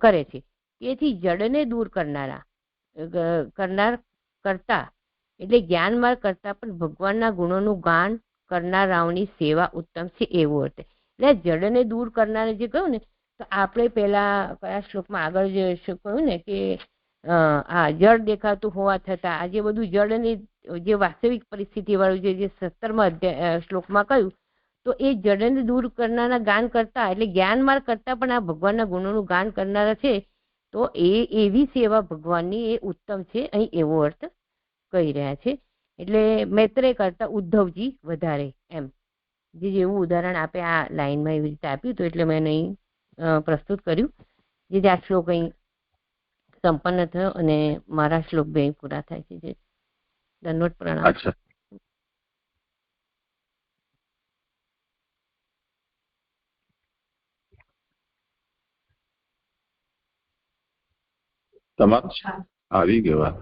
Speaker 6: કરે છે. તેથી જડને દૂર કરનાર કરતા, એટલે જ્ઞાન માર્ગ કરતા પણ ભગવાનના ગુણોનું ગાન કરનારાઓની સેવા ઉત્તમ છે, એવો અર્થ. એટલે જડને દૂર કરનાર જે કહ્યું ને, તો આપણે પેલા કયા શ્લોકમાં આગળ જે કહ્યું ને કે આ જળ દેખાતું હોવા છતાં આ જે બધું જળની જે વાસ્તવિક પરિસ્થિતિ વાળું જે 17મા શ્લોકમાં કહ્યું, તો એ જળને દૂર કરનારા ગાન કરતા, એટલે જ્ઞાન માર્ગ કરતા પણ આ ભગવાનના ગુણોનું ગાન કરનારા છે, તો એવી સેવા ભગવાનની એ ઉત્તમ છે, અહીં એવો અર્થ કહી રહ્યા છે. એટલે મૈત્રેય કરતા ઉદ્ધવજી વધારે, એમ જેવું ઉદાહરણ આપે આ લાઈનમાં એવી રીતે આપ્યું હતું, એટલે મેં અહીં પ્રસ્તુત કર્યું. જે આ શ્લોક અહીં સંપન્ન થયો અને મારા શ્લોક બે પૂરા થાય છે. જે દંડવત પ્રણામ.
Speaker 1: તમારું આવી ગયો વાત.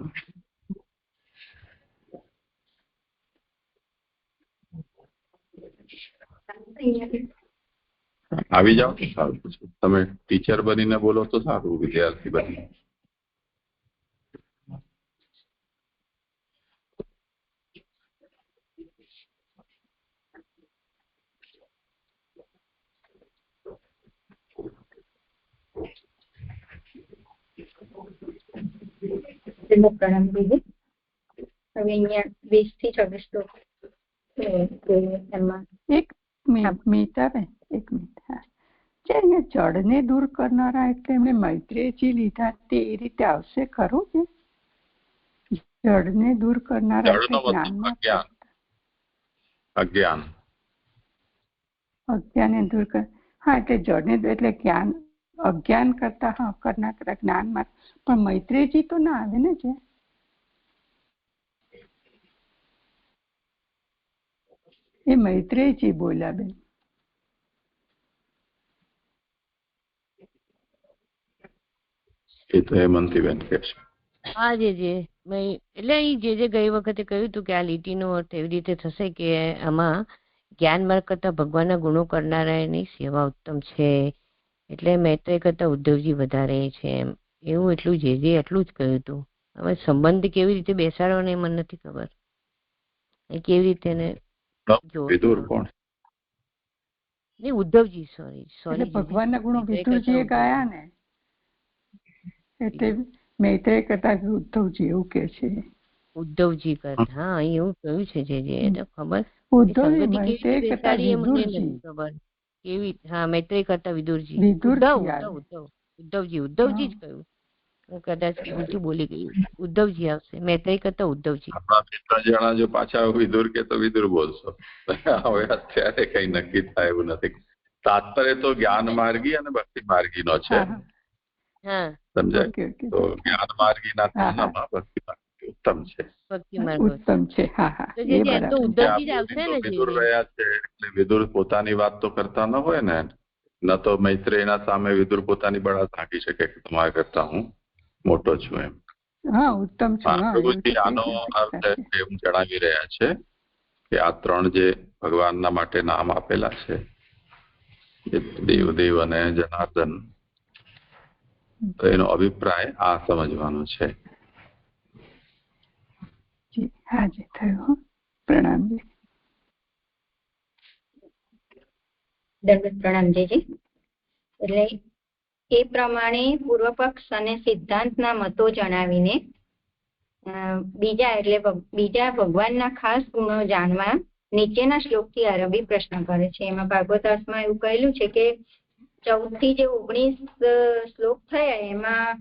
Speaker 1: આવી જાઓ તો સારું. તમે ટીચર બનીને બોલો તો સારું, વિદ્યાર્થી બની.
Speaker 3: પ્રણામ દીદી. હવે અહીંયા 20 થી 26 શ્લોક એમાં
Speaker 5: એક મિનિટ આવે, એક મિનિટ. હા, જે અહીંયા જળને દૂર કરનારા એટલે એમણે મૈત્રેયજી લીધા, તે એ રીતે આવશે ખરું? કે જળને દૂર કરનારા અજ્ઞાનને દૂર કર. હા, એટલે જળને એટલે જ્ઞાન, અજ્ઞાન કરતા હા કરનાર જ્ઞાનમાં, પણ મૈત્રેયજી તો ના આવે ને. જે એ મૈત્રેયજી બોલ્યા બેન.
Speaker 1: એ તો હેમંતીબેન કહે છે.
Speaker 6: હા, એટલે અહીં જે ગઈ વખતે કહ્યું હતું કે આ લીટીનો અર્થ એવી રીતે થશે કે આમાં જ્ઞાન માર્ગ કરતા ભગવાનના ગુણો કરનારાની સેવા ઉત્તમ છે, એટલે મૈત્રેય કરતા ઉદ્ધવજી વધારે છે, એમ એવું એટલું જે એટલું જ કહ્યું હતું. હવે સંબંધ કેવી રીતે બેસાડવાનો એ મને નથી ખબર, કેવી રીતે
Speaker 1: વિદુર કોણ?
Speaker 6: નહીં, ઉદ્ધવજી. સોરી,
Speaker 5: ભગવાનના ગુણો વિદુરજીએ ગાયા ને, એટલે મૈત્રેય કરતા ઉદ્ધવજી એવું કે છે.
Speaker 6: ઉદ્ધવજી કરતા, હા અહીં એવું કહ્યું છે. જે ખબર
Speaker 5: ઉદ્ધવજી મૈત્રેય કરતા વિદુરજી
Speaker 6: ખબર કેવી. હા, મૈત્રેય કરતા વિદુરજી. ઉદ્ધવજી જ કહ્યું. હું કદાચ ઉલટું બોલી ગયું. ઉદ્ધવજી આવશે. મૈત્રેય કરતા ઉદ્ધવજી.
Speaker 1: 3 જણા જો પાછા વિદુર કે તો વિદુર બોલશો. હવે અત્યારે કઈ નક્કી થાય એવું નથી. તાત્પર્ય તો જ્ઞાન માર્ગી અને ભક્તિ માર્ગી નો છે. સમજાય? તો જ્ઞાન માર્ગી ના તુલનામાં ભક્તિ માર્ગી ઉત્તમ છે.
Speaker 6: ભક્તિ માર્ગ
Speaker 5: ઉત્તમ છે. હા હા,
Speaker 6: તો ઉદ્ધવજી જ આવશે ને.
Speaker 1: વિદુર રહ્યા છે એટલે વિદુર પોતાની વાત તો કરતા ન હોય ને, ન તો મૈત્રેયના સામે વિદુર પોતાની બળા ઝાંકી શકે કે તમારા કરતા હું મોટો છું, એમ.
Speaker 5: હા, ઉત્તમ છે.
Speaker 1: આનો અર્થ એમ જણાવી રહ્યા છે કે આ 3 જે ભગવાનના માટે નામ આપેલા છે, દેવદેવ અને જનાર્દન, તો એનો અભિપ્રાય આ સમજવાનો છે.
Speaker 5: હા, જે થયું. પ્રણામ.
Speaker 3: પ્રણામ જી. એટલે એ પ્રમાણે પૂર્વ પક્ષ અને સિદ્ધાંતના મતો જણાવીને બીજા ભગવાનના ખાસ ગુણો જાણવા નીચેના શ્લોકથી આરંભી પ્રશ્ન કરે છે. એમાં ભાગવતાર્થમાં એવું કહેલું છે કે 14 થી જે 19 શ્લોક થયા એમાં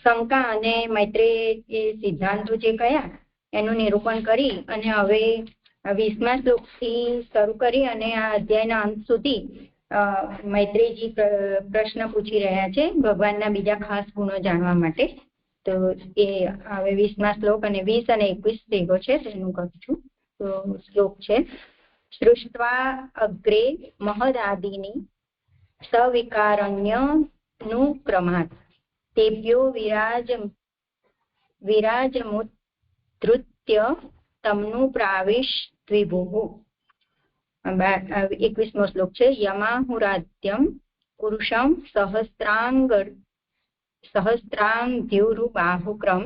Speaker 9: શંકા અને મૈત્રેય સિદ્ધાંતો જે કયા એનું નિરૂપણ કરી અને હવે 20મા શ્લોકથી શરૂ કરી અને આ અધ્યાયના અંત સુધી મૈત્રેયજી પ્રશ્ન પૂછી રહ્યા છે ભગવાનના બીજા ખાસ ગુણો જાણવા માટે. તો એ હવે 20મા શ્લોક અને 20 અને 21 શ્લોકો છે તેનું કહું છું. તો શ્લોક છે, સૃષ્ટ્વા અગ્રે મહદાદિની સવિકારણ્યનુક્રમાત તેભ્યો વિરાજમુદ્ધૃત્ય તમનું પ્રાવિશ દ્વિભુઃ. 21મો શ્લોક છે, યમાહુરાદ્યમ પુરુષમ સહસ્રાંગ્યુરુબાહુક્રમ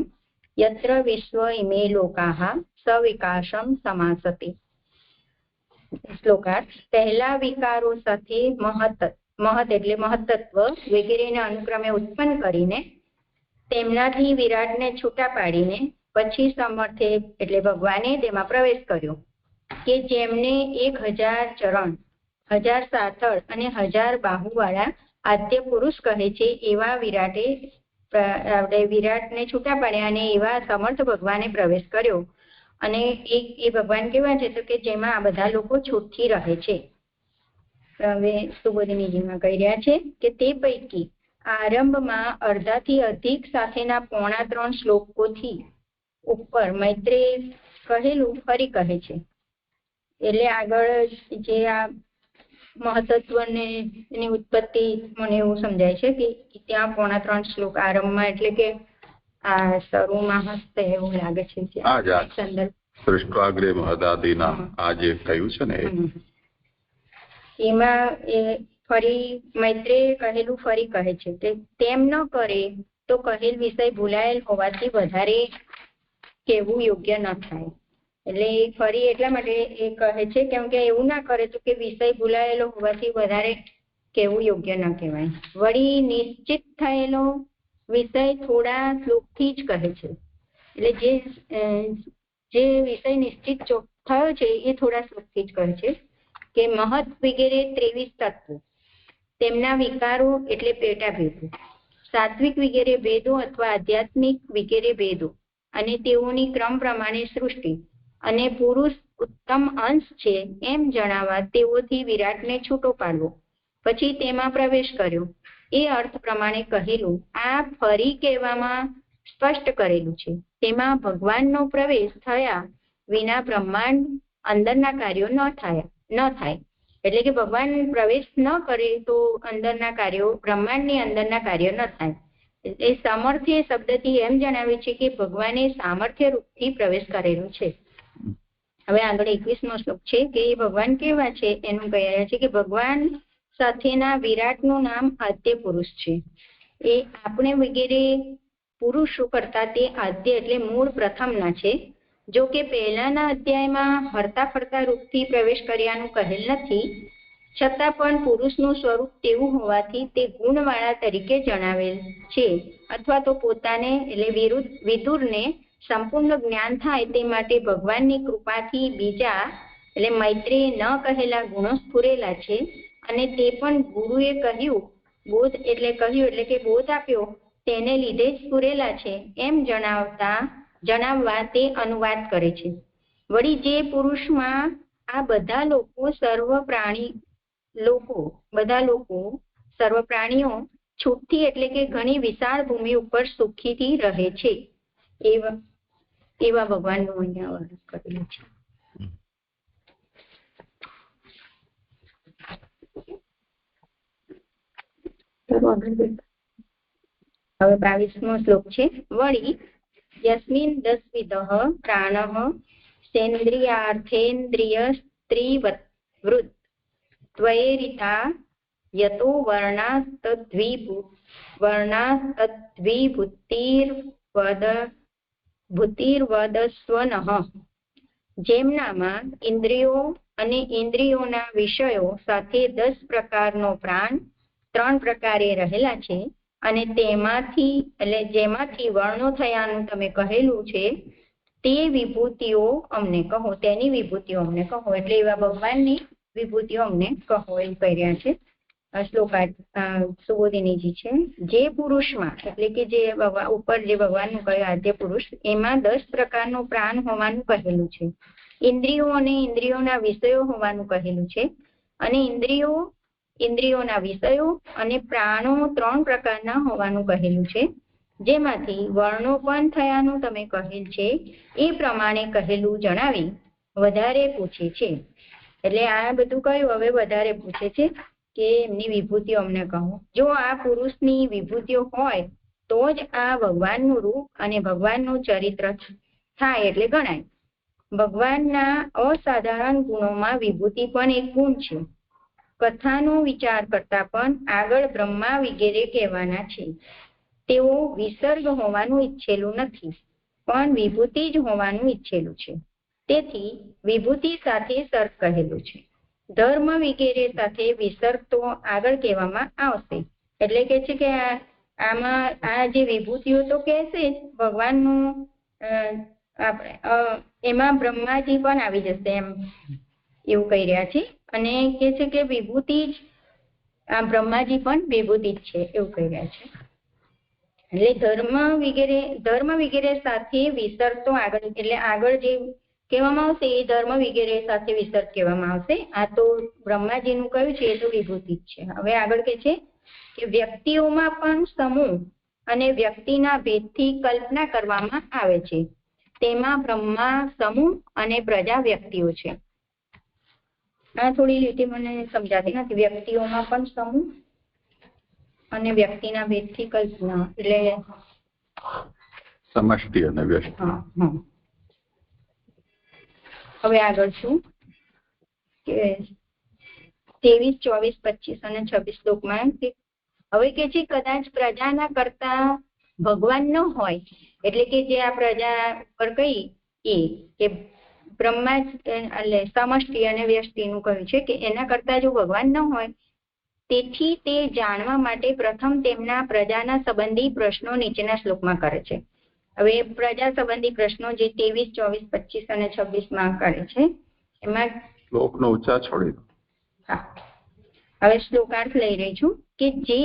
Speaker 9: યત્ર વિશ્વ ઇમે લોકાઃ સવિકાશમ સમાસતે. શ્લોકાર્થ, પહેલા વિકારો સાથે મહત એટલે મહત્તત્વ વગેરેને અનુક્રમે ઉત્પન્ન કરીને તેમનાથી વિરાટને છૂટા પાડીને પછી સમર્થે એટલે ભગવાને તેમાં પ્રવેશ કર્યો કે જેમને 1000 ચરણ, 1000 સાથળ અને 1000 બાહુવાળા આદ્ય પુરુષ કહે છે એવા વિરાટને છૂટા પાડ્યા અને એવા સમર્થ ભગવાને પ્રવેશ કર્યો. અને એ ભગવાન કેવા છે તો કે જેમાં આ બધા લોકો છૂટથી રહે છે. હવે સુબોધિનીજીમાં કહી રહ્યા છે કે તે પૈકી આરંભમાં અડધાથી અધિક સાથેના 3.25 શ્લોકોથી ઉપર મૈત્રેય કહેલું ફરી કહે છે. એટલે આગળ જે આ મહત્વને એની ઉત્પત્તિ મને એવું સમજાય છે કે ત્યાં 3.25 શ્લોક આરંભમાં એટલે કે આ શરૂમાં હસ્તે એવું લાગે છે
Speaker 1: સૃષ્ટ્વાગ્રે મહદાદિના આ જે કહ્યું છે ને
Speaker 9: એમાં એ ફરી મૈત્રેય કહેલું ફરી કહે છે કે તેમ ન કરે તો કહેલ વિષય ભૂલાયેલ હોવાથી વધારે કહેવું યોગ્ય ન થાય. એટલે ફરી એટલા માટે એ કહે છે કેમ કે એવું ના કરે તો કે વિષય ભૂલાયેલો હોવાથી વધારે કહેવું યોગ્ય ન કહેવાય. વળી નિશ્ચિત થયેલો વિષય થોડા શ્લોકથી જ કહે છે. એટલે જે વિષય નિશ્ચિત થયો છે એ થોડા શ્લોકથી જ કહે છે કે મહત વગેરે 23 તત્વો, તેમના વિકારો એટલે પેટા ભેદો, સાત્વિક વગેરે ભેદો અથવા આધ્યાત્મિક વગેરે ભેદો અને તેઓની ક્રમ પ્રમાણે સૃષ્ટિ અને પુરુષ ઉત્તમ અંશ છે એમ જણાવવા તેઓથી વિરાટને છૂટો પાડવો પછી તેમાં પ્રવેશ કર્યો એ અર્થ પ્રમાણે કહેલું આ ફરી કહેવામાં સ્પષ્ટ કરેલું છે. તેમાં ભગવાનનો પ્રવેશ થયા વિના બ્રહ્માંડ અંદરના કાર્યો ન થાય. એટલે કે ભગવાન પ્રવેશ ન કરે તો અંદરના કાર્યો બ્રહ્માંડની અંદરના કાર્ય ન થાય. એ સામર્થ્ય શબ્દથી એમ જણાવે છે કે ભગવાને સામર્થ્ય રૂપથી પ્રવેશ કરેલો છે. હવે આગળ 21મો શ્લોક છે કે એ ભગવાન કેવા છે એનું કહી રહ્યા છે કે ભગવાન સાથેના વિરાટનું નામ આદ્ય પુરુષ છે. એ આપણે વગેરે પુરુષો કરતા તે આદ્ય એટલે મૂળ પ્રથમના છે. જો કે પહેલાના અધ્યાયમાં હરતા ફરતા રૂપથી પ્રવેશ કર્યાનું કહેલ નથી, છતાં પણ પુરુષનું સ્વરૂપ તેવું હોવાથી તે ગુણવાળા તરીકે જણાવેલ છે. અથવા તો પોતાને એટલે વિદુરને સંપૂર્ણ જ્ઞાન થાય તે માટે ભગવાનની કૃપાથી બીજા એટલે મૈત્રેય ન કહેલા ગુણો સ્ફુરેલા છે અને તે પણ ગુરુએ કહ્યું એટલે કે બોધ આપ્યો તેને લીધે જ સ્ફુરેલા છે એમ જણાવવા તે અનુવાદ કરે છે. વળી જે પુરુષમાં આ બધા લોકો સર્વ પ્રાણીઓ છૂટથી એટલે કે ઘણી વિશાળ ભૂમિ ઉપર સુખીથી રહે છે એવા ભગવાનનું અહીંયા વર્ણન કરેલું છે. હવે 22મો શ્લોક છે, વળી યસ્મિન 10વિધઃ પ્રાણઃ સેન્દ્રિયાર્થેન્દ્રિય સ્ત્રીવૃત્ ત્વયેરિતા યતો વર્ણાસ્તદ્વિભૂતિર્વદસ્વનઃ. જેમનામાં ઇન્દ્રિયો અને ઇન્દ્રિયોના વિષયો સાથે 10 પ્રકારનો પ્રાણ 3 પ્રકારે રહેલા છે અને જેમાંથી વર્ણો થયાનું તમે કહેલું છે તેની વિભૂતિઓ અમને કહો. એટલે એવા ભગવાનની વિભૂતિઓ અમને કહો એમ કહી રહ્યા છે. સુબોધિનીજી છે, જે પુરુષમાં એટલે કે જે ઉપર જે ભગવાનનું કહ્યું આદ્ય પુરુષ, એમાં 10 પ્રકારનો પ્રાણ હોવાનું કહેલું છે. ઇન્દ્રિયો અને ઇન્દ્રિયોના વિષયો હોવાનું કહેલું છે. અને ઇન્દ્રિયોના વિષયો અને પ્રાણો 3 પ્રકારના હોવાનું કહેલું છે. જેમાંથી વર્ણોપન થયાનું તમે કહેલ છે એ પ્રમાણે કહેલું જણાવી વધારે પૂછે છે. એટલે આ બધું કહ્યું, હવે વધારે પૂછે છે કે એમની વિભૂતિઓ અમને કહો. જો આ પુરુષની વિભૂતિઓ હોય તો જ આ ભગવાનનું રૂપ અને ભગવાનનું ચરિત્ર થાય એટલે ગણાય. ભગવાનના અસાધારણ ગુણોમાં વિભૂતિ પણ એક ગુણ છે. કથાનો વિચાર કરતા પણ આગળ બ્રહ્મા વગેરે કહેવાના છે. તેઓ વિસર્ગ હોવાનું ઈચ્છેલું નથી, પણ વિભૂતિ જ હોવાનું ઈચ્છેલું છે. તેથી વિભૂતિ સાથે સર્ગ કહેલું છે. ધર્મ વગેરે સાથે વિસર્ગ તો આગળ કહેવામાં આવશે. એટલે કે છે કે આમાં આ જે વિભૂતિઓ તો કહેશે જ, ભગવાનનું એમાં બ્રહ્માજી પણ આવી જશે એમ એવું કહી રહ્યા છે. અને કે છે કે વિભૂતિ જ આ બ્રહ્માજી પણ વિભૂતિ જ છે એવું કહી રહ્યા છે. એટલે ધર્મ વગેરે સાથે વિસર્ગ તો આગળ, એટલે આગળ જે કહેવામાં આવશે એ ધર્મ વગેરે સાથે વિસર્ગ કહેવામાં આવશે. આ તો બ્રહ્માજીનું કહ્યું છે એ તો વિભૂતિ જ છે. હવે આગળ કે છે કે વ્યક્તિઓમાં પણ સમૂહ અને વ્યક્તિના ભેદથી કલ્પના કરવામાં આવે છે. તેમાં બ્રહ્મા સમૂહ અને પ્રજા વ્યક્તિઓ છે. આ થોડી લીટી મને સમજાતી નથી. વ્યક્તિઓમાં પણ સમૂહ અને વ્યક્તિના ભેદથી કલ્પના, એટલે
Speaker 1: સમષ્ટિ અને વ્યષ્ટિ.
Speaker 9: હવે આગળ શું કે 23, 24, 25 અને 26 શ્લોકમાં હવે કે છે કદાચ પ્રજાના કરતા ભગવાન ન હોય, એટલે કે જે આ પ્રજા પર કહી એ કે બ્રહ્મા એટલે સમષ્ટિ અને વ્યષ્ટિનું કહ્યું છે કે એના કરતા જો ભગવાન ન હોય, તેથી તે જાણવા માટે પ્રથમ તેમના પ્રજાના સંબંધી પ્રશ્નો નીચેના શ્લોકમાં કરે છે. હવે પ્રજા સંબંધી પ્રશ્નો જે 23, 24, 25 અને 26 કરે છે એમાં
Speaker 1: શ્લોકનો ઉચ્ચાર છોડી દો.
Speaker 9: હા, હવે શ્લોકાર્થ લઈ રહી છું કે જે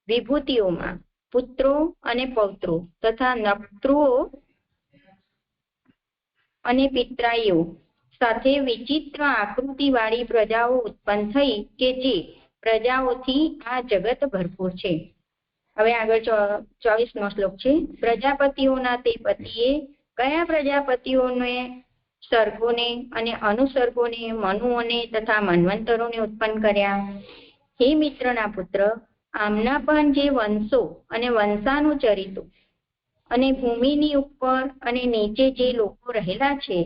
Speaker 9: વિભૂતિઓમાં પુત્રો અને પૌત્રો તથા નપ્તૃઓ અને પિતરાઈઓ સાથે વિચિત્ર આકૃતિ વાળી પ્રજાઓ ઉત્પન્ન થઈ કે જે પ્રજાઓથી આ જગત ભરપૂર છે. હવે આગળ 24મો શ્લોક છે. પ્રજાપતિઓના તે પતિએ કયા પ્રજાપતિઓને સર્ગોને અને અનુસર્ગોને, મનુઓને તથા મન્વંતરોને ઉત્પન્ન કર્યા? હે મિત્રના પુત્ર, આમના પણ જે વંશો અને વંશાનુચરિતો અને ભૂમિની ઉપર અને નીચે જે લોકો રહેલા છે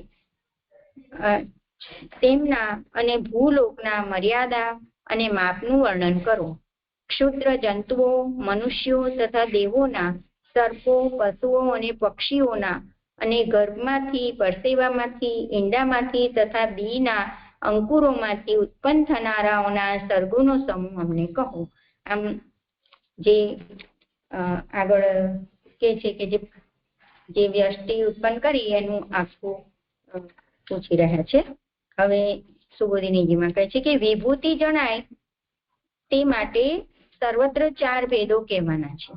Speaker 9: તેમના અને ભૂલોકના મર્યાદા અને માપનું વર્ણન કરો. ક્ષુદ્ર જંતુઓ, મનુષ્યો તથા દેવોના, સર્પો, પશુઓ અને પક્ષીઓના અને ગર્ભમાંથી, પરસેવામાંથી, ઈંડામાંથી તથા બીના અંકુરોમાંથી ઉત્પન્ન થનારાઓના સર્ગોનો સમૂહ અમને કહો. આમ જે આગળ કે છે કે જે વ્યષ્ટિ ઉત્પન્ન કરી એનું આખું પૂછી રહ્યા છે. હવે સુબોધિનીજીમાં કહે છે કે વિભૂતિ જણાય તે માટે સર્વત્ર 4 ભેદો કહેવાના છે.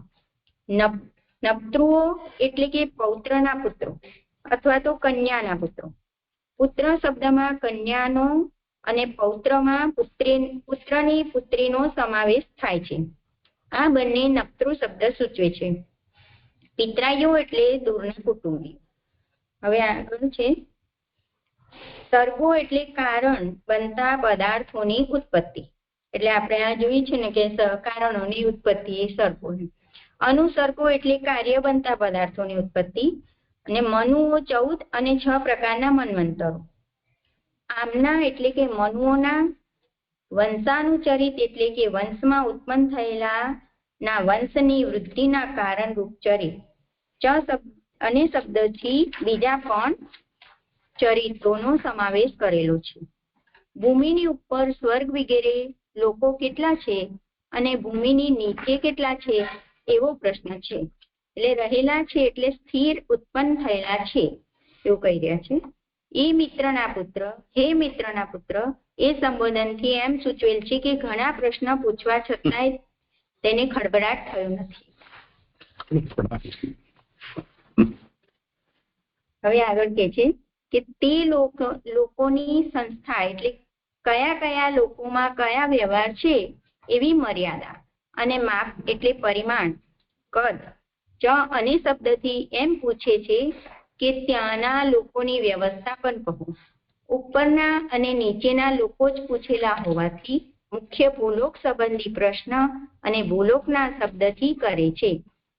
Speaker 9: નપ્તૃઓ એટલે કે પૌત્રના પુત્રો અથવા તો કન્યાના પુત્રો. પુત્ર શબ્દમાં કન્યાનો અને પૌત્રમાં પુત્રની પુત્રીનો સમાવેશ થાય છે. આ બંને નપ્તૃ શબ્દ સૂચવે છે. પિતરાઈઓ એટલે દૂરના કુટુંબી. હવે આગળ છે સર્ગો એટલે કારણ બનતા પદાર્થોની ઉત્પત્તિ. એટલે આપણે આ જોયું છે ને કે કારણોની ઉત્પત્તિ એ સર્ગો. અનુસર્ગો એટલે કાર્ય બનતા પદાર્થોની ઉત્પત્તિ. અને મનુઓ 14 અને 6 પ્રકારના મન્વંતરો. આમના એટલે કે મનુઓના, વંશાનુચરિત એટલે કે વંશમાં ઉત્પન્ન થયેલા ના વંશની વૃદ્ધિના કારણ રૂપ ચરિત. અને શબ્દથી બીજા પણ ચરિત્રોનો સમાવેશ કરેલો છે. ભૂમિની ઉપર સ્વર્ગ વગેરે લોકો કેટલા છે અને ભૂમિની નીચે કેટલા છે એવો પ્રશ્ન છે. એટલે રહેલા છે એટલે સ્થિર ઉત્પન્ન થયેલા છે એવું કહી રહ્યા છે. હે મિત્રના પુત્ર, એ સંબોધનથી એમ સૂચવેલ છે કે ઘણા પ્રશ્ન પૂછવા છતાંય તેને ખળભળાટ થયો નથી. હવે આગળ કે છે કે તે લોકોની સંસ્થા એટલે કયા કયા લોકોમાં કયા વ્યવહાર છે એવી મર્યાદા અને માપ એટલે પરિમાણ કદ ચ અને શબ્દથી એમ પૂછે છે કે ત્યાંના લોકોની વ્યવસ્થા પણ કહો. ઉપરના અને નીચેના લોકો જ પૂછેલા હોવાથી મુખ્ય ભૂલોક સંબંધી પ્રશ્ન અને ભૂલોકના શબ્દથી કરે છે.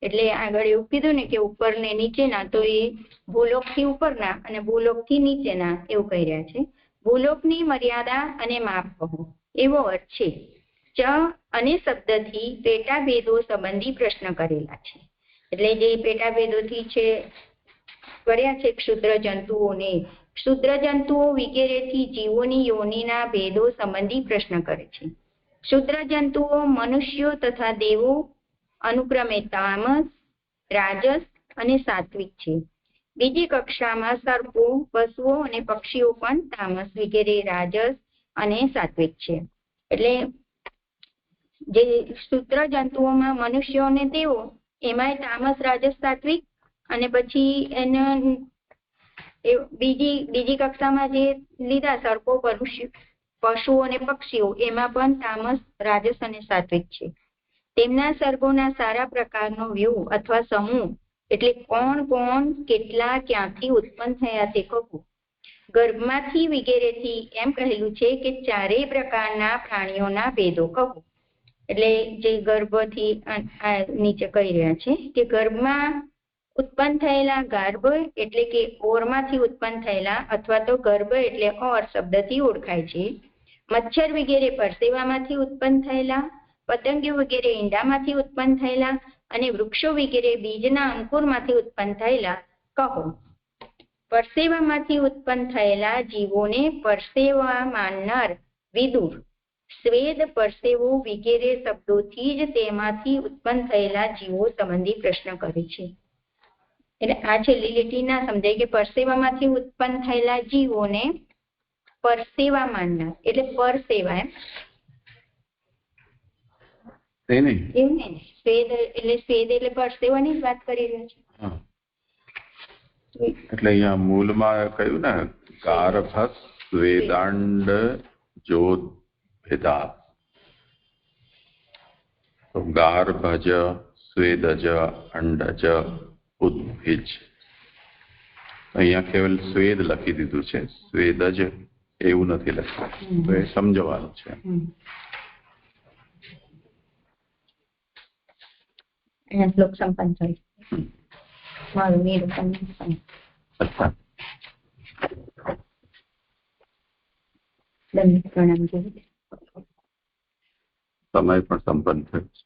Speaker 9: એટલે આગળ એવું કીધું ને કે ઉપર ને નીચેના, તો એ ભૂલોકથી ઉપરના અને ભૂલોકથી નીચેના એવું કહી રહ્યા છે. ભૂલોકની મર્યાદા અને માપ કહો એવો અર્થ છે. ચ અને શબ્દથી પેટાભેદો સંબંધી પ્રશ્ન કરેલા છે. એટલે જે પેટાભેદોથી છે કર્યા છે ક્ષુદ્ર જંતુઓ વગેરેથી જીવોની યોનિના ભેદો સંબંધી પ્રશ્ન કરે છે. ક્ષુદ્ર જંતુઓ મનુષ્યો તથા દેવો અનુક્રમે તામસ, રાજસ અને સાત્વિક છે. બીજી કક્ષામાં સર્પો, પશુઓ અને પક્ષીઓ પણ તામસ વગેરે રાજસ અને સાત્વિક છે. એટલે જે ક્ષુદ્ર જંતુઓમાં મનુષ્યો અને દેવો એમાંય તામસ, રાજસ, સાત્વિક, અને પછી એને બીજી કક્ષામાં જે લીધા સર્પો, પશુઓ અને પક્ષીઓ એમાં પણ તામસ, રાજસ અને સાત્વિક છે. તેમના સર્ગોના સારા પ્રકારનો વ્યૂહ અથવા સમૂહ એટલે કોણ કોણ કેટલા ક્યાંથી ઉત્પન્ન થયા તે કહું. ગર્ભમાંથી વગેરેથી એમ કહેલું છે કે ચારેય પ્રકારના પ્રાણીઓના ભેદો કહું. એટલે જે ગર્ભથી નીચે કહી રહ્યા છે કે ગર્ભમાં ઉત્પન્ન થયેલા ગાર્ભ એટલે કે ઓરમાંથી ઉત્પન્ન થયેલા અથવા તો ગર્ભ એટલે ઓર શબ્દથી ઓળખાય છે. મચ્છર વગેરે પરસેવામાંથી ઉત્પન્ન થયેલા, પતંગિયો વગેરે ઈંડામાંથી ઉત્પન્ન થયેલા અને વૃક્ષો વગેરે બીજના અંકુરમાંથી ઉત્પન્ન થયેલા કહો. પરસેવામાંથી ઉત્પન્ન થયેલા જીવોને પરસેવા માનનાર વિદુર સ્વેદ, પરસેવો વગેરે શબ્દોથી જ તેમાંથી ઉત્પન્ન થયેલા જીવો સંબંધી પ્રશ્ન કરે છે. એટલે આ છેલ્લી લીટી ના સમજાય કે પરસેવામાંથી ઉત્પન્ન થયેલા જીવોને પરસેવા માનનાર એટલે પરસેવા એવું ને સ્વેદ એટલે પરસેવાની જ વાત કરી રહ્યા છે.
Speaker 1: એટલે અહીંયા મૂળમાં કહ્યું ને ગાર્ભ સ્વેદાંડ જોદભેદા, તો ગાર્ભજ, સ્વેદજ, અંડજ, ઉદ્ભિજ. અહીંયા કેવલ સ્વેદ લખી દીધું છે, સ્વેદજ એવું નથી લખ્યું, તો એ સમજવાનું છે.
Speaker 9: શ્લોક સંપન્ન થયો. મારું નિરૂપણ પ્રણામ.
Speaker 1: સમય પણ સંપન્ન થયો છે.